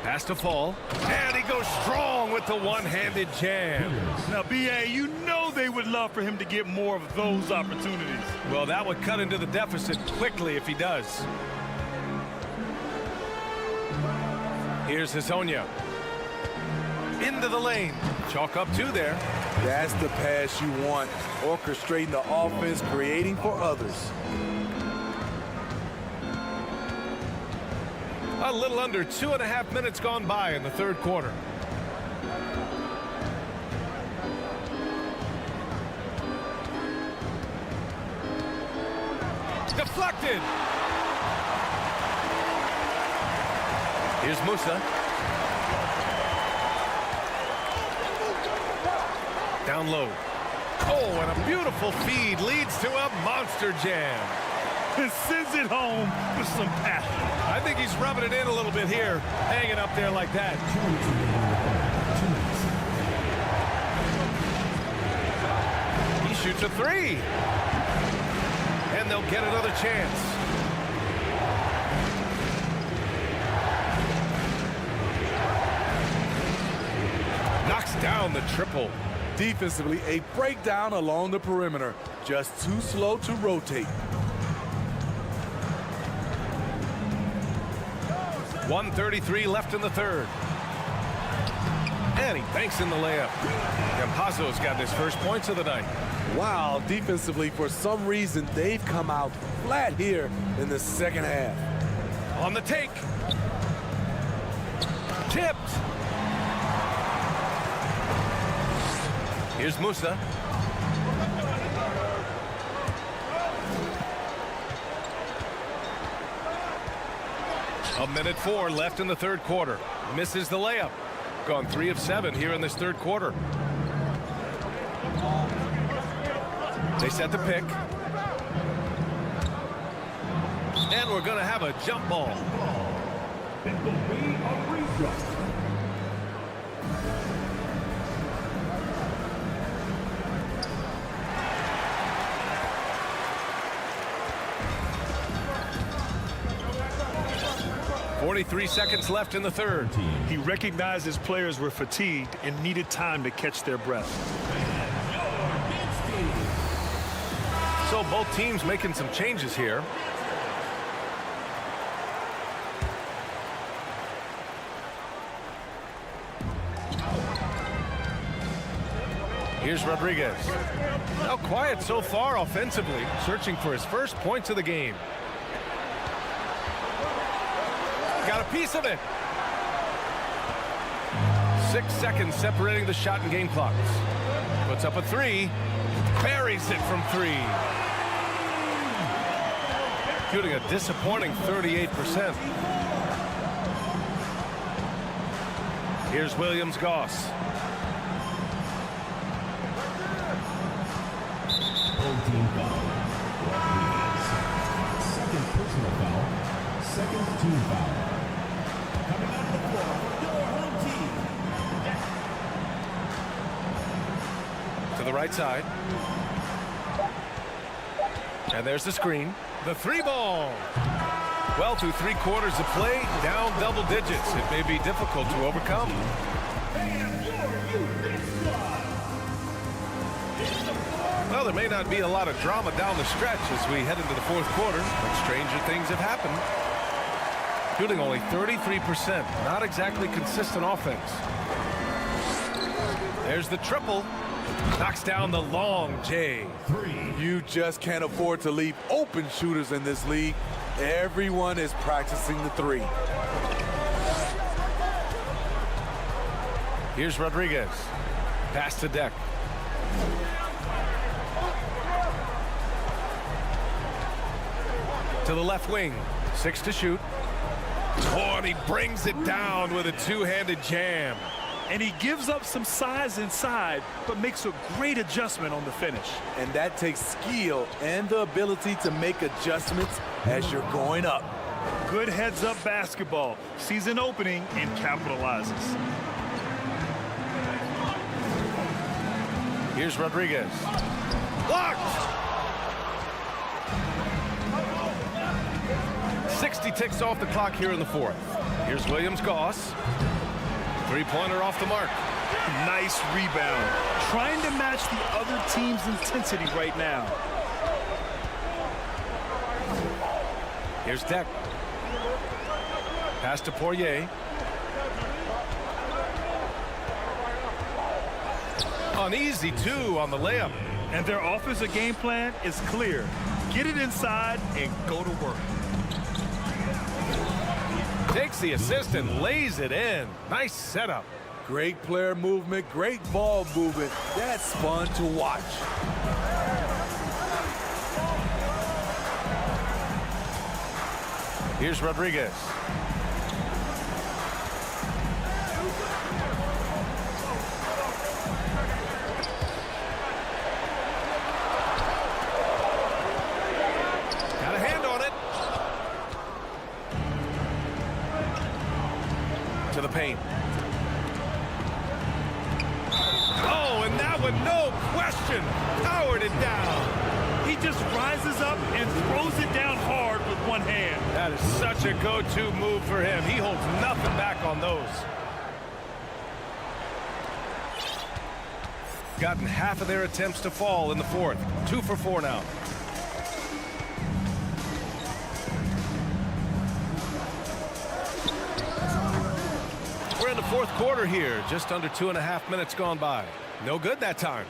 Pass to Fall. And he goes strong with the one-handed jam.
Now, B.A., you know they would love for him to get more of those opportunities.
Well, that would cut into the deficit quickly if he does. Here's Azonia. Into the lane. Chalk up 2 there.
That's the pass you want. Orchestrating the offense, creating for others.
A little under 2.5 minutes gone by in the third quarter. Deflected. Here's Musa. Down low. Oh, and a beautiful feed leads to a monster jam.
And sends it home with some passion.
I think he's rubbing it in a little bit here, hanging up there like that. He shoots a 3. And they'll get another chance. Knocks down the triple.
Defensively, a breakdown along the perimeter. Just too slow to rotate.
1:33 left in the third. And he banks in the layup. Campazzo's got his first points of the night.
Wow, defensively, for some reason, they've come out flat here in the second half.
On the take. Tipped. Here's Musa. A minute 4 left in the third quarter. Misses the layup. Gone 3 of 7 here in this third quarter. They set the pick. And we're going to have a jump ball. 43 seconds left in the third.
He recognized his players were fatigued and needed time to catch their breath.
So both teams making some changes here. Here's Rodriguez. Now quiet so far offensively, searching for his first points of the game. Got a piece of it. 6 seconds separating the shot and game clocks. Puts up a 3. Buries it from 3. Shooting a disappointing 38%. Here's Williams-Goss.
Team foul. Second personal foul. Second team foul. Coming out of the floor for your home team.
To the right side. And there's the screen. The 3 ball. Well, through 3 quarters of play, down double digits. It may be difficult to overcome. Well, there may not be a lot of drama down the stretch as we head into the fourth quarter, but stranger things have happened. Shooting only 33%. Not exactly consistent offense. There's the triple. Knocks down the long J.
3. You just can't afford to leave open shooters in this league. Everyone is practicing the 3.
Here's Rodriguez. Pass to Deck. To the left wing. 6 to shoot. Oh, and he brings it down with a 2-handed jam.
And he gives up some size inside, but makes a great adjustment on the finish.
And that takes skill and the ability to make adjustments as you're going up.
Good heads-up basketball. Sees an opening and capitalizes.
Here's Rodriguez. Blocked! 60 ticks off the clock here in the fourth. Here's Williams-Goss. 3-pointer off the mark.
Nice rebound. Trying to match the other team's intensity right now.
Here's Deck. Pass to Poirier. Uneasy, too, on the layup.
And their offensive game plan is clear. Get it inside and go to work.
Takes the assist and lays it in. Nice setup.
Great player movement, great ball movement. That's fun to watch.
Here's Rodriguez. Got a hand on it. To the paint. Oh, and that one, no question, powered it down.
He just rises up and throws it down hard with one hand.
That is such a go-to move for him. He holds nothing back on those. Gotten half of their attempts to fall in the fourth. 2 for 4 now. We're in the fourth quarter here. Just under 2.5 minutes gone by. No good that time.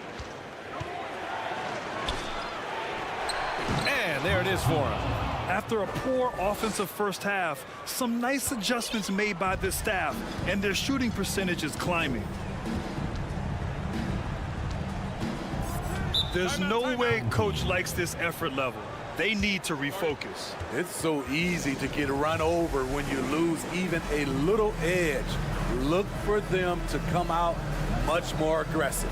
And there it is for him.
After a poor offensive first half, some nice adjustments made by this staff, and their shooting percentage is climbing. There's no way coach likes this effort level. They need to refocus.
It's so easy to get run over when you lose even a little edge. Look for them to come out much more aggressive.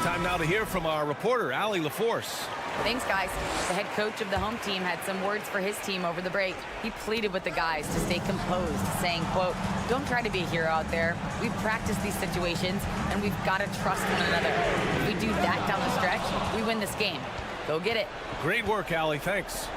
Time now to hear from our reporter, Allie LaForce.
Thanks, guys. The head coach of the home team had some words for his team over the break. He pleaded with the guys to stay composed, saying, quote, "Don't try to be a hero out there. We've practiced these situations, and we've got to trust one another. If we do that down the stretch, we win this game. Go get it."
Great work, Allie. Thanks.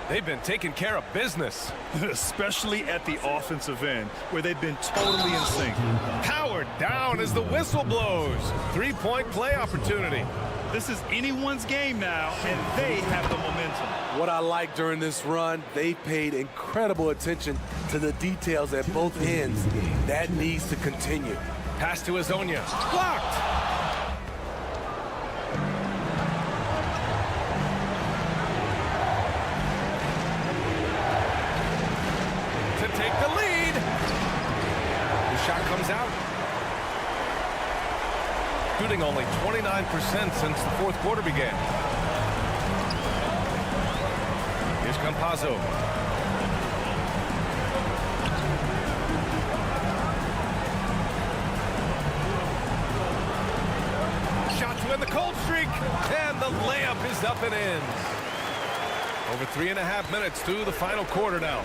They've been taking care of business.
Especially at the offensive end, where they've been totally in sync.
Powered down as the whistle blows. 3-point play opportunity.
This is anyone's game now, and they have the momentum.
What I like during this run, they paid incredible attention to the details at both ends. That needs to continue.
Pass to Azonia. Blocked. To take the lead. The shot comes out. Shooting only 29% since the fourth quarter began. Here's Campazzo. Shot to end the cold streak, and the layup is up and in. Over 3.5 minutes through the final quarter now.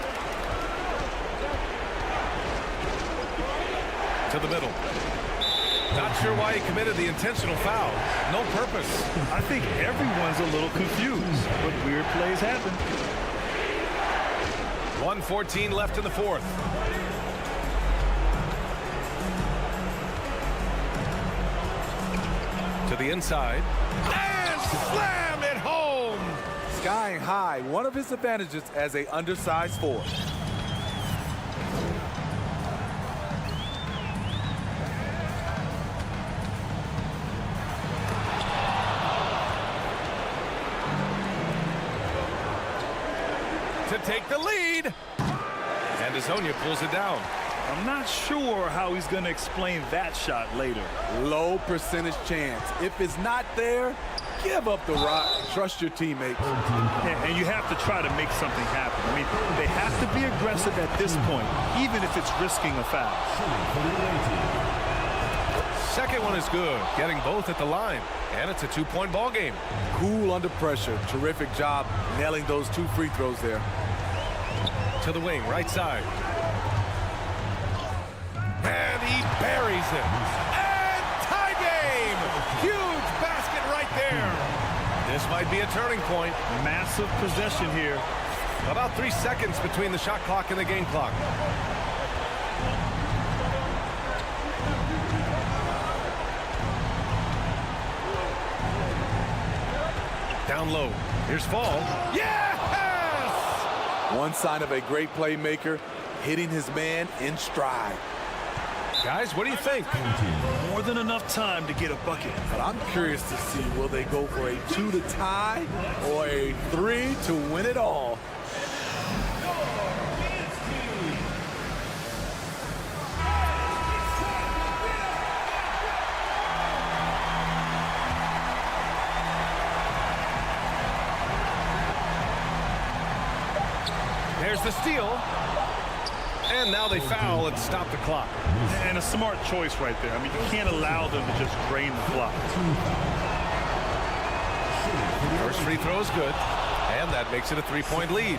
To the middle. Not sure why he committed the intentional foul. No purpose.
I think everyone's a little confused, but weird plays happen.
1:14 left in the fourth. To the inside. And slam it home!
Skying high, one of his advantages as a undersized forward.
To take the lead. And Azonia pulls it down.
I'm not sure how he's going to explain that shot later.
Low percentage chance. If it's not there, give up the rock. Trust your teammates.
And you have to try to make something happen. I mean, they have to be aggressive at this point, even if it's risking a foul.
Second one is good, getting both at the line. And it's a 2-point ball game.
Cool under pressure. Terrific job nailing those 2 free throws there.
To the wing, right side. And he buries it. And tie game! Huge basket right there. This might be a turning point.
Massive possession here.
About 3 seconds between the shot clock and the game clock. Down low. Here's Fall. Yes!
One sign of a great playmaker, hitting his man in stride.
Guys, what do you think?
More than enough time to get a bucket.
But I'm curious to see, will they go for a 2 to tie or a 3 to win it all?
There's the steal. And now they foul and stop the clock.
And a smart choice right there. I mean, you can't allow them to just drain the clock.
First free throw is good. And that makes it a 3-point lead.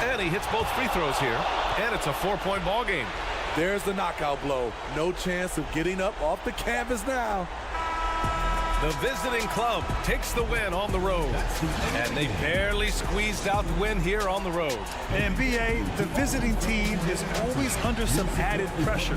And he hits both free throws here. And it's a 4-point ball game.
There's the knockout blow. No chance of getting up off the canvas now.
The visiting club takes the win on the road. And they barely squeezed out the win here on the road.
And BA, the visiting team is always under some added pressure.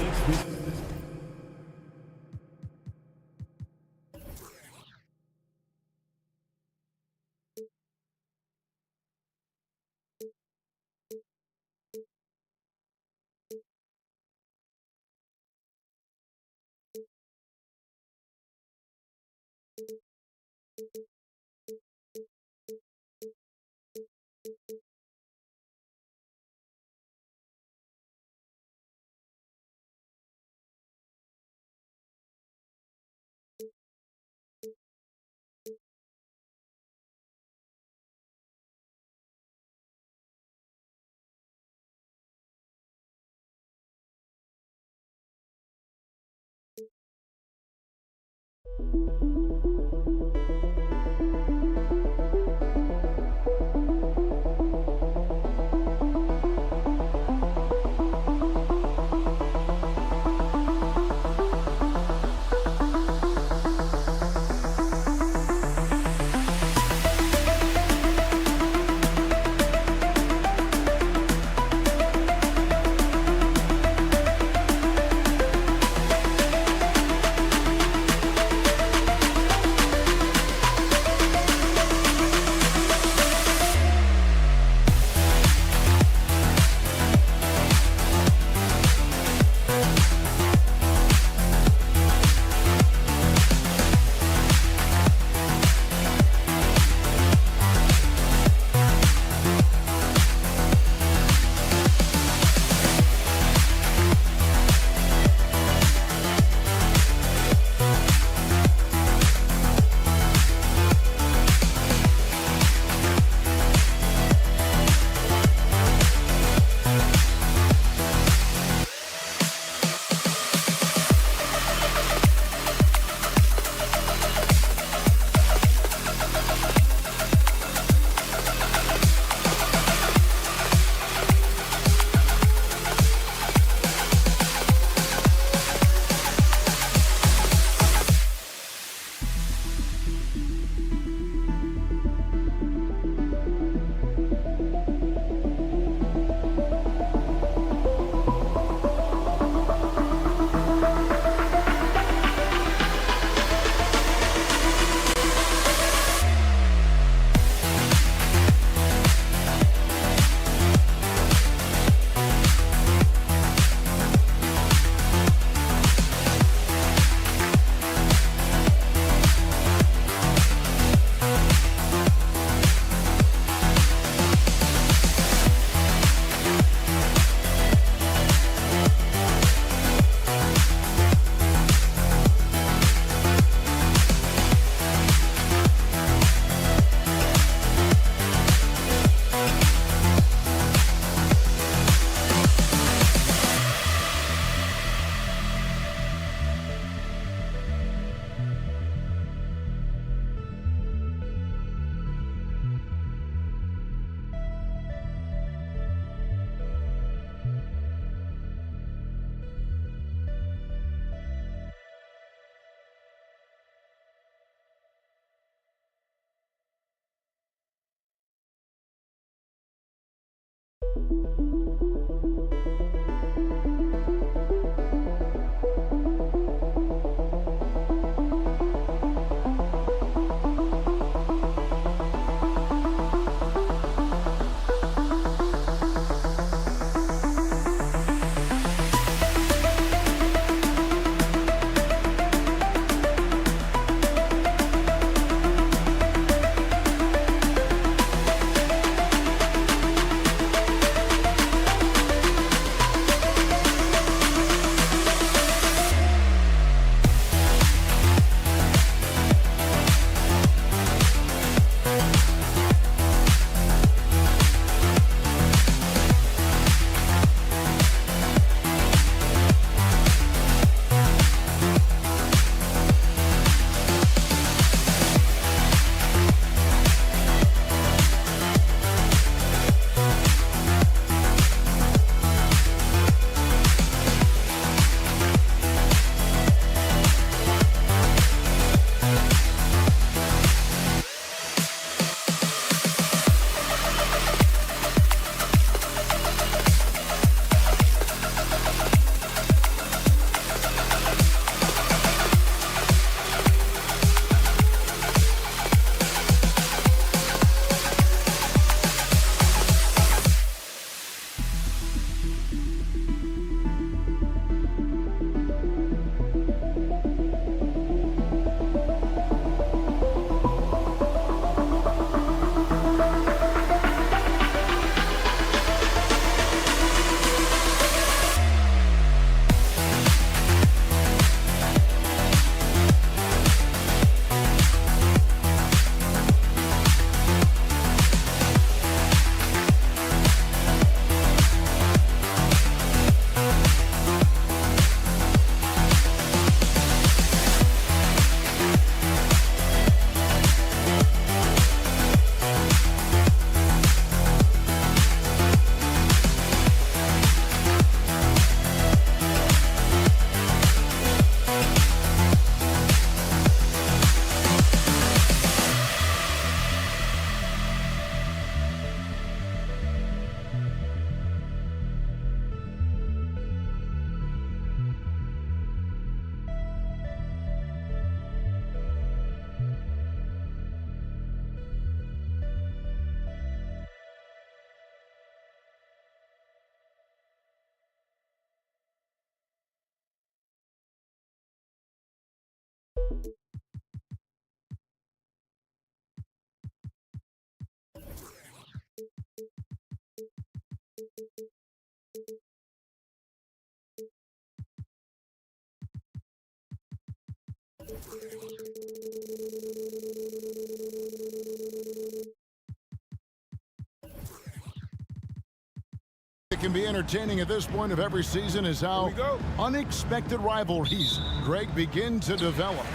It can be entertaining at this point of every season is how unexpected rivalries, Greg, begin to develop.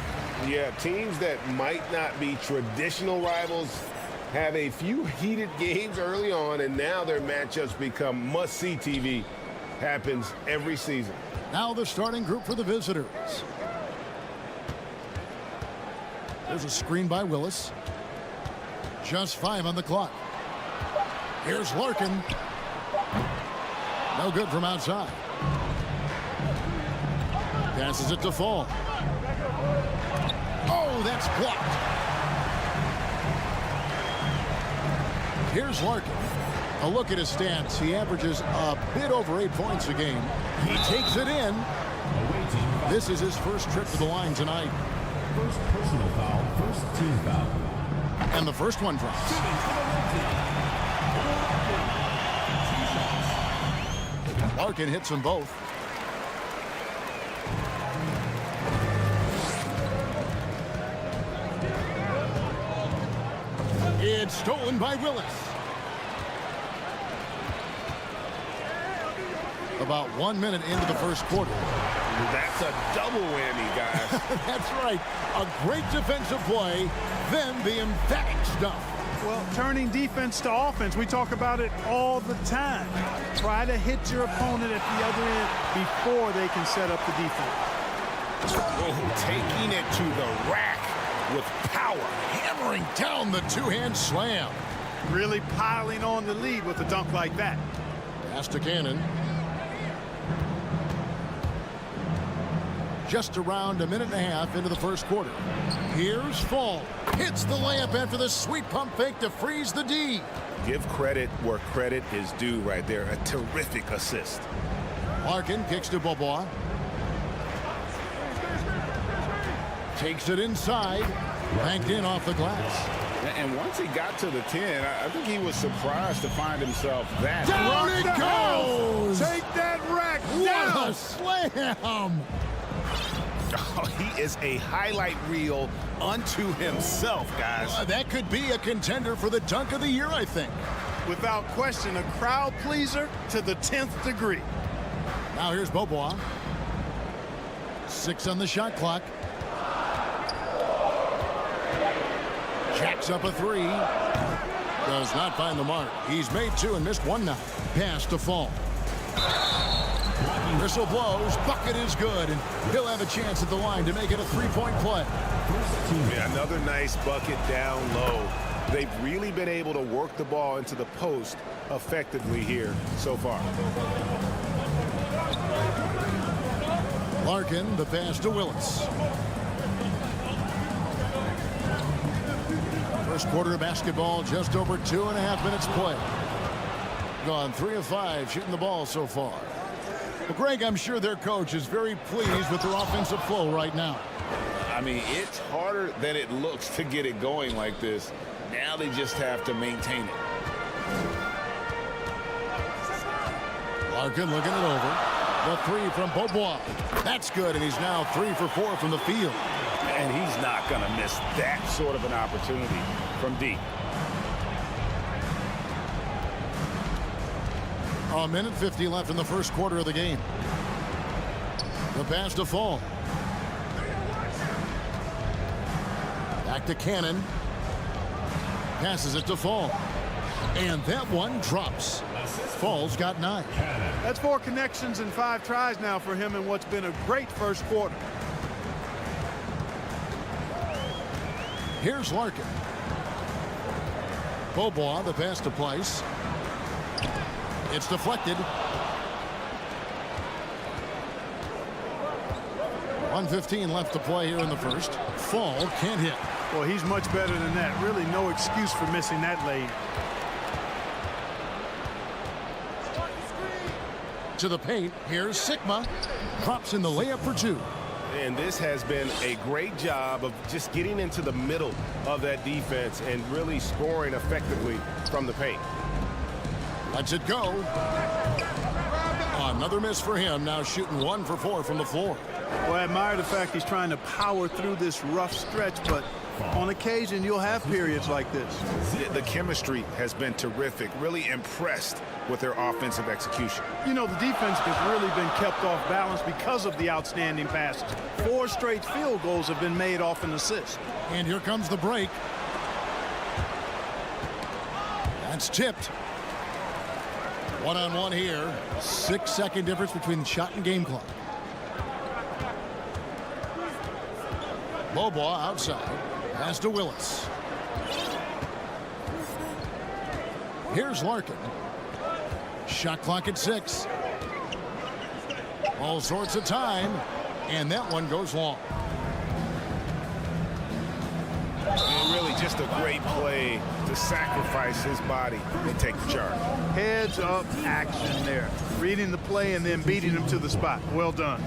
Yeah, teams that might not be traditional rivals have a few heated games early on, and now their matchups become must-see TV. Happens every season.
Now the starting group for the visitors. There's a screen by Willis. Just 5 on the clock. Here's Larkin. No good from outside. Passes it to Fall. Oh, that's blocked. Here's Larkin. A look at his stats. He averages a bit over 8 points a game. He takes it in. This is his first trip to the line tonight.
First personal foul, first team foul.
And the first one drops. Larkin hits them both. It's stolen by Willis. About 1 minute into the first quarter.
That's a double whammy, guys.
That's right. A great defensive play, then the emphatic stuff.
Well, turning defense to offense, we talk about it all the time. Try to hit your opponent at the other end before they can set up the defense.
Oh, taking it to the rack with power.
Hammering down the two-hand slam.
Really piling on the lead with a dunk like that.
Pass to Cannon. Just around a minute and a half into the first quarter. Here's Fall. Hits the layup after the sweet pump fake to freeze the D.
Give credit where credit is due right there. A terrific assist.
Larkin kicks to Bobois. Takes it inside. Banked in off the glass.
And once he got to the 10, I think he was surprised to find himself that.
Down it goes!
Take that rack
What
down!
a slam!
Oh, he is a highlight reel unto himself, guys.
That could be a contender for the dunk of the year, I think.
Without question, a crowd pleaser to the 10th degree.
Now here's Bobois. 6 on the shot clock. Jacks up a 3. Does not find the mark. He's made 2 and missed 1 now. Pass to Fall. Whistle blows. Bucket is good. And he'll have a chance at the line to make it a 3-point play.
Yeah, another nice bucket down low. They've really been able to work the ball into the post effectively here so far.
Larkin, the pass to Willis. First quarter of basketball, just over 2.5 minutes play. Gone 3 of 5 shooting the ball so far. Well, Greg, I'm sure their coach is very pleased with their offensive flow right now.
I mean, it's harder than it looks to get it going like this. Now they just have to maintain it.
Larkin looking it over. The 3 from Bobois. That's good, and he's now 3 for 4 from the field.
And he's not going to miss that sort of an opportunity from deep.
A minute 50 left in the first quarter of the game. The pass to Fall. Back to Cannon. Passes it to Fall. And that one drops. Fall's got 9.
That's 4 connections and 5 tries now for him in what's been a great first quarter.
Here's Larkin. Bobois, the pass to Place. It's deflected. 1:15 left to play here in the first. Fall can't hit.
Well, he's much better than that. Really no excuse for missing that lane.
To the paint. Here's Sigma. Drops in the layup for 2.
And this has been a great job of just getting into the middle of that defense and really scoring effectively from the paint.
Lets it go. Another miss for him. Now shooting 1 for 4 from the floor.
Well, I admire the fact he's trying to power through this rough stretch, but On occasion, you'll have periods like this.
The chemistry has been terrific. Really impressed with their offensive execution.
You know, the defense has really been kept off balance because of the outstanding passes. 4 straight field goals have been made off an assist.
And here comes the break. That's tipped. One-on-one here. 6-second difference between shot and game clock. Bobois outside. Pass to Willis. Here's Larkin. Shot clock at 6. All sorts of time. And that one goes long.
And really just a great play to sacrifice his body and take the charge.
Heads up action there. Reading the play and then beating him to the spot. Well done.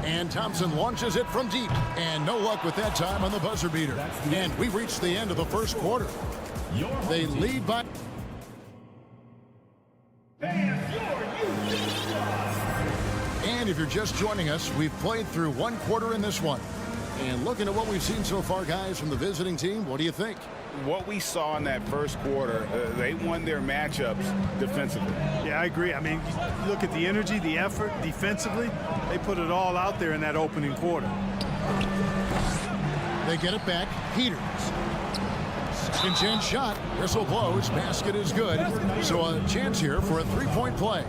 And Thompson launches it from deep. And no luck with that time on the buzzer beater. And we've reached the end of the first quarter. They lead by... And if you're just joining us, we've played through 1 quarter in this one. And looking at what we've seen so far, guys, from the visiting team, what do you think?
What we saw in that first quarter, they won their matchups defensively.
Yeah, I agree. I mean, look at the energy, the effort defensively. They put it all out there in that opening quarter.
They get it back. Peters. Second chance shot. Whistle blows. Basket is good. So a chance here for a 3-point play.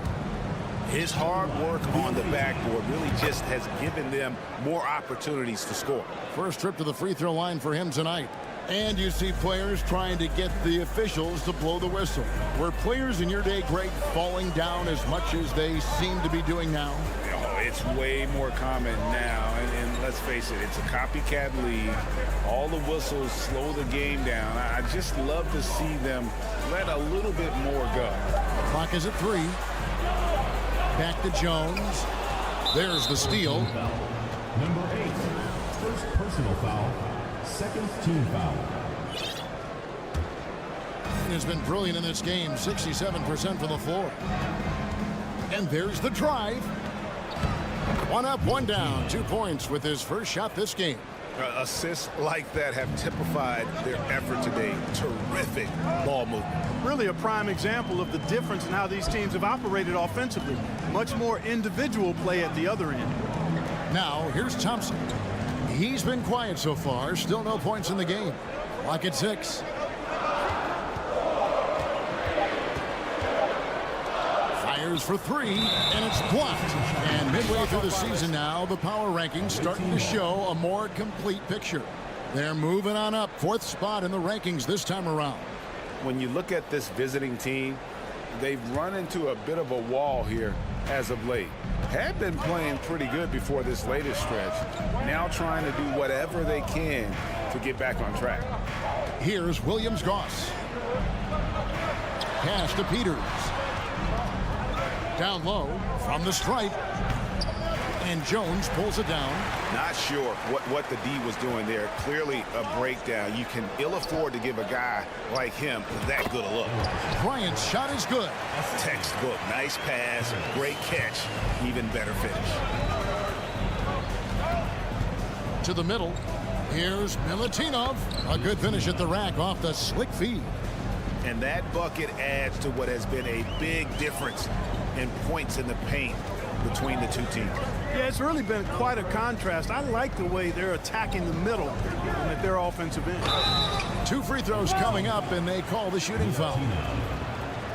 His hard work on the backboard really just has given them more opportunities to score.
First trip to the free throw line for him tonight. And you see players trying to get the officials to blow the whistle. Were players in your day, Greg, falling down as much as they seem to be doing now?
Oh, it's way more common now. And let's face it, it's a copycat league. All the whistles slow the game down. I just love to see them let a little bit more go.
Clock is at 3. Back to Jones. There's the steal.
Number 8, first personal foul, second team foul.
Has been brilliant in this game, 67% from the floor. And there's the drive. 1 up, 1 down, 2 points with his first shot this game.
Assists like that have typified their effort today. Terrific ball movement.
Really a prime example of the difference in how these teams have operated offensively. Much more individual play at the other end.
Now, here's Thompson. He's been quiet so far. Still no points in the game. Clock at 6. Fires for 3, and it's blocked. And midway through the season now, the power rankings starting to show a more complete picture. They're moving on up. 4th spot in the rankings this time around.
When you look at this visiting team, they've run into a bit of a wall here as of late. Had been playing pretty good before this latest stretch. Now trying to do whatever they can to get back on track.
Here's Williams-Goss. Pass to Peters. Down low from the stripe. And Jones pulls it down.
Not sure what the D was doing there. Clearly a breakdown. You can ill afford to give a guy like him that good a look.
Bryant's shot is good.
Textbook. Nice pass. Great catch. Even better finish.
To the middle. Here's Milutinov. A good finish at the rack off the slick feed.
And that bucket adds to what has been a big difference in points in the paint between the two teams.
Yeah, it's really been quite a contrast. I like the way they're attacking the middle at their offensive end.
2 free throws coming up, and they call the shooting foul.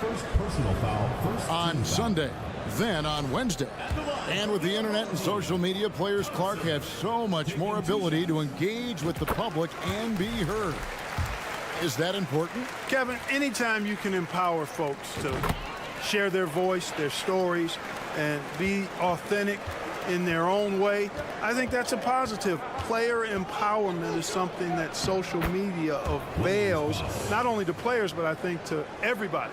First personal foul,
on Sunday, then on Wednesday. And with the internet and social media, players Clark have so much more ability to engage with the public and be heard. Is that important?
Kevin, anytime you can empower folks to share their voice, their stories, and be authentic in their own way, I think that's a positive. Player empowerment is something that social media avails, not only to players, but I think to everybody.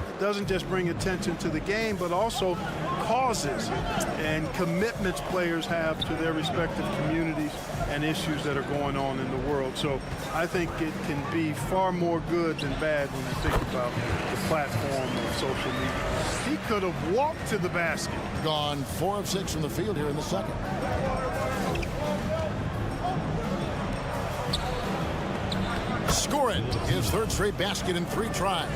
It doesn't just bring attention to the game, but also causes and commitments players have to their respective communities and issues that are going on in the world. So I think it can be far more good than bad when you think about the platform of social media. He could have walked to the basket.
Gone 4 of 6 from the field here in the second. Score it. His third straight basket in 3 tries.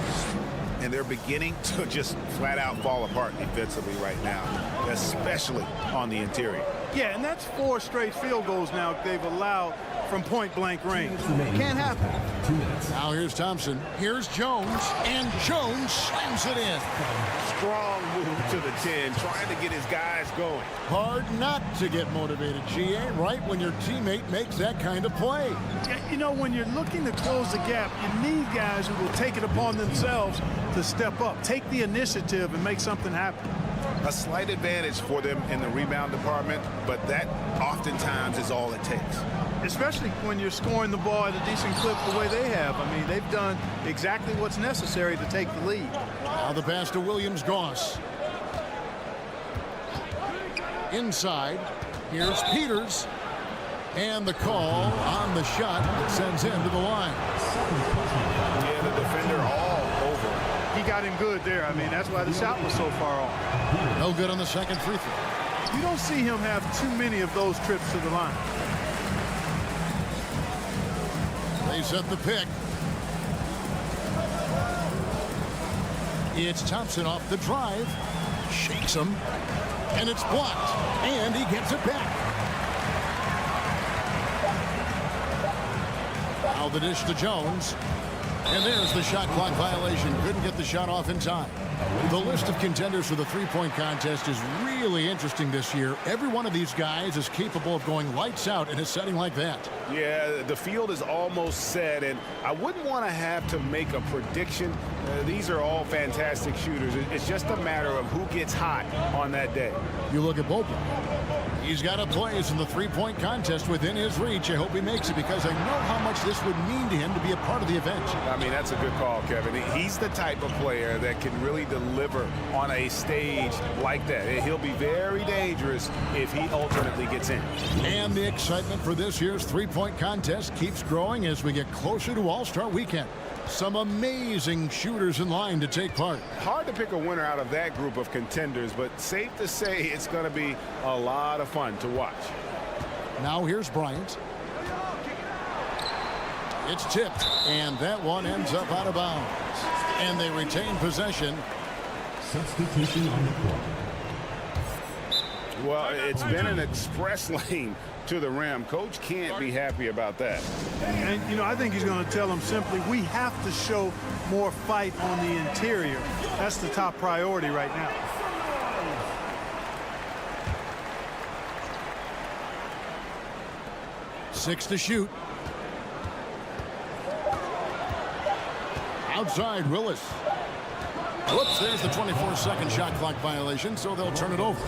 And they're beginning to just flat out fall apart defensively right now, especially on the interior.
Yeah, and that's 4 straight field goals now they've allowed from point-blank range. Can't happen.
Now here's Thompson. Here's Jones. And Jones slams it in.
Strong move to the 10, trying to get his guys going.
Hard not to get motivated, GA, right when your teammate makes that kind of play.
Yeah, you know, when you're looking to close the gap, you need guys who will take it upon themselves to step up, take the initiative, and make something happen.
A slight advantage for them in the rebound department, but that oftentimes is all it takes.
Especially when you're scoring the ball at a decent clip the way they have. I mean, they've done exactly what's necessary to take the lead.
Now the pass to Williams-Goss. Inside, here's Peters. And the call on the shot that sends him to the line.
Yeah, the defender all over.
He got him good there. I mean, that's why the shot was so far off.
No good on the second free throw.
You don't see him have too many of those trips to the line.
They set the pick. It's Thompson off the drive. Shakes him. And it's blocked. And he gets it back. Now the dish to Jones. And there's the shot clock violation. Couldn't get the shot off in time. The list of contenders for the three-point contest is really interesting this year. Every one of these guys is capable of going lights out in a setting like that.
Yeah, the field is almost set, and I wouldn't want to have to make a prediction. These are all fantastic shooters. It's just a matter of who gets hot on that day.
You look at Bobo. He's got a place in the three-point contest within his reach. I hope he makes it because I know how much this would mean to him to be a part of the event.
I mean, that's a good call, Kevin. He's the type of player that can really deliver on a stage like that. He'll be very dangerous if he ultimately gets in.
And the excitement for this year's three-point contest keeps growing as we get closer to All-Star Weekend. Some amazing shooters in line to take part.
Hard to pick a winner out of that group of contenders, but safe to say it's going to be a lot of fun to watch.
Now here's Bryant. It's tipped, and that one ends up out of bounds. And they retain possession.
Substitution on the court.
Well, it's been an express lane to the rim. Coach can't be happy about that.
And, you know, I think he's going to tell them simply, we have to show more fight on the interior. That's the top priority right now.
Six to shoot. Outside, Willis. Whoops, there's the 24-second shot clock violation, so they'll turn it over.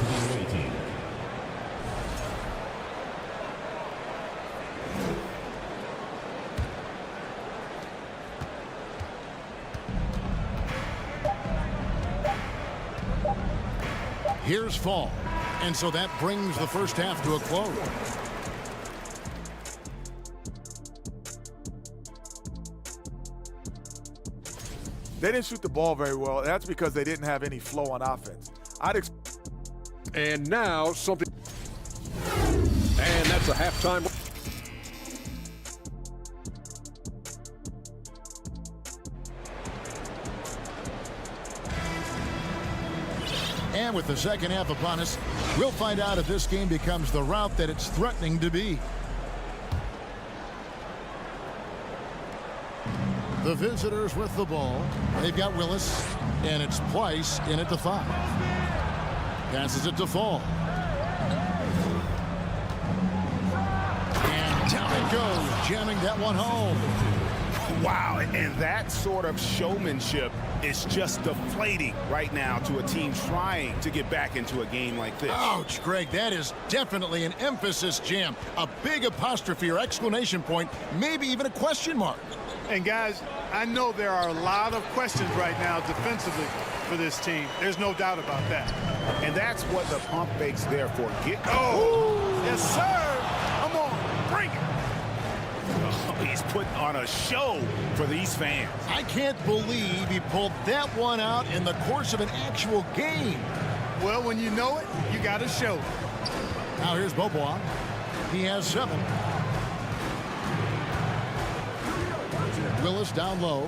Here's Fall. And so that brings the first half to a close.
They didn't shoot the ball very well. That's because they didn't have any flow on offense.
And now something. And that's a halftime.
And with the second half upon us, we'll find out if this game becomes the route that it's threatening to be. The visitors with the ball. They've got Willis, and it's Price in at the 5. Passes it to Fall. And down it goes, jamming that one home.
Wow, and that sort of showmanship is just deflating right now to a team trying to get back into a game like this.
Ouch, Greg, that is definitely an emphasis jam. A big apostrophe or exclamation point, maybe even a question mark.
And guys, I know there are a lot of questions right now defensively for this team. There's no doubt about that.
And that's what the pump fake's there for.
Oh, yes, sir. Come on, bring
put on a show for these fans.
I can't believe he pulled that one out in the course of an actual game.
Well, when you know it, you got to show it.
Now here's Bobois. He has 7. Willis down low.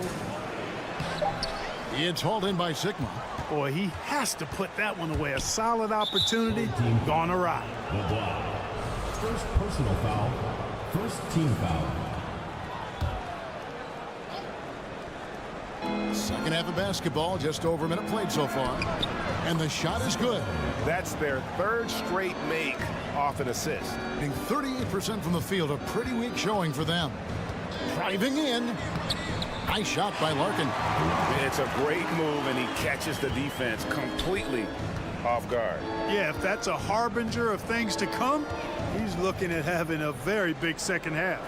It's hauled in by Sigma.
Boy, he has to put that one away. A solid opportunity gone awry.
First personal foul. First team foul.
Second half of basketball, just over a minute played so far. And the shot is good.
That's their 3rd straight make off an assist.
Being 38% from the field, a pretty weak showing for them. Driving in. Nice shot by Larkin.
It's a great move, and he catches the defense completely off guard.
Yeah, if that's a harbinger of things to come, he's looking at having a very big second half.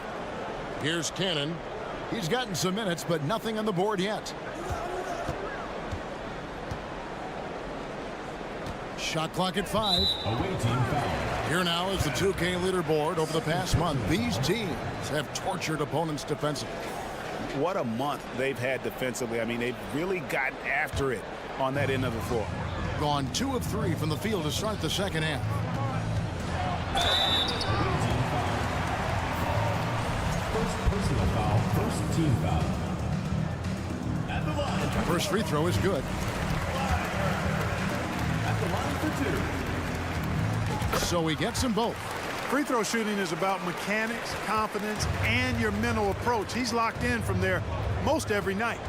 Here's Cannon. He's gotten some minutes, but nothing on the board yet. Shot clock at 5.
Away team foul.
Here now is the 2K leaderboard. Over the past month, these teams have tortured opponents defensively.
What a month they've had defensively. I mean, they've really gotten after it on that end of the floor.
Gone 2 of 3 from the field to start the second half.
First personal foul. First team foul. At the line.
First free throw is good.
At the line for 2.
So he gets them both.
Free throw shooting is about mechanics, confidence, and your mental approach. He's locked in from there most every night.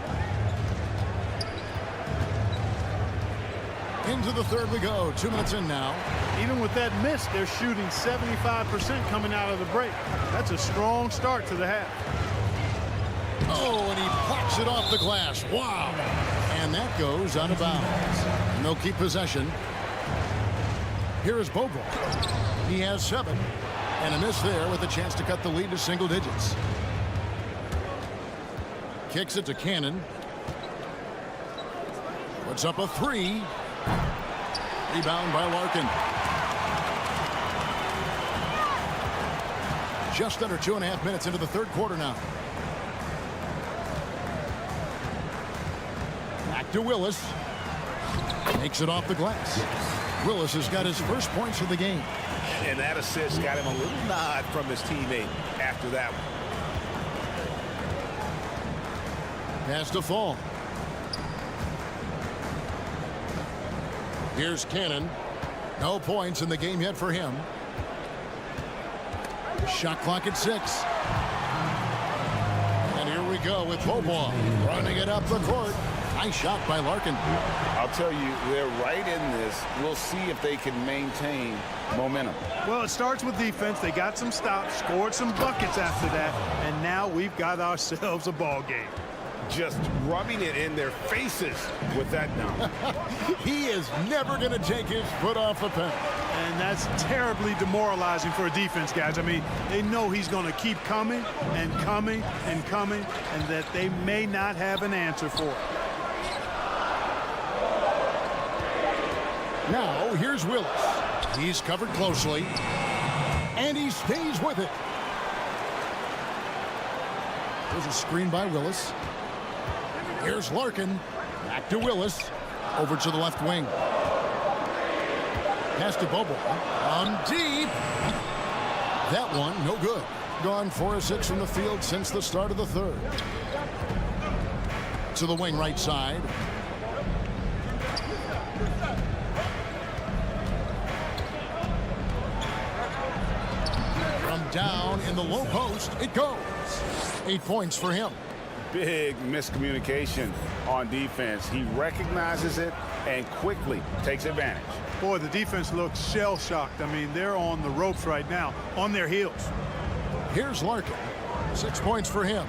Into the third we go. 2 minutes in now.
Even with that miss, they're shooting 75% coming out of the break. That's a strong start to the half.
Oh, and he pops it off the glass. Wow. And that goes out of bounds. And they'll keep possession. Here is Bobo. He has 7. And a miss there with a chance to cut the lead to single digits. Kicks it to Cannon. Puts up a 3. Rebound by Larkin. Just under 2.5 minutes into the third quarter now. Back to Willis. Makes it off the glass. Willis has got his first points of the game.
And that assist got him a little nod from his teammate after that one.
Pass to Fall. Here's Cannon. No points in the game yet for him. Shot clock at 6. And here we go with Bobois running it up the court. Nice shot by Larkin.
I'll tell you, they're right in this. We'll see if they can maintain momentum.
Well, it starts with defense. They got some stops, scored some buckets after that, and now we've got ourselves a ball game.
Just rubbing it in their faces with that dunk.
He is never going to take his foot off the pen.
And that's terribly demoralizing for a defense, guys. I mean, they know he's going to keep coming and coming and coming, and that they may not have an answer for it.
Now, here's Willis. He's covered closely, and he stays with it. There's a screen by Willis. Here's Larkin. Back to Willis. Over to the left wing. Pass to Bobo. On deep. That one, no good. Gone 4 of 6 from the field since the start of the third. To the wing right side. From down in the low post, it goes. 8 points for him.
Big miscommunication on defense. He recognizes it and quickly takes advantage.
Boy, the defense looks shell-shocked. I mean, they're on the ropes right now, on their heels.
Here's Larkin. 6 points for him.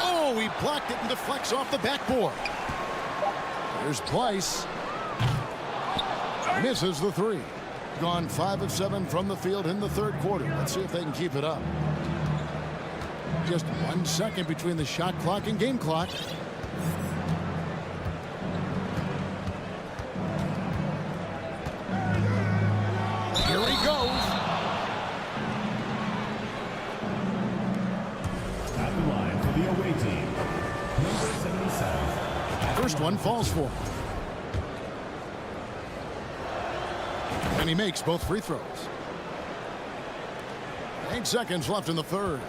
Oh, he blocked it and deflects off the backboard. Here's Pleiss. Misses the 3. Gone 5 of 7 from the field in the third quarter. Let's see if they can keep it up. Just 1 second between the shot clock and game clock. Here he goes. one falls for him. And he makes both free throws. 8 seconds left in the third.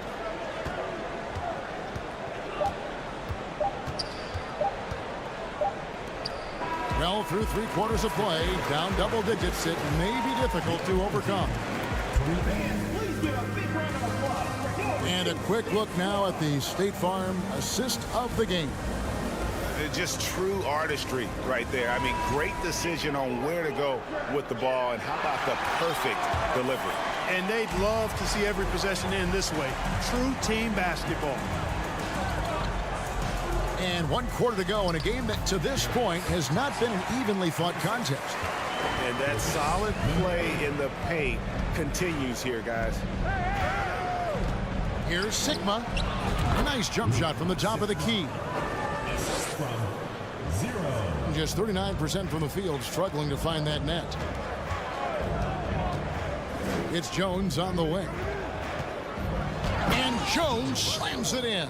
Well, through 3 quarters of play, down double digits, it may be difficult to overcome. And a quick look now at the State Farm assist of the game.
Just true artistry right there. I mean, great decision on where to go with the ball, and how about the perfect delivery.
And they'd love to see every possession end this way. True team basketball.
And 1 quarter to go in a game that to this point has not been an evenly fought contest.
And that solid play in the paint continues here, guys.
Here's Sigma. A nice jump shot from the top of the key. Just 39% from the field, struggling to find that net. It's Jones on the wing. And Jones slams it in.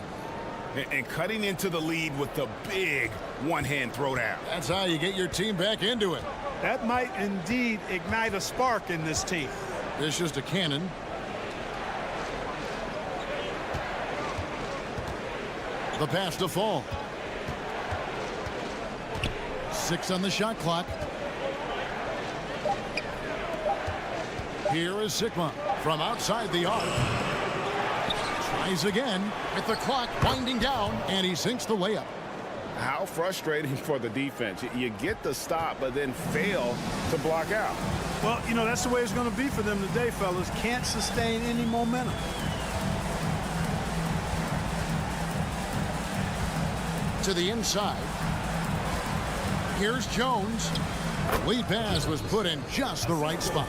And cutting into the lead with the big one-hand throwdown.
That's how you get your team back into it.
That might indeed ignite a spark in this team.
This is to Cannon. The pass to Fall. 6 on the shot clock. Here is Sigma from outside the arc. Tries again with the clock winding down, and he sinks the layup.
How frustrating for the defense. You get the stop, but then fail to block out.
Well, you know, that's the way it's going to be for them today, fellas. Can't sustain any momentum.
To the inside. Here's Jones. Lead pass was put in just the right spot.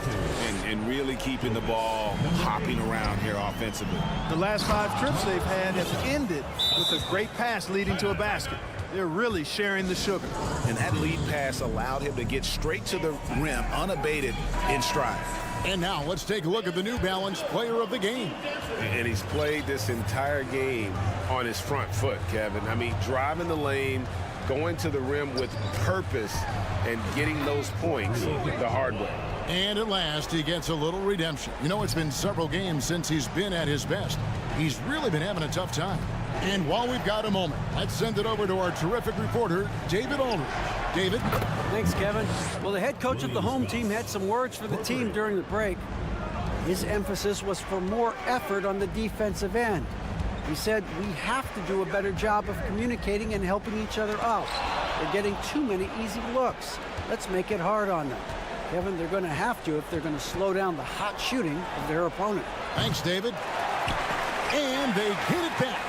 And really keeping the ball hopping around here offensively.
The last 5 trips they've had have ended with a great pass leading to a basket. They're really sharing the sugar.
And that lead pass allowed him to get straight to the rim unabated in stride.
And now let's take a look at the New Balance player of the game.
And he's played this entire game on his front foot, Kevin. I mean, driving the lane, going to the rim with purpose, and getting those points the hard way.
And at last, he gets a little redemption. You know, it's been several games since he's been at his best. He's really been having a tough time. And while we've got a moment, let's send it over to our terrific reporter, David Aldridge. David?
Thanks, Kevin. Well, the head coach of the home team had some words for the team during the break. His emphasis was for more effort on the defensive end. He said, we have to do a better job of communicating and helping each other out. They're getting too many easy looks. Let's make it hard on them. Kevin, they're going to have to if they're going to slow down the hot shooting of their opponent.
Thanks, David. And they get it back.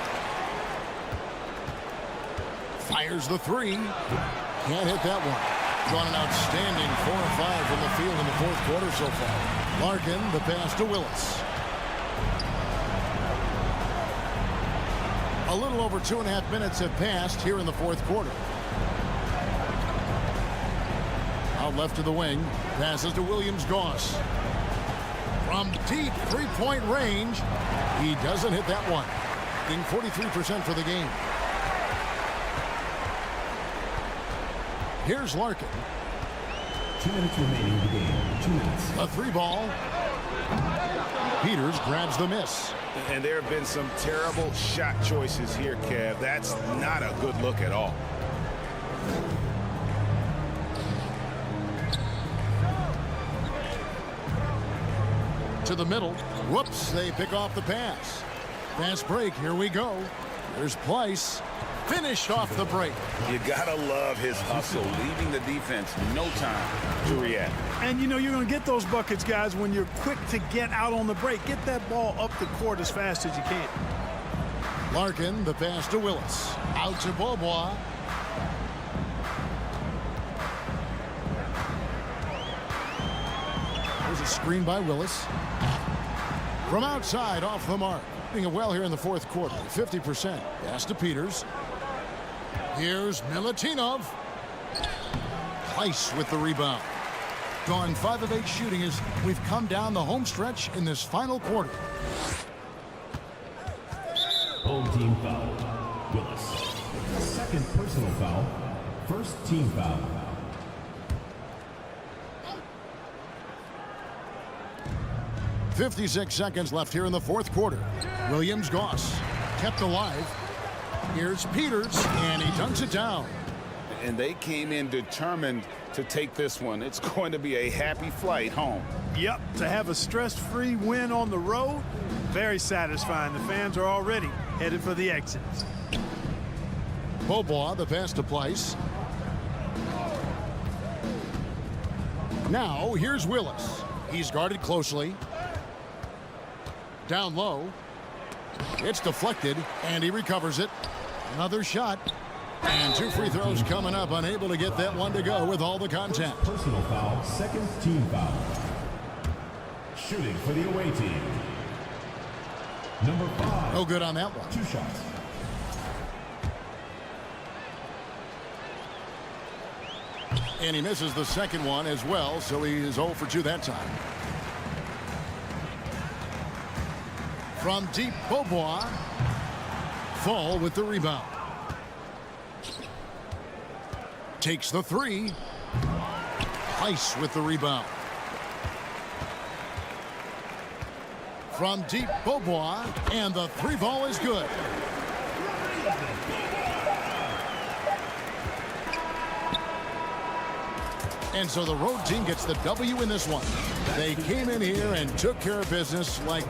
Fires the 3. Can't hit that one. Drawn an outstanding 4 of 5 from the field in the 4th quarter so far. Larkin, the pass to Willis. A little over 2.5 minutes have passed here in the 4th quarter. Out left to the wing. Passes to Williams-Goss. From deep 3-point range. He doesn't hit that one. Being 43% for the game. Here's Larkin.
2 minutes remaining in the game. 2 minutes.
A 3-ball. Peters grabs the miss.
And there have been some terrible shot choices here, Kev. That's not a good look at all.
To the middle. Whoops, they pick off the pass. Fast break, here we go. There's Pleiss. Finished off the break.
You gotta love his hustle, leaving the defense no time to react.
And you know you're going to get those buckets, guys, when you're quick to get out on the break. Get that ball up the court as fast as you can.
Larkin, the pass to Willis. Out to Beaubois. There's a screen by Willis. From outside, off the mark. Doing well here in the 4th quarter. 50%. Pass to Peters. Here's Milutinov. Pleiss with the rebound. Gone 5 of 8 shooting as we've come down the home stretch in this final quarter.
Home team foul. Willis. Second personal foul. First team foul.
.56 seconds left here in the fourth quarter. Williams-Goss kept alive. Here's Peters, and he dunks it down.
And they came in determined to take this one. It's going to be a happy flight home.
Yep, to have a stress-free win on the road, very satisfying. The fans are already headed for the exits.
Beaubois, the pass to Pleiss. Now, here's Willis. He's guarded closely. Down low. It's deflected, and he recovers it. Another shot. And 2 free throws coming up. Unable to get that one to go with all the contact.
Personal foul, second team foul. Shooting for the away team. Number 5.
No good on that one.
2 shots.
And he misses the second one as well, so he is 0 for 2 that time. From deep, Beaubois. Fall with the rebound. Takes the 3. Pleiss with the rebound. From deep, Beaubois, and the 3 ball is good. And so the road team gets the W in this one. They came in here and took care of business like